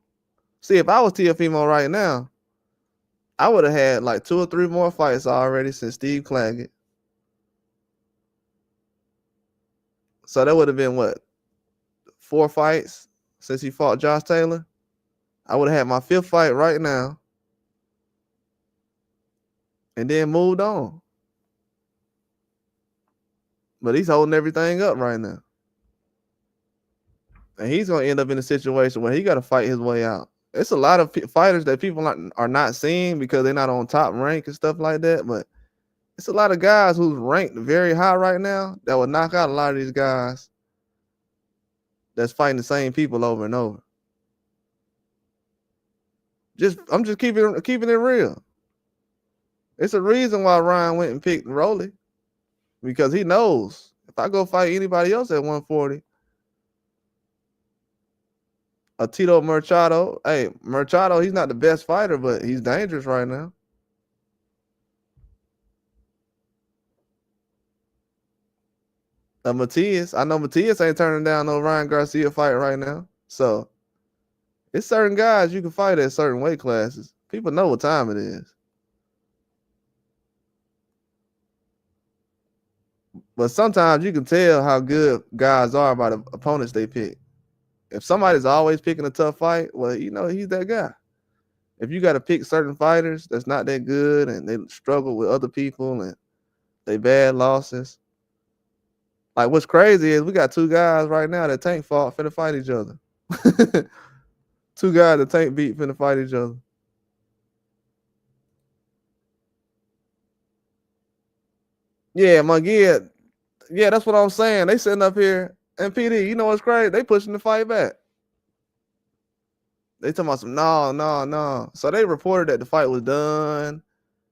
See, if I was Teofimo right now, I would have had like 2 or 3 more fights already since Steve Claggett. So that would have been what, 4 fights since he fought Josh Taylor? I would have had my 5th fight right now and then moved on. But he's holding everything up right now. And he's going to end up in a situation where he got to fight his way out. It's a lot of fighters that people are not seeing because they're not on top rank and stuff like that. But it's a lot of guys who's ranked very high right now that will knock out a lot of these guys that's fighting the same people over and over. I'm just keeping it real. It's a reason why Ryan went and picked Rolly, because he knows if I go fight anybody else at 140, a Tito Machado, hey, Machado, he's not the best fighter, but he's dangerous right now. Matias, I know Matias ain't turning down no Ryan Garcia fight right now. So it's certain guys you can fight at certain weight classes. People know what time it is. But sometimes you can tell how good guys are by the opponents they pick. If somebody's always picking a tough fight, well, you know, he's that guy. If you got to pick certain fighters that's not that good and they struggle with other people and they bad losses. Like, what's crazy is we got 2 guys right now that Tank fought finna fight each other. 2 guys that Tank beat finna fight each other. Yeah, Munguia. Yeah, that's what I'm saying. They sitting up here, and PD, you know what's crazy? They pushing the fight back. They talking about some no. So they reported that the fight was done.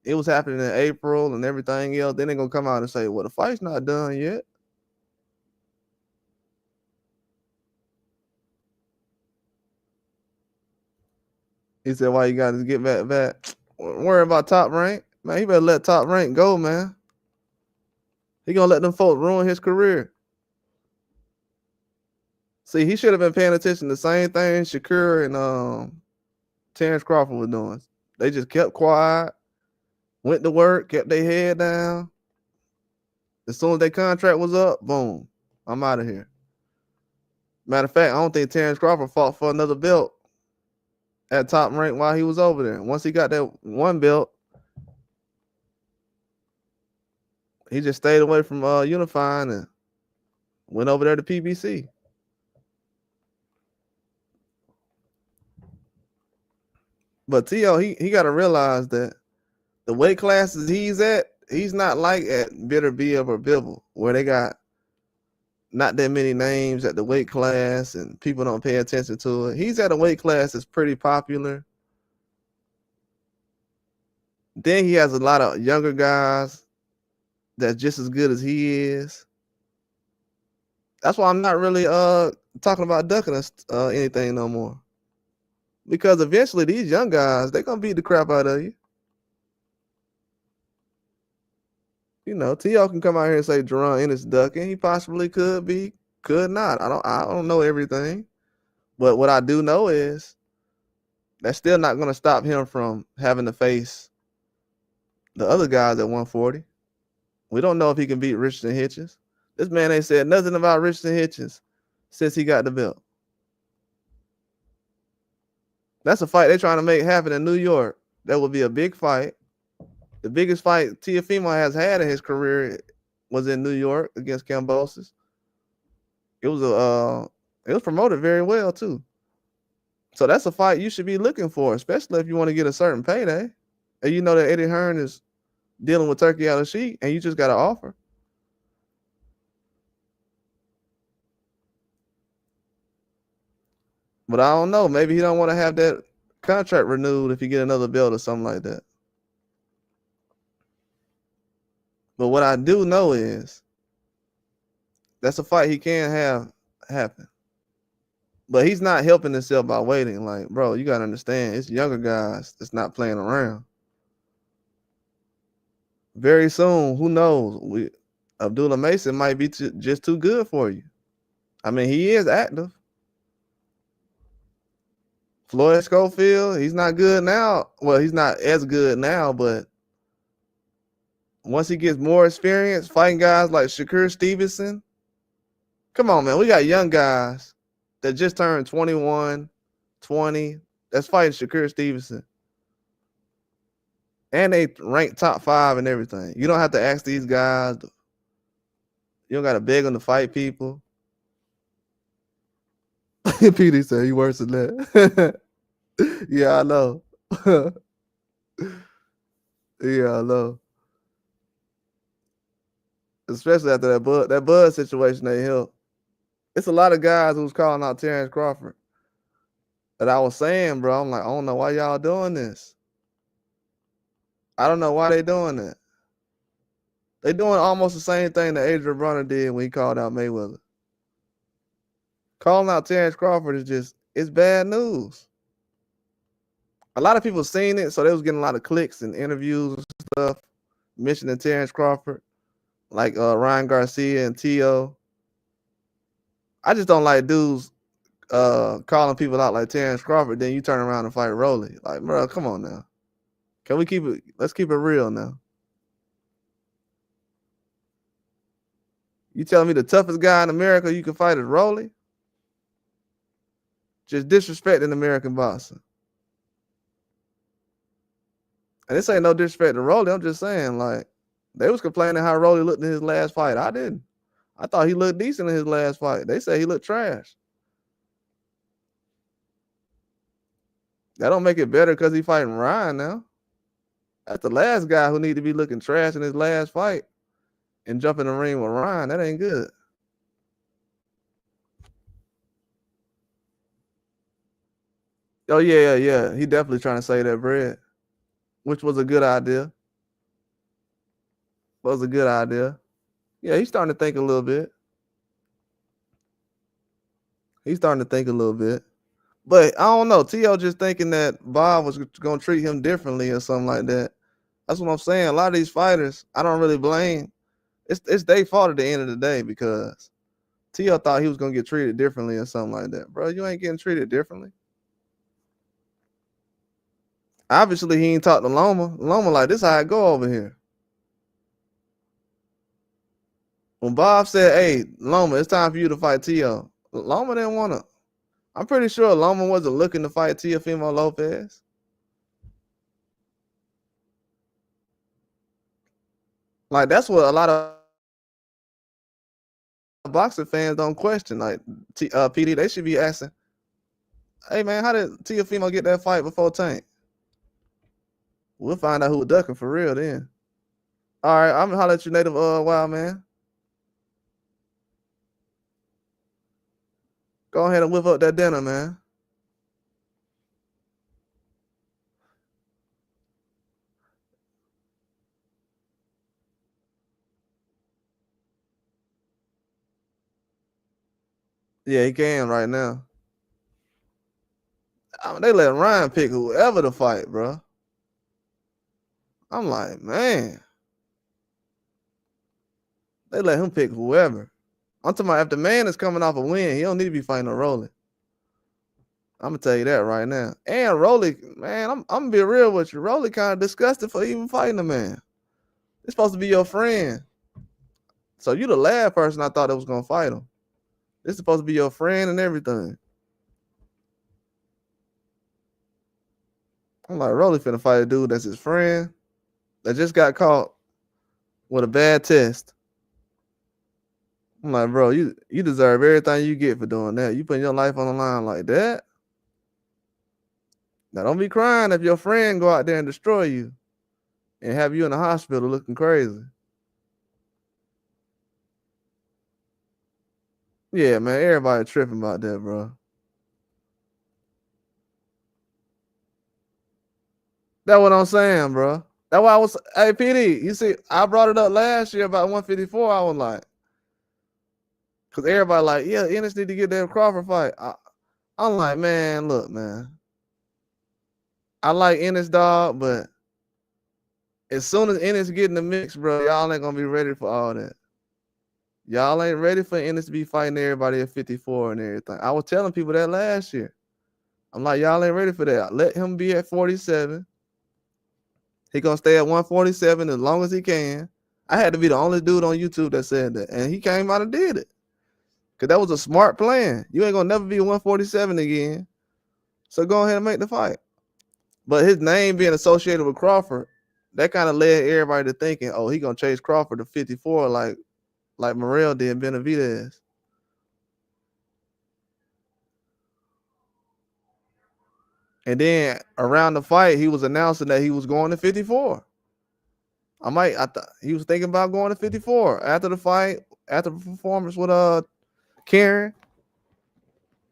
It was happening in April and everything else. Then they gonna come out and say, well, the fight's not done yet. He said, why you gotta get back? Worry about Top Rank. Man, he better let Top Rank go, man. He gonna let them folks ruin his career. See, he should have been paying attention to the same thing Shakur and Terrence Crawford was doing. They just kept quiet, went to work, kept their head down. As soon as their contract was up, boom, I'm out of here. Matter of fact, I don't think Terrence Crawford fought for another belt at top rank while he was over there. Once he got that one belt, he just stayed away from unifying and went over there to PBC. But T.O., he got to realize that the weight classes he's at, he's not like at Bitter Bib or Bibble, where they got not that many names at the weight class and people don't pay attention to it. He's at a weight class that's pretty popular. Then he has a lot of younger guys that's just as good as he is. That's why I'm not really talking about ducking anything no more. Because eventually these young guys, they're gonna beat the crap out of you. You know, T.O. can come out here and say Jerron Ennis ducking. He possibly could be, could not. I don't know everything. But what I do know is that's still not gonna stop him from having to face the other guys at 140. We don't know if he can beat Richardson Hitchens. This man ain't said nothing about Richardson Hitchens since he got the belt. That's a fight they're trying to make happen in New York. That would be a big fight. The biggest fight Teofimo has had in his career was in New York against Kambosos. It was promoted very well too. So that's a fight you should be looking for, especially if you want to get a certain payday. And you know that Eddie Hearn is dealing with Turkey Al-Sheikh, and you just got to offer. But I don't know. Maybe he don't want to have that contract renewed if you get another belt or something like that. But what I do know is that's a fight he can have happen. But he's not helping himself by waiting. Like, bro, you got to understand, it's younger guys that's not playing around. Very soon, who knows? Abdullah Mason might be just too good for you. I mean, he is active. Floyd Schofield, he's not good now. Well, he's not as good now, but once he gets more experience fighting guys like Shakur Stevenson, come on, man. We got young guys that just turned 21, 20. That's fighting Shakur Stevenson. And they rank top 5 and everything. You don't have to ask these guys. You don't got to beg them to fight people. PD said he worse than that. Yeah, I know. Yeah, I know. Especially after that Bud situation they helped. It's a lot of guys who's calling out Terrence Crawford. That I was saying, bro, I'm like, I don't know why y'all doing this. I don't know why they doing that. They doing almost the same thing that Adrian Broner did when he called out Mayweather. Calling out Terrence Crawford it's bad news. A lot of people seen it, so they was getting a lot of clicks and interviews and stuff mentioning Terrence Crawford, like Ryan Garcia and T.O. I just don't like dudes calling people out like Terrence Crawford, then you turn around and fight Rolly. Like, bro, come on now. Let's keep it real now. You telling me the toughest guy in America you can fight is Rolly? Just disrespecting American boxing. And this ain't no disrespect to Rolly. I'm just saying, like, they was complaining how Rolly looked in his last fight. I didn't. I thought he looked decent in his last fight. They say he looked trash. That don't make it better because he fighting Ryan now. That's the last guy who need to be looking trash in his last fight and jump in the ring with Ryan. That ain't good. Oh, yeah. He definitely trying to save that bread, which was a good idea. Yeah, he's starting to think a little bit. But I don't know. T.O. just thinking that Bob was going to treat him differently or something like that. That's what I'm saying. A lot of these fighters, I don't really blame. It's their fault at the end of the day because T.O. thought he was going to get treated differently or something like that. Bro, you ain't getting treated differently. Obviously, he ain't talked to Loma. Loma like, this how I go over here. When Bob said, "Hey, Loma, it's time for you to fight Tio," Loma didn't want to. I'm pretty sure Loma wasn't looking to fight Teofimo Lopez. Like, that's what a lot of boxing fans don't question. Like, PD, they should be asking, "Hey, man, how did Teofimo get that fight before Tank?" We'll find out who was ducking for real then. All right, I'm gonna holler at you, Native Wild Man. Go ahead and whip up that dinner, man. Yeah, he can right now. I mean, they let Ryan pick whoever to fight, bro. I'm like, man, they let him pick whoever. I'm talking about if the man is coming off a win, he don't need to be fighting a Rolly. I'm gonna tell you that right now. And Rolly, man, I'm gonna be real with you. Rolly kind of disgusted for even fighting the man. It's supposed to be your friend. So you the last person I thought that was gonna fight him. This is supposed to be your friend and everything. I'm like, Rolly finna fight a dude that's his friend that just got caught with a bad test. I'm like, bro, you deserve everything you get for doing that. You putting your life on the line like that. Now don't be crying if your friend go out there and destroy you and have you in the hospital looking crazy. Yeah, man, everybody tripping about that, bro. That's what I'm saying, bro. That's why I was, hey, PD, you see, I brought it up last year about 154. I was like, because everybody like, yeah, Ennis need to get that Crawford fight. I'm like, man, look, man. I like Ennis, dog, but as soon as Ennis get in the mix, bro, y'all ain't going to be ready for all that. Y'all ain't ready for Ennis to be fighting everybody at 54 and everything. I was telling people that last year. I'm like, y'all ain't ready for that. Let him be at 47. He gonna stay at 147 as long as he can. I had to be the only dude on YouTube that said that, and he came out and did it. Cause that was a smart plan. You ain't gonna never be 147 again. So go ahead and make the fight. But his name being associated with Crawford, that kind of led everybody to thinking, oh, he gonna chase Crawford to 54 like Morrell did Benavidez. And then around the fight, he was announcing that he was going to 54. He was thinking about going to 54 after the fight, after the performance with Karen.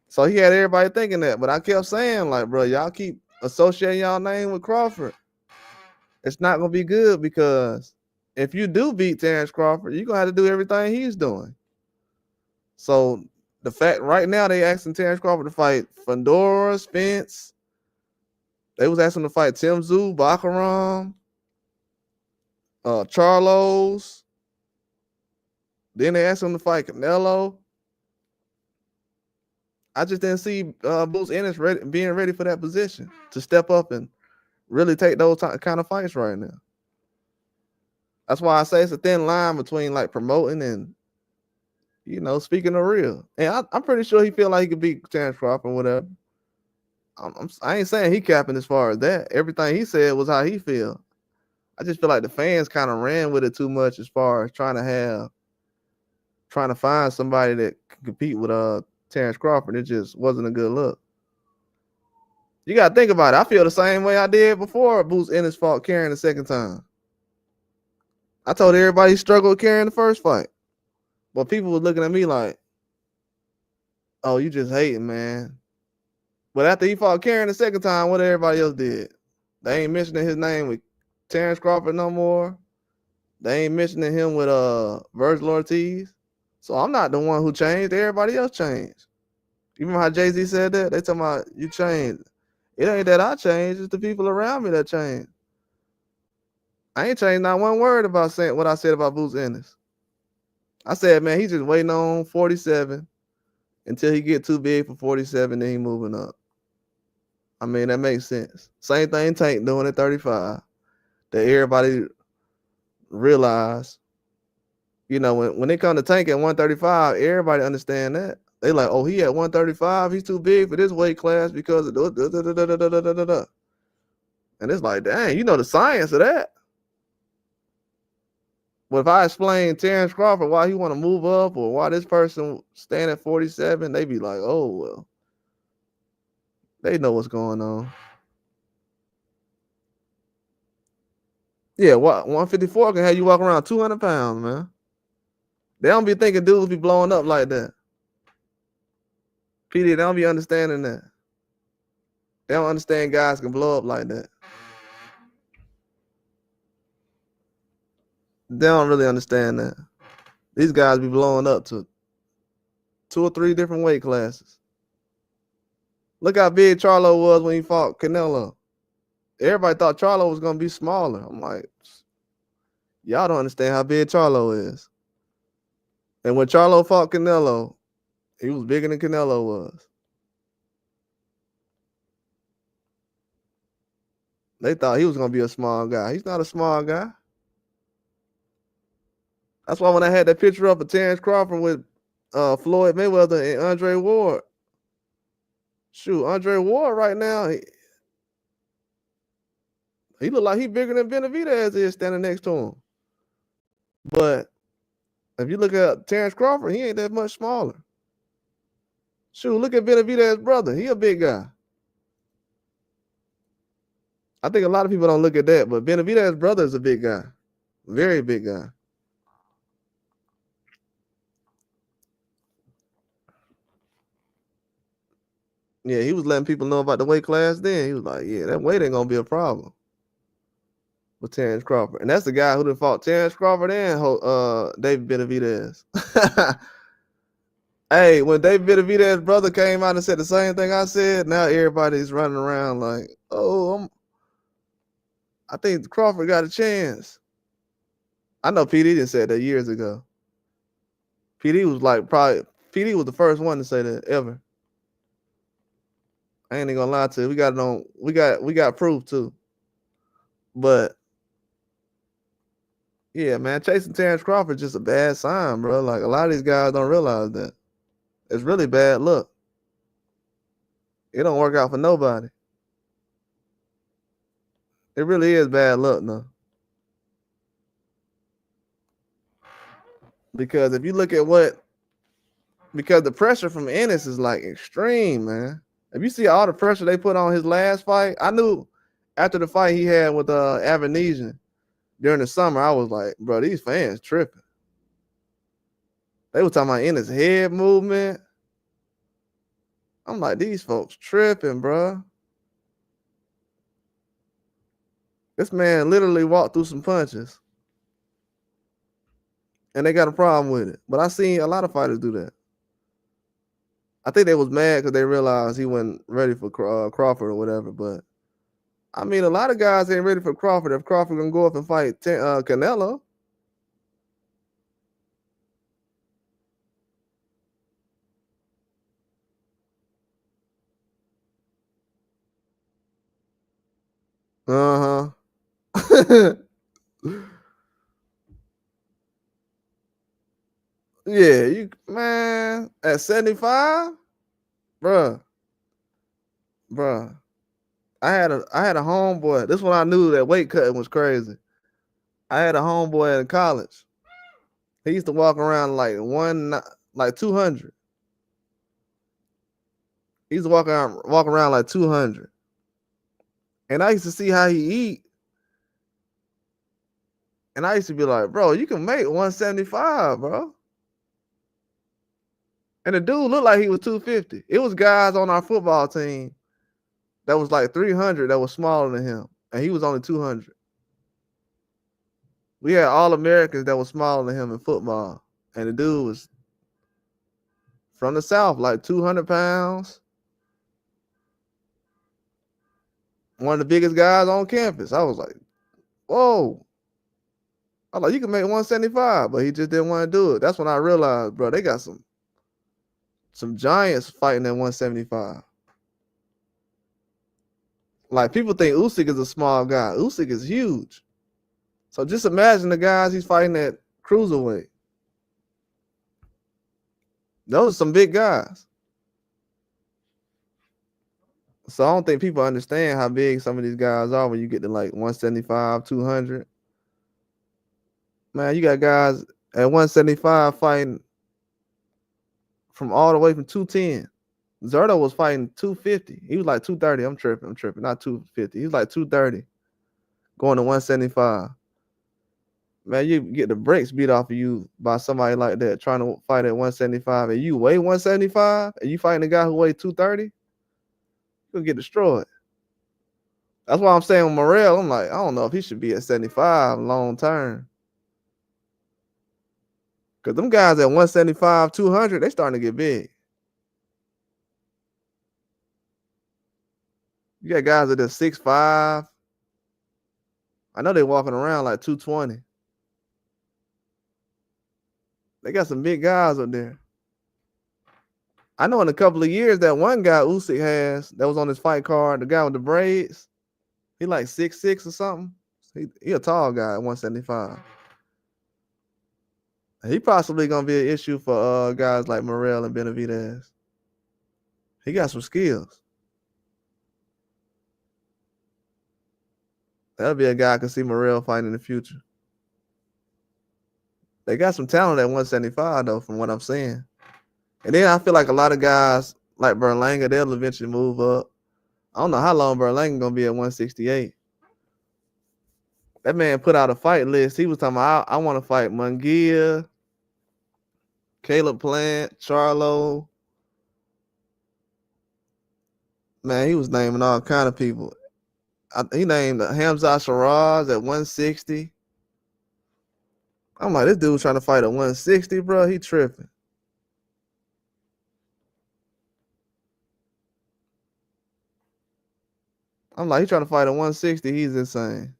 So he had everybody thinking that. But I kept saying, like, bro, y'all keep associating y'all name with Crawford. It's not gonna be good because if you do beat Terrence Crawford, you're gonna have to do everything he's doing. So the fact right now they asking Terrence Crawford to fight Fandora, Spence. They was asking to fight Tim Tszyu, Bakaram, Charlos. Then they asked him to fight Canelo. I just didn't see Boots Ennis being ready for that position to step up and really take those kind of fights right now. That's why I say it's a thin line between like promoting and speaking the real. And I'm pretty sure he feel like he could beat Terrence Crawford or whatever. I ain't saying he capping as far as that. Everything he said was how he feel. I just feel like the fans kind of ran with it too much as far as trying to find somebody that could compete with Terrence Crawford. It just wasn't a good look. You gotta think about it. I feel the same way I did before Boots Ennis fought Karen the second time. I told everybody he struggled with Karen the first fight. But people were looking at me like, oh, you just hating, man. But after he fought Karen the second time, what everybody else did? They ain't mentioning his name with Terrence Crawford no more. They ain't mentioning him with Virgil Ortiz. So I'm not the one who changed. Everybody else changed. You remember how Jay-Z said that? They talking about you changed. It ain't that I changed. It's the people around me that changed. I ain't changed not one word about saying what I said about Boots Ennis. I said, man, he's just waiting on 47 until he get too big for 47, then he moving up. I mean, that makes sense. Same thing Tank doing at 35. That everybody realize, You know, when they come to Tank at 135, everybody understand that. They like, oh, he at 135, he's too big for this weight class because of da. And it's like, dang, you know the science of that. But if I explain Terrence Crawford why he want to move up or why this person stand at 47, they be like, oh, well, they know what's going on. Yeah, 154 can have you walk around 200 pounds, man. They don't be thinking dudes be blowing up like that. PD, they don't be understanding that. They don't understand guys can blow up like that. They don't really understand that. These guys be blowing up to 2 or 3 different weight classes. Look how big Charlo was when he fought Canelo. Everybody thought Charlo was going to be smaller. I'm like, y'all don't understand how big Charlo is. And when Charlo fought Canelo, he was bigger than Canelo was. They thought he was going to be a small guy. He's not a small guy. That's why when I had that picture up of Terrence Crawford with Floyd Mayweather and Andre Ward, shoot, Andre Ward right now, he look like he bigger than Benavidez is standing next to him. But if you look at Terrence Crawford, he ain't that much smaller. Shoot, look at Benavidez's brother. He a big guy. I think a lot of people don't look at that, but Benavidez's brother is a big guy. Very big guy. Yeah, he was letting people know about the weight class then. He was like, yeah, that weight ain't going to be a problem with Terrence Crawford. And that's the guy who done fought Terrence Crawford and David Benavidez. Hey, when David Benavidez's brother came out and said the same thing I said, now everybody's running around like, oh, I think Crawford got a chance. I know PD didn't say that years ago. PD was like PD was the first one to say that ever. I ain't even gonna lie to you. We got it on. We got proof too. But yeah, man, chasing Terrence Crawford is just a bad sign, bro. Like a lot of these guys don't realize that. It's really bad luck. It don't work out for nobody. It really is bad luck, no. Because if you look at because the pressure from Ennis is like extreme, man. If you see all the pressure they put on his last fight, I knew after the fight he had with Avanesian during the summer, I was like, bro, these fans tripping. They were talking about Ennis' head movement. I'm like, these folks tripping, bro. This man literally walked through some punches. And they got a problem with it. But I seen a lot of fighters do that. I think they was mad because they realized he wasn't ready for Crawford or whatever. But, I mean, a lot of guys ain't ready for Crawford if Crawford can go up and fight Canelo. Uh-huh. Yeah, man, at 75, bruh. I had a homeboy. This one I knew that weight cutting was crazy. I had a homeboy in college. He used to walk around like 200. He used to walk around like 200. And I used to see how he eat. And I used to be like, bro, you can make 175, bro. And the dude looked like he was 250. It was guys on our football team that was like 300 that was smaller than him. And he was only 200. We had all Americans that were smaller than him in football. And the dude was from the South, like 200 pounds. One of the biggest guys on campus. I was like, whoa. I was like, you can make 175, but he just didn't want to do it. That's when I realized, bro, they got some giants fighting at 175. Like, people think Usyk is a small guy. Usyk is huge. So just imagine the guys he's fighting at cruiserweight. Those are some big guys. So I don't think people understand how big some of these guys are when you get to like 175, 200. Man, you got guys at 175 fighting from all the way from 210. Zerto was fighting 250. He was like 230. I'm tripping. Not 250. He was like 230 going to 175. Man, you get the brakes beat off of you by somebody like that trying to fight at 175 and you weigh 175 and you fighting a guy who weighed 230, you'll get destroyed. That's why I'm saying with Morrell, I'm like, I don't know if he should be at 75 long term. Because them guys at 175, 200, they starting to get big. You got guys that are 6'5". I know they're walking around like 220. They got some big guys up there. I know in a couple of years that one guy Usyk has that was on his fight card, the guy with the braids, he like 6'6" or something. He a tall guy at 175. He possibly gonna be an issue for guys like Morrell and Benavidez. He got some skills. That'll be a guy I can see Morrell fighting in the future. They got some talent at 175 though, from what I'm seeing. And then I feel like a lot of guys like Berlanga, they'll eventually move up. I don't know how long Berlanga gonna be at 168. That man put out a fight list. He was talking about, I want to fight Munguia, Caleb Plant, Charlo. Man, he was naming all kind of people. He named Hamza Shiraz at 160. I'm like, this dude trying to fight at 160, bro. He tripping. I'm like, he trying to fight at 160. He's insane.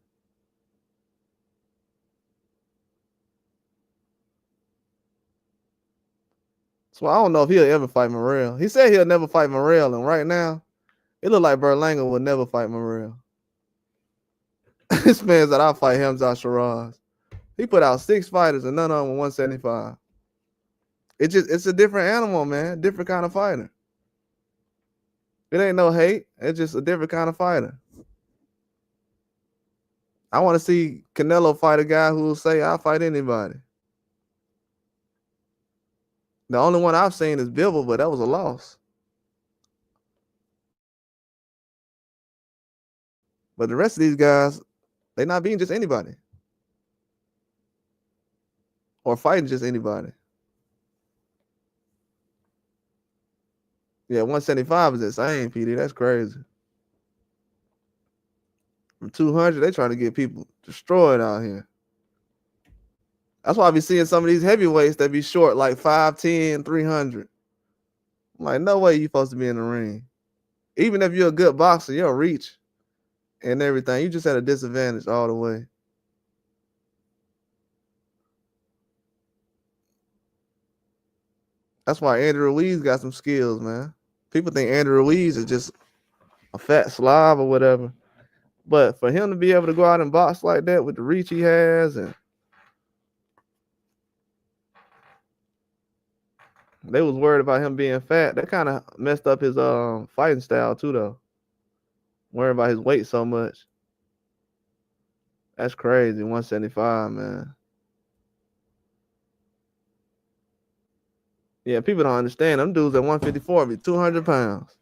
So I don't know if he'll ever fight Morrell. He said he'll never fight Morrell, and right now, it look like Berlanga will never fight Morrell. This man said, I'll fight Hamza Shiraz. He put out 6 fighters and none of them 175. It's a different animal, man. Different kind of fighter. It ain't no hate. It's just a different kind of fighter. I want to see Canelo fight a guy who will say, I'll fight anybody. The only one I've seen is Bivol, but that was a loss. But the rest of these guys, they not beating just anybody. Or fighting just anybody. Yeah, 175 is insane, PD. That's crazy. From 200, they trying to get people destroyed out here. That's why I be seeing some of these heavyweights that be short, like 5'10", 300. I'm like, no way you supposed to be in the ring. Even if you're a good boxer, your reach and everything, you just at a disadvantage all the way. That's why Andrew Ruiz got some skills, man. People think Andrew Ruiz is just a fat slob or whatever. But for him to be able to go out and box like that with the reach he has, and they was worried about him being fat. That kind of messed up his fighting style too, though. Worried about his weight so much. That's crazy. 175, man. Yeah, people don't understand. Them dudes at 154 be 200 pounds.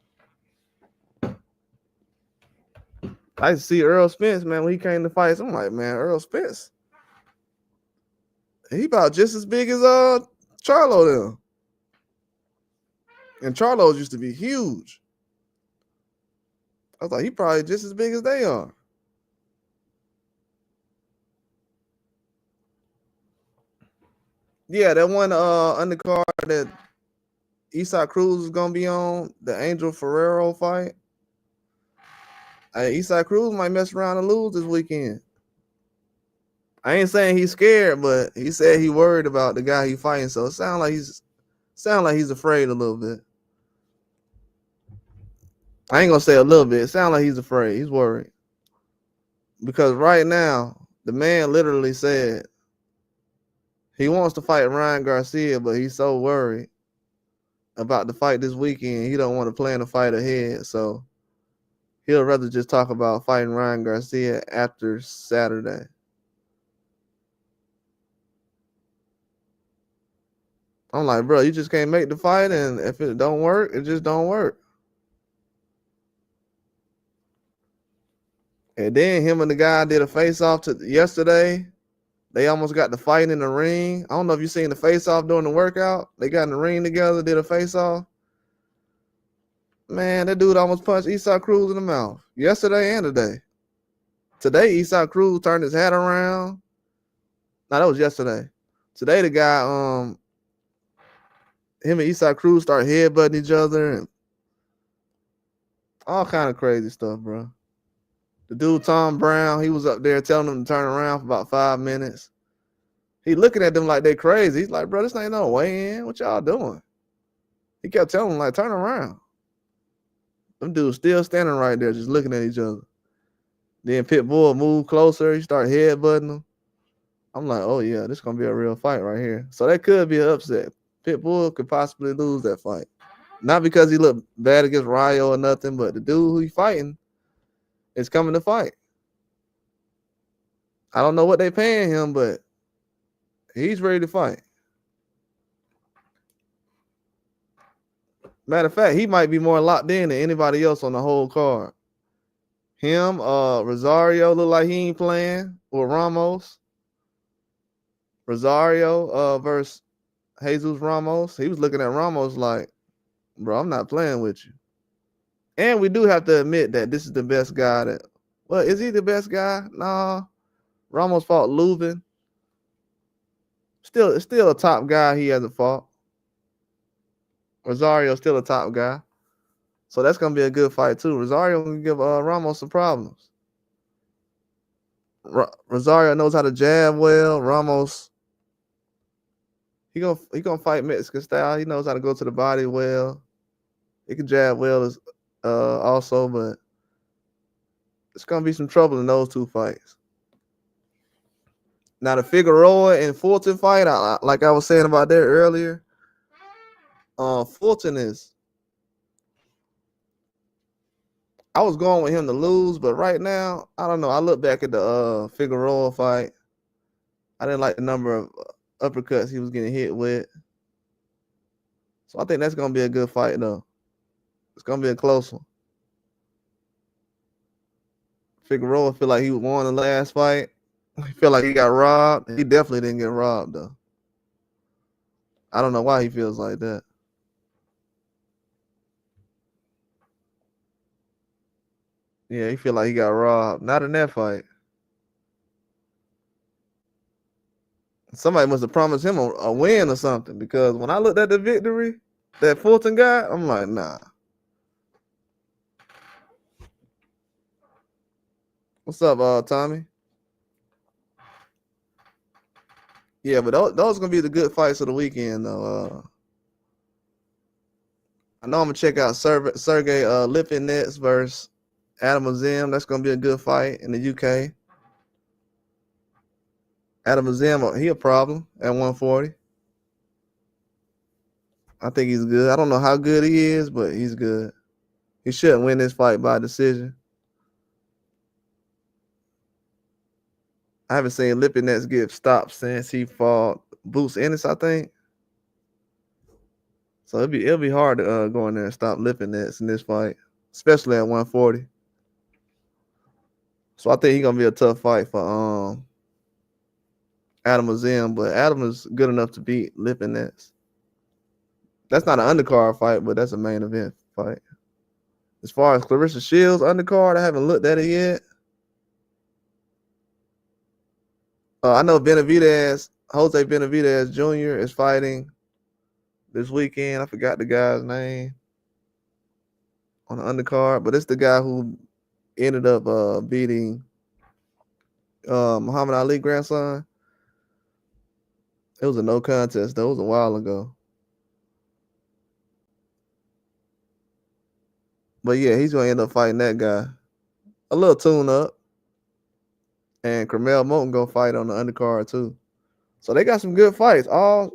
I used to see Earl Spence, man, when he came to fights. I'm like, man, Earl Spence, he about just as big as Charlo then. And Charlo's used to be huge. I was like, he probably just as big as they are. Yeah, that one undercard that Isaac Cruz is gonna be on, the Angel Ferrero fight. Isaac Cruz might mess around and lose this weekend. I ain't saying he's scared, but he said he worried about the guy he fighting. So it sound like he's afraid a little bit. I ain't gonna say a little bit. It sounds like he's afraid. He's worried. Because right now, the man literally said he wants to fight Ryan Garcia, but he's so worried about the fight this weekend. He don't want to plan the fight ahead, so he'll rather just talk about fighting Ryan Garcia after Saturday. I'm like, bro, you just can't make the fight, and if it don't work, it just don't work. And then him and the guy did a face-off yesterday. They almost got the fight in the ring. I don't know if you seen the face-off during the workout. They got in the ring together, did a face-off. Man, that dude almost punched Esau Cruz in the mouth yesterday and today. Today, Esau Cruz turned his hat around. No, that was yesterday. Today, the guy, him and Esau Cruz start headbutting each other and all kind of crazy stuff, bro. The dude, Tom Brown, he was up there telling them to turn around for about 5 minutes. He looking at them like they crazy. He's like, bro, this ain't no weigh-in. What y'all doing? He kept telling them, like, turn around. Them dudes still standing right there just looking at each other. Then Pitbull moved closer. He started headbutting them. I'm like, oh, yeah, this is going to be a real fight right here. So that could be an upset. Pitbull could possibly lose that fight. Not because he looked bad against Ryo or nothing, but the dude who he's fighting is coming to fight. I don't know what they paying him, but he's ready to fight. Matter of fact, he might be more locked in than anybody else on the whole card. Him, Rosario look like he ain't playing with Ramos. Rosario versus Jesus Ramos. He was looking at Ramos like, bro, I'm not playing with you. And we do have to admit that this is the best guy that, well, is he the best guy? Nah. Ramos fought Lubin. Still a top guy he hasn't fought. Rosario still a top guy. So that's going to be a good fight too. Rosario can give Ramos some problems. Rosario knows how to jab well. Ramos, he gonna fight Mexican style. He knows how to go to the body well. He can jab well as also, but it's gonna be some trouble in those two fights. Now the Figueroa and Fulton fight, like I was saying about that earlier, Fulton is. I was going with him to lose, but right now, I don't know. I look back at the Figueroa fight. I didn't like the number of uppercuts he was getting hit with. So I think that's going to be a good fight, though. It's going to be a close one. Figueroa feel like he won the last fight. He feel like he got robbed. He definitely didn't get robbed, though. I don't know why he feels like that. Yeah, he feel like he got robbed. Not in that fight. Somebody must have promised him a win or something, because when I looked at the victory that Fulton got, I'm like, nah. What's up, Tommy? Yeah, but those are going to be the good fights of the weekend, though. I know I'm going to check out Sergey Lipinets versus Adam Azim. That's going to be a good fight in the UK. Adam Azim, he a problem at 140. I think he's good. I don't know how good he is, but he's good. He shouldn't win this fight by decision. I haven't seen Lipinets get stopped since he fought Boots Ennis, I think. So it'll be hard to go in there and stop Lipinets in this fight, especially at 140. So I think he's gonna be a tough fight for Adam Azim, but Adam is good enough to beat Lipinets. That's not an undercard fight, but that's a main event fight. As far as Clarissa Shields undercard, I haven't looked at it yet. I know Benavidez, Jose Benavidez Jr. is fighting this weekend. I forgot the guy's name on the undercard, but it's the guy who ended up beating Muhammad Ali grandson. It was a no contest, though. It was a while ago. But yeah, he's going to end up fighting that guy. A little tune-up. And Carmel Moten go fight on the undercard, too. So they got some good fights. All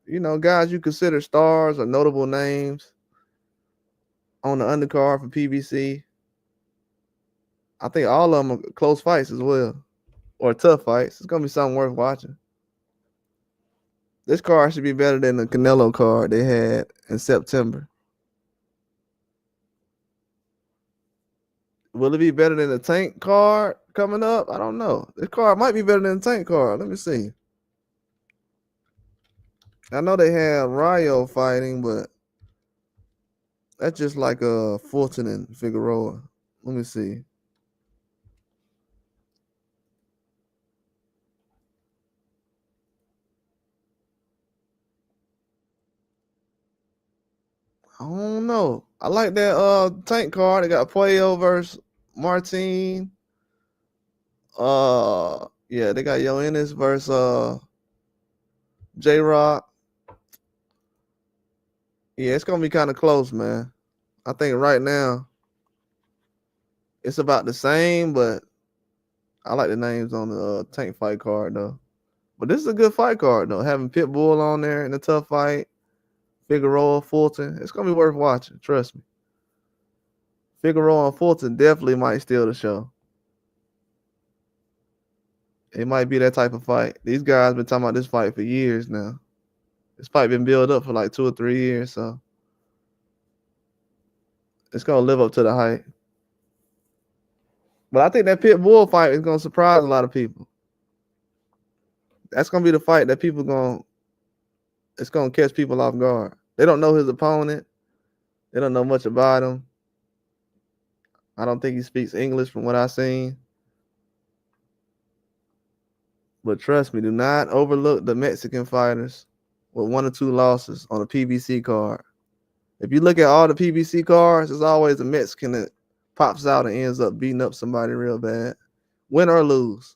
you know, guys you consider stars or notable names on the undercard for PBC. I think all of them are close fights as well, or tough fights. It's gonna be something worth watching. This card should be better than the Canelo card they had in September. Will it be better than the Tank card coming up? I don't know. This card might be better than the Tank card. Let me see. I know they have Rayo fighting, but that's just like Fulton and Figueroa. Let me see. I don't know. I like that Tank card. They got Puello versus Martin. Yeah, they got Yoenis versus J Rock. Yeah, it's gonna be kind of close, man. I think right now it's about the same, but I like the names on the Tank fight card though. But this is a good fight card though. Having Pitbull on there in a tough fight, Figueroa, Fulton, it's gonna be worth watching. Trust me. Figueroa and Fulton definitely might steal the show. It might be that type of fight. These guys been talking about this fight for years now. This fight been built up for like 2 or 3 years, so it's gonna live up to the hype. But I think that Pitbull fight is gonna surprise a lot of people. That's gonna be the fight that it's gonna catch people off guard. They don't know his opponent. They don't know much about him. I don't think he speaks English from what I've seen. But trust me, do not overlook the Mexican fighters with 1 or 2 losses on a PBC card. If you look at all the PBC cards, there's always a Mexican that pops out and ends up beating up somebody real bad, win or lose.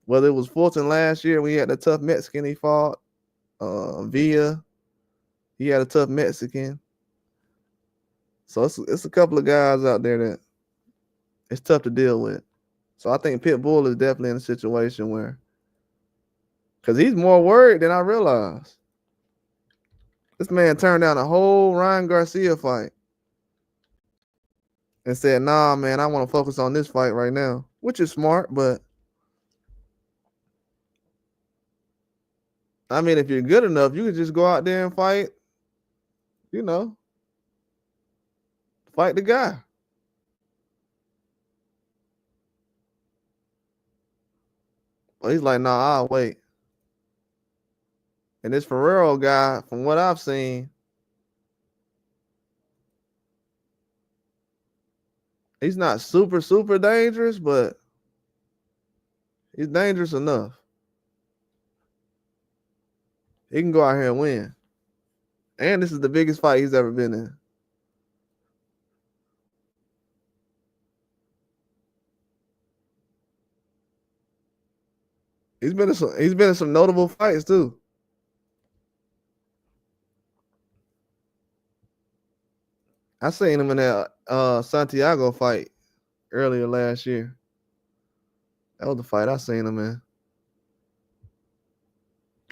Whether it was Fulton last year when he had the tough Mexican he fought, Villa, he had a tough Mexican. So it's a couple of guys out there that it's tough to deal with. So I think Pitbull is definitely in a situation where, because he's more worried than I realized. This man turned down a whole Ryan Garcia fight and said, nah, man, I want to focus on this fight right now, which is smart, but I mean, if you're good enough, you could just go out there and fight, you know, fight the guy. But he's like, nah, I'll wait. And this Ferrero guy, from what I've seen, he's not super, super dangerous, but he's dangerous enough. He can go out here and win. And this is the biggest fight he's ever been in. He's been in some notable fights too. I seen him in that Santiago fight earlier last year. That was the fight I seen him in.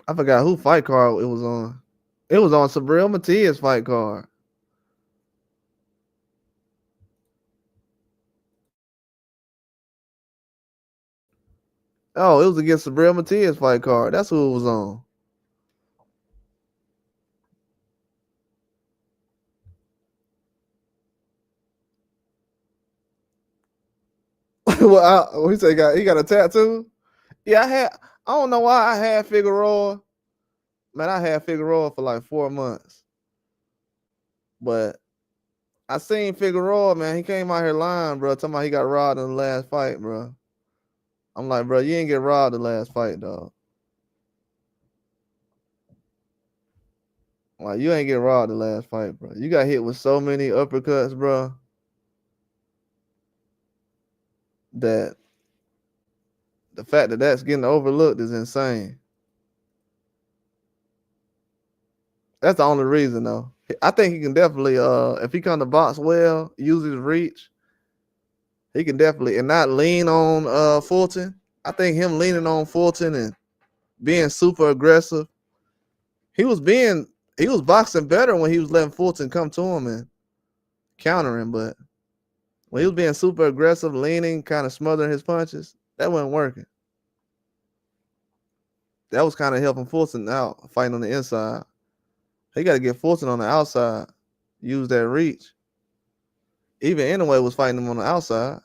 I forgot who fight card it was on. It was on Sabril Matias fight card. Oh, it was against Sabril Matias fight card. That's who it was on. Well, he said he got a tattoo. Yeah, I don't know why I had Figueroa. Man, I had Figueroa for like 4 months. But I seen Figueroa, man. He came out here lying, bro, talking about he got robbed in the last fight, bro. I'm like, bro, you ain't get robbed the last fight, dog. Like, you ain't get robbed the last fight, bro. You got hit with so many uppercuts, bro, that the fact that that's getting overlooked is insane. That's the only reason, though. I think he can definitely, if he come to box well, use his reach, he can definitely, and not lean on Fulton. I think him leaning on Fulton and being super aggressive, He was boxing better when he was letting Fulton come to him and counter him, but when he was being super aggressive, leaning, kind of smothering his punches, that wasn't working. That was kind of helping Fulton out fighting on the inside. He got to get Fulton on the outside, use that reach. Even Inoue was fighting him on the outside,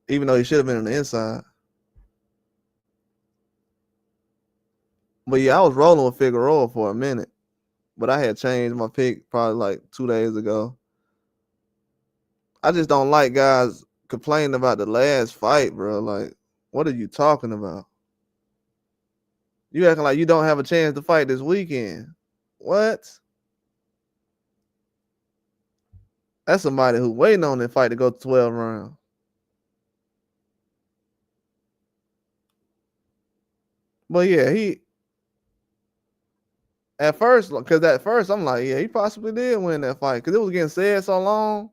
even though he should have been on the inside. But yeah, I was rolling with Figueroa for a minute, but I had changed my pick probably like 2 days ago. I just don't like guys complaining about the last fight, bro. Like, what are you talking about? You acting like you don't have a chance to fight this weekend. What? That's somebody who's waiting on that fight to go to 12 rounds. But yeah, at first I'm like, yeah, he possibly did win that fight because it was getting said so long.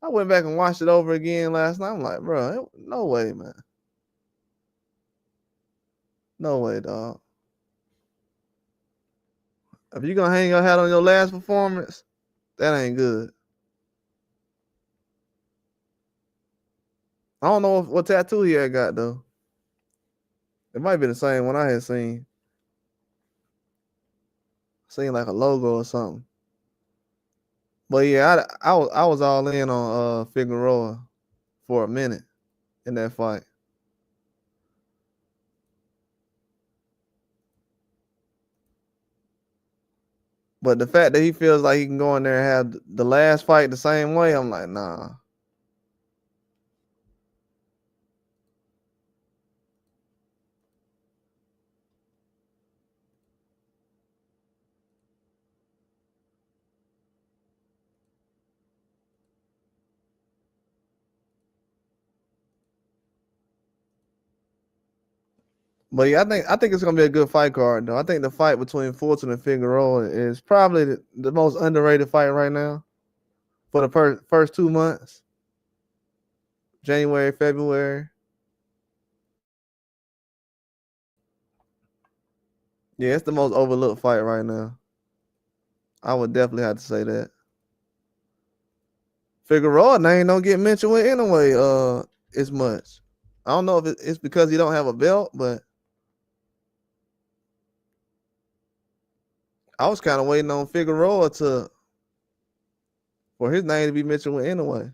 I went back and watched it over again last night. I'm like, bro, no way, man. No way, dog. If you're going to hang your hat on your last performance, that ain't good. I don't know what tattoo he had got, though. It might be the same one I had seen. Seen like a logo or something. But yeah, I was all in on Figueroa for a minute in that fight. But the fact that he feels like he can go in there and have the last fight the same way, I'm like, nah. But yeah, I think it's gonna be a good fight card though. I think the fight between Fulton and Figueroa is probably the most underrated fight right now for the first 2 months, January, February. Yeah, it's the most overlooked fight right now. I would definitely have to say that. Figueroa name don't get mentioned with anyway as much. I don't know if it's because he don't have a belt, but I was kind of waiting on Figueroa for his name to be mentioned with anyway.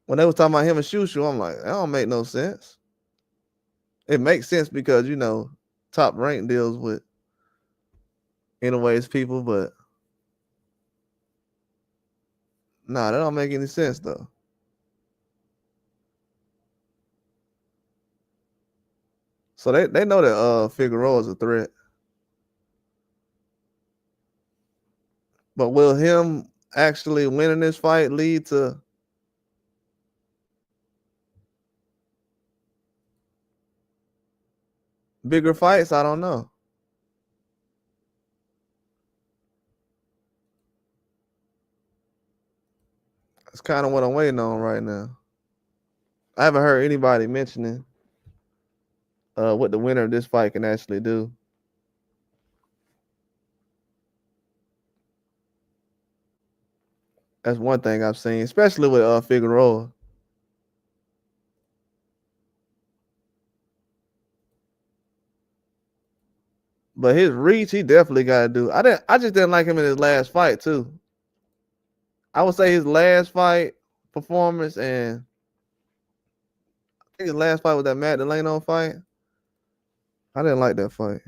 When they was talking about him and Shushu, I'm like, that don't make no sense. It makes sense because top rank deals with anyways people, but nah, that don't make any sense though. So they know that Figueroa is a threat. But will him actually winning this fight lead to bigger fights? I don't know. That's kind of what I'm waiting on right now. I haven't heard anybody mentioning what the winner of this fight can actually do. That's one thing I've seen, especially with Figueroa. But his reach, he definitely got to do. I just didn't like him in his last fight too. I would say his last fight performance, and I think his last fight was that Matt Delano fight. I didn't like that fight.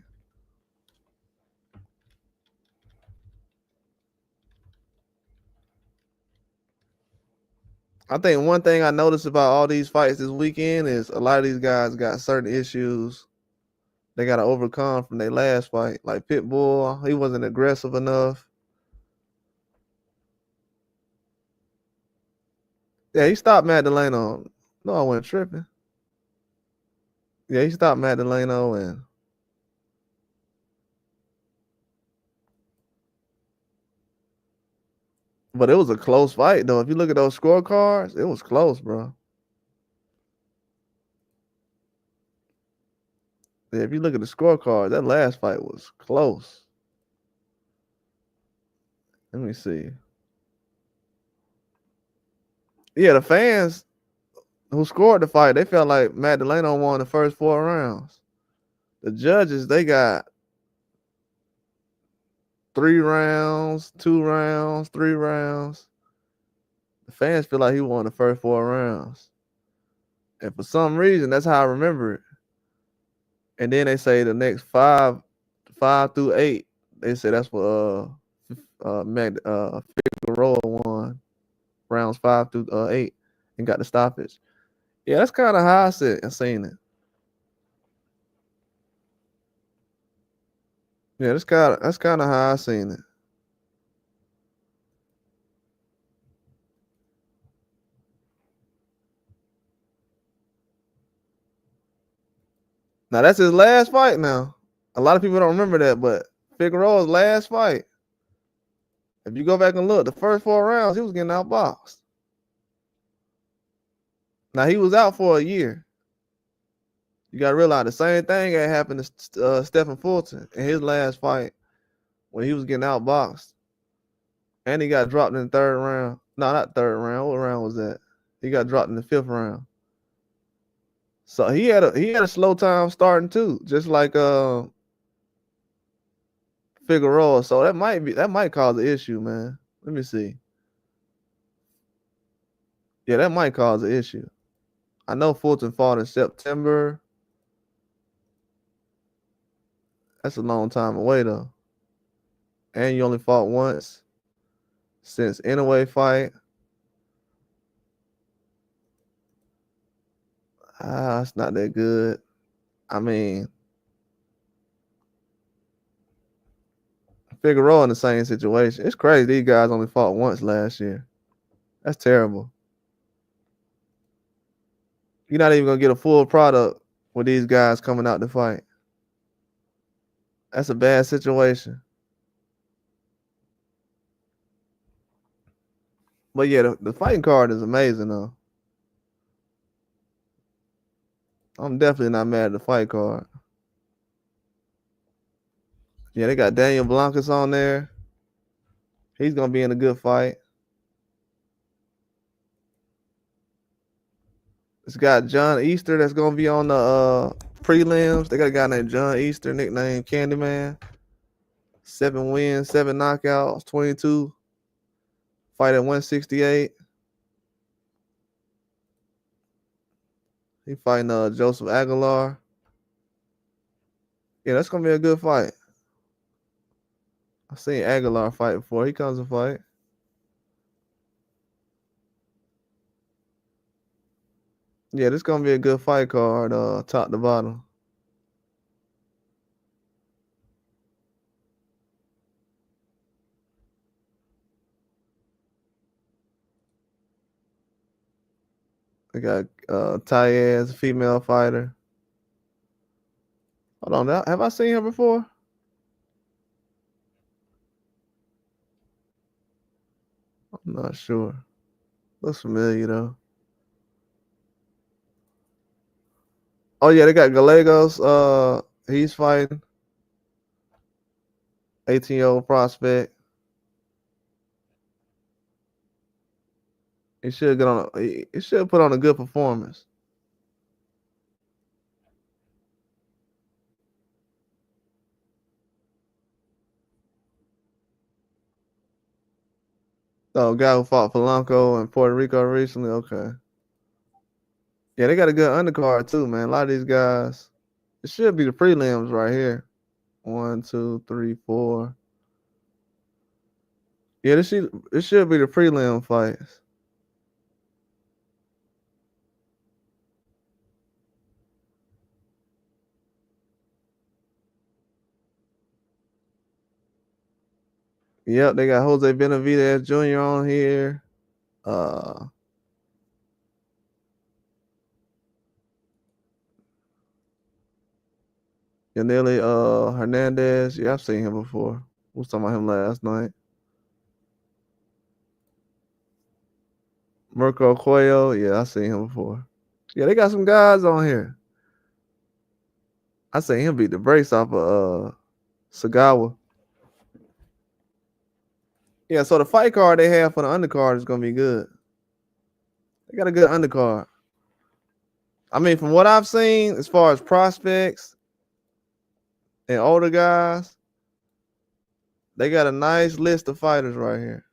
I think one thing I noticed about all these fights this weekend is a lot of these guys got certain issues they got to overcome from their last fight. Like Pitbull, he wasn't aggressive enough. Yeah, he stopped Matt Delano. No, I wasn't tripping. Yeah, he stopped Matt Delano, but it was a close fight though. If you look at those scorecards, it was close, bro. Yeah, if you look at the scorecard, that last fight was close. Let me see. Yeah, the fans who scored the fight, they felt like Matt Delano won the first 4 rounds. The judges, they got 3 rounds, 2 rounds, 3 rounds. The fans feel like he won the first 4 rounds. And for some reason, that's how I remember it. And then they say the next 5 through 8, they say that's what Figueroa won rounds 5 through 8 and got the stoppage. Yeah, that's kind of how I seen it. Yeah, that's kind of how I seen it. Now that's his last fight. Now a lot of people don't remember that, but Figueroa's last fight. If you go back and look, the first 4 rounds he was getting outboxed. Now he was out for a year. You got to realize the same thing had happened to Stephen Fulton in his last fight when he was getting outboxed, and he got dropped in the 3rd round. No, not 3rd round. What round was that? He got dropped in the 5th round. So he had a slow time starting too, just like Figueroa. So that might cause an issue, man. Let me see. Yeah, that might cause an issue. I know Fulton fought in September. That's a long time away though. And you only fought once since Inoue fight. It's not that good. I mean, Figueroa in the same situation. It's crazy these guys only fought once last year. That's terrible. You're not even gonna get a full product with these guys coming out to fight. That's a bad situation. But yeah, the fighting card is amazing though. I'm definitely not mad at the fight card. Yeah, they got Daniel Blancas on there. He's gonna be in a good fight. It's got John Easter that's gonna be on the prelims. They got a guy named John Easter, nicknamed Candyman. 7 wins, 7 knockouts, 22. Fight at 168. He fighting Joseph Aguilar. Yeah, that's gonna be a good fight. I've seen Aguilar fight before. He comes to fight. Yeah, this gonna be a good fight card, top to bottom. They got Tayez, a female fighter. Hold on, have I seen her before? I'm not sure. Looks familiar though. Oh yeah, they got Gallegos. He's fighting. 18-year-old prospect. He should get on. He should put on a good performance. Oh, guy who fought Polanco in Puerto Rico recently. Okay. Yeah, they got a good undercard too, man. A lot of these guys. It should be the prelims right here. 1, 2, 3, 4. Yeah, it should be the prelim fights. Yep, they got Jose Benavidez Jr. on here. Yaneli Hernandez. Yeah, I've seen him before. We was talking about him last night. Mirko Cuello. Yeah, I've seen him before. Yeah, they got some guys on here. I say him beat the brakes off of Sagawa. Yeah, so the fight card they have for the undercard is gonna be good. They got a good undercard. I mean, from what I've seen, as far as prospects and older guys, they got a nice list of fighters right here.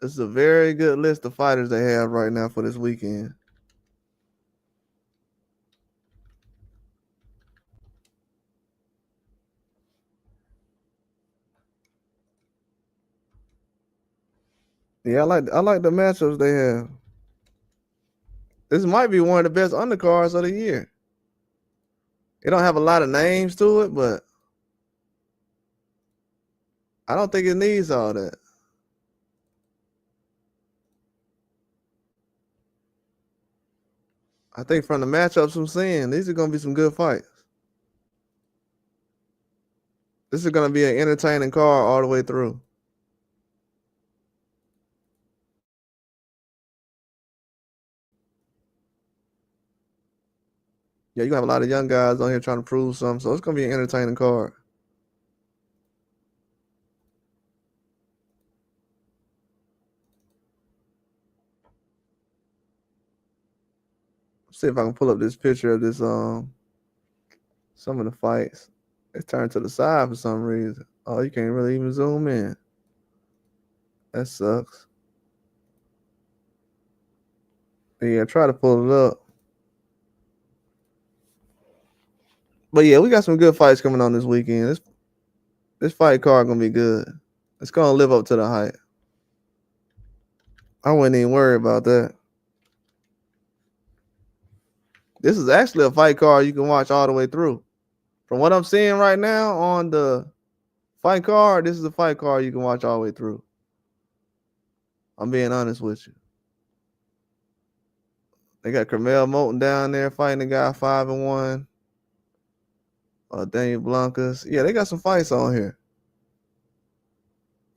It's a very good list of fighters they have right now for this weekend. Yeah, I like the matchups they have. This might be one of the best undercards of the year. It don't have a lot of names to it, but I don't think it needs all that. I think from the matchups I'm seeing, these are gonna be some good fights. This is gonna be an entertaining card all the way through. Yeah, you have a lot of young guys on here trying to prove something, so it's gonna be an entertaining card. See if I can pull up this picture of this some of the fights. It's turned to the side for some reason. Oh, you can't really even zoom in. That sucks. Yeah, try to pull it up. But yeah, we got some good fights coming on this weekend. This fight card gonna be good. It's gonna live up to the hype. I wouldn't even worry about that. This is actually a fight card you can watch all the way through. From what I'm seeing right now on the fight card, this is a fight card you can watch all the way through. I'm being honest with you. They got Carmel Moulton down there fighting the guy 5-1. Daniel Blancas. Yeah, they got some fights on here.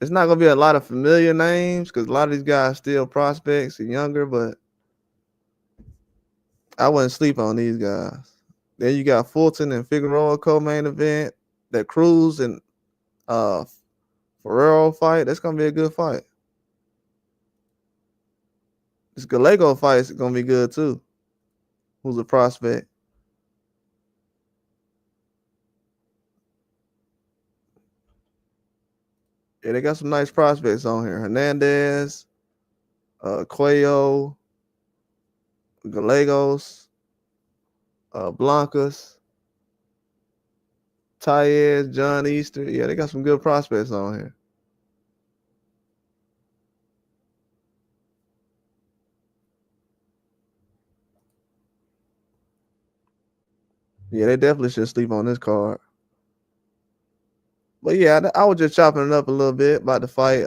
It's not gonna be a lot of familiar names because a lot of these guys still prospects and younger, but I wouldn't sleep on these guys. Then you got Fulton and Figueroa co-main event. That Cruz and Ferrero fight. That's gonna be a good fight. This Gallego fight is gonna be good too. Who's a prospect? Yeah, they got some nice prospects on here. Hernandez, Cuello, Gallegos, Blancas, Taez, John Easter. Yeah, they got some good prospects on here. Yeah, they definitely should sleep on this card. But yeah, I was just chopping it up a little bit about the fight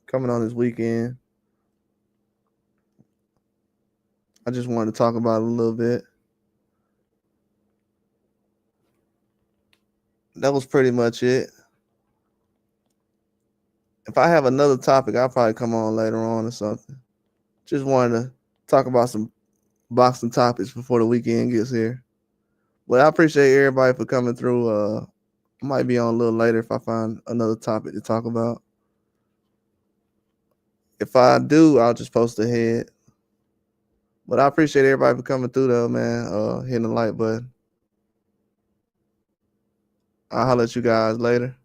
coming on this weekend. I just wanted to talk about it a little bit. That was pretty much it. If I have another topic, I'll probably come on later on or something. Just wanted to talk about some boxing topics before the weekend gets here. But I appreciate everybody for coming through. I might be on a little later if I find another topic to talk about. If I do, I'll just post ahead. But I appreciate everybody for coming through though, man. Hitting the like button. I'll holler at you guys later.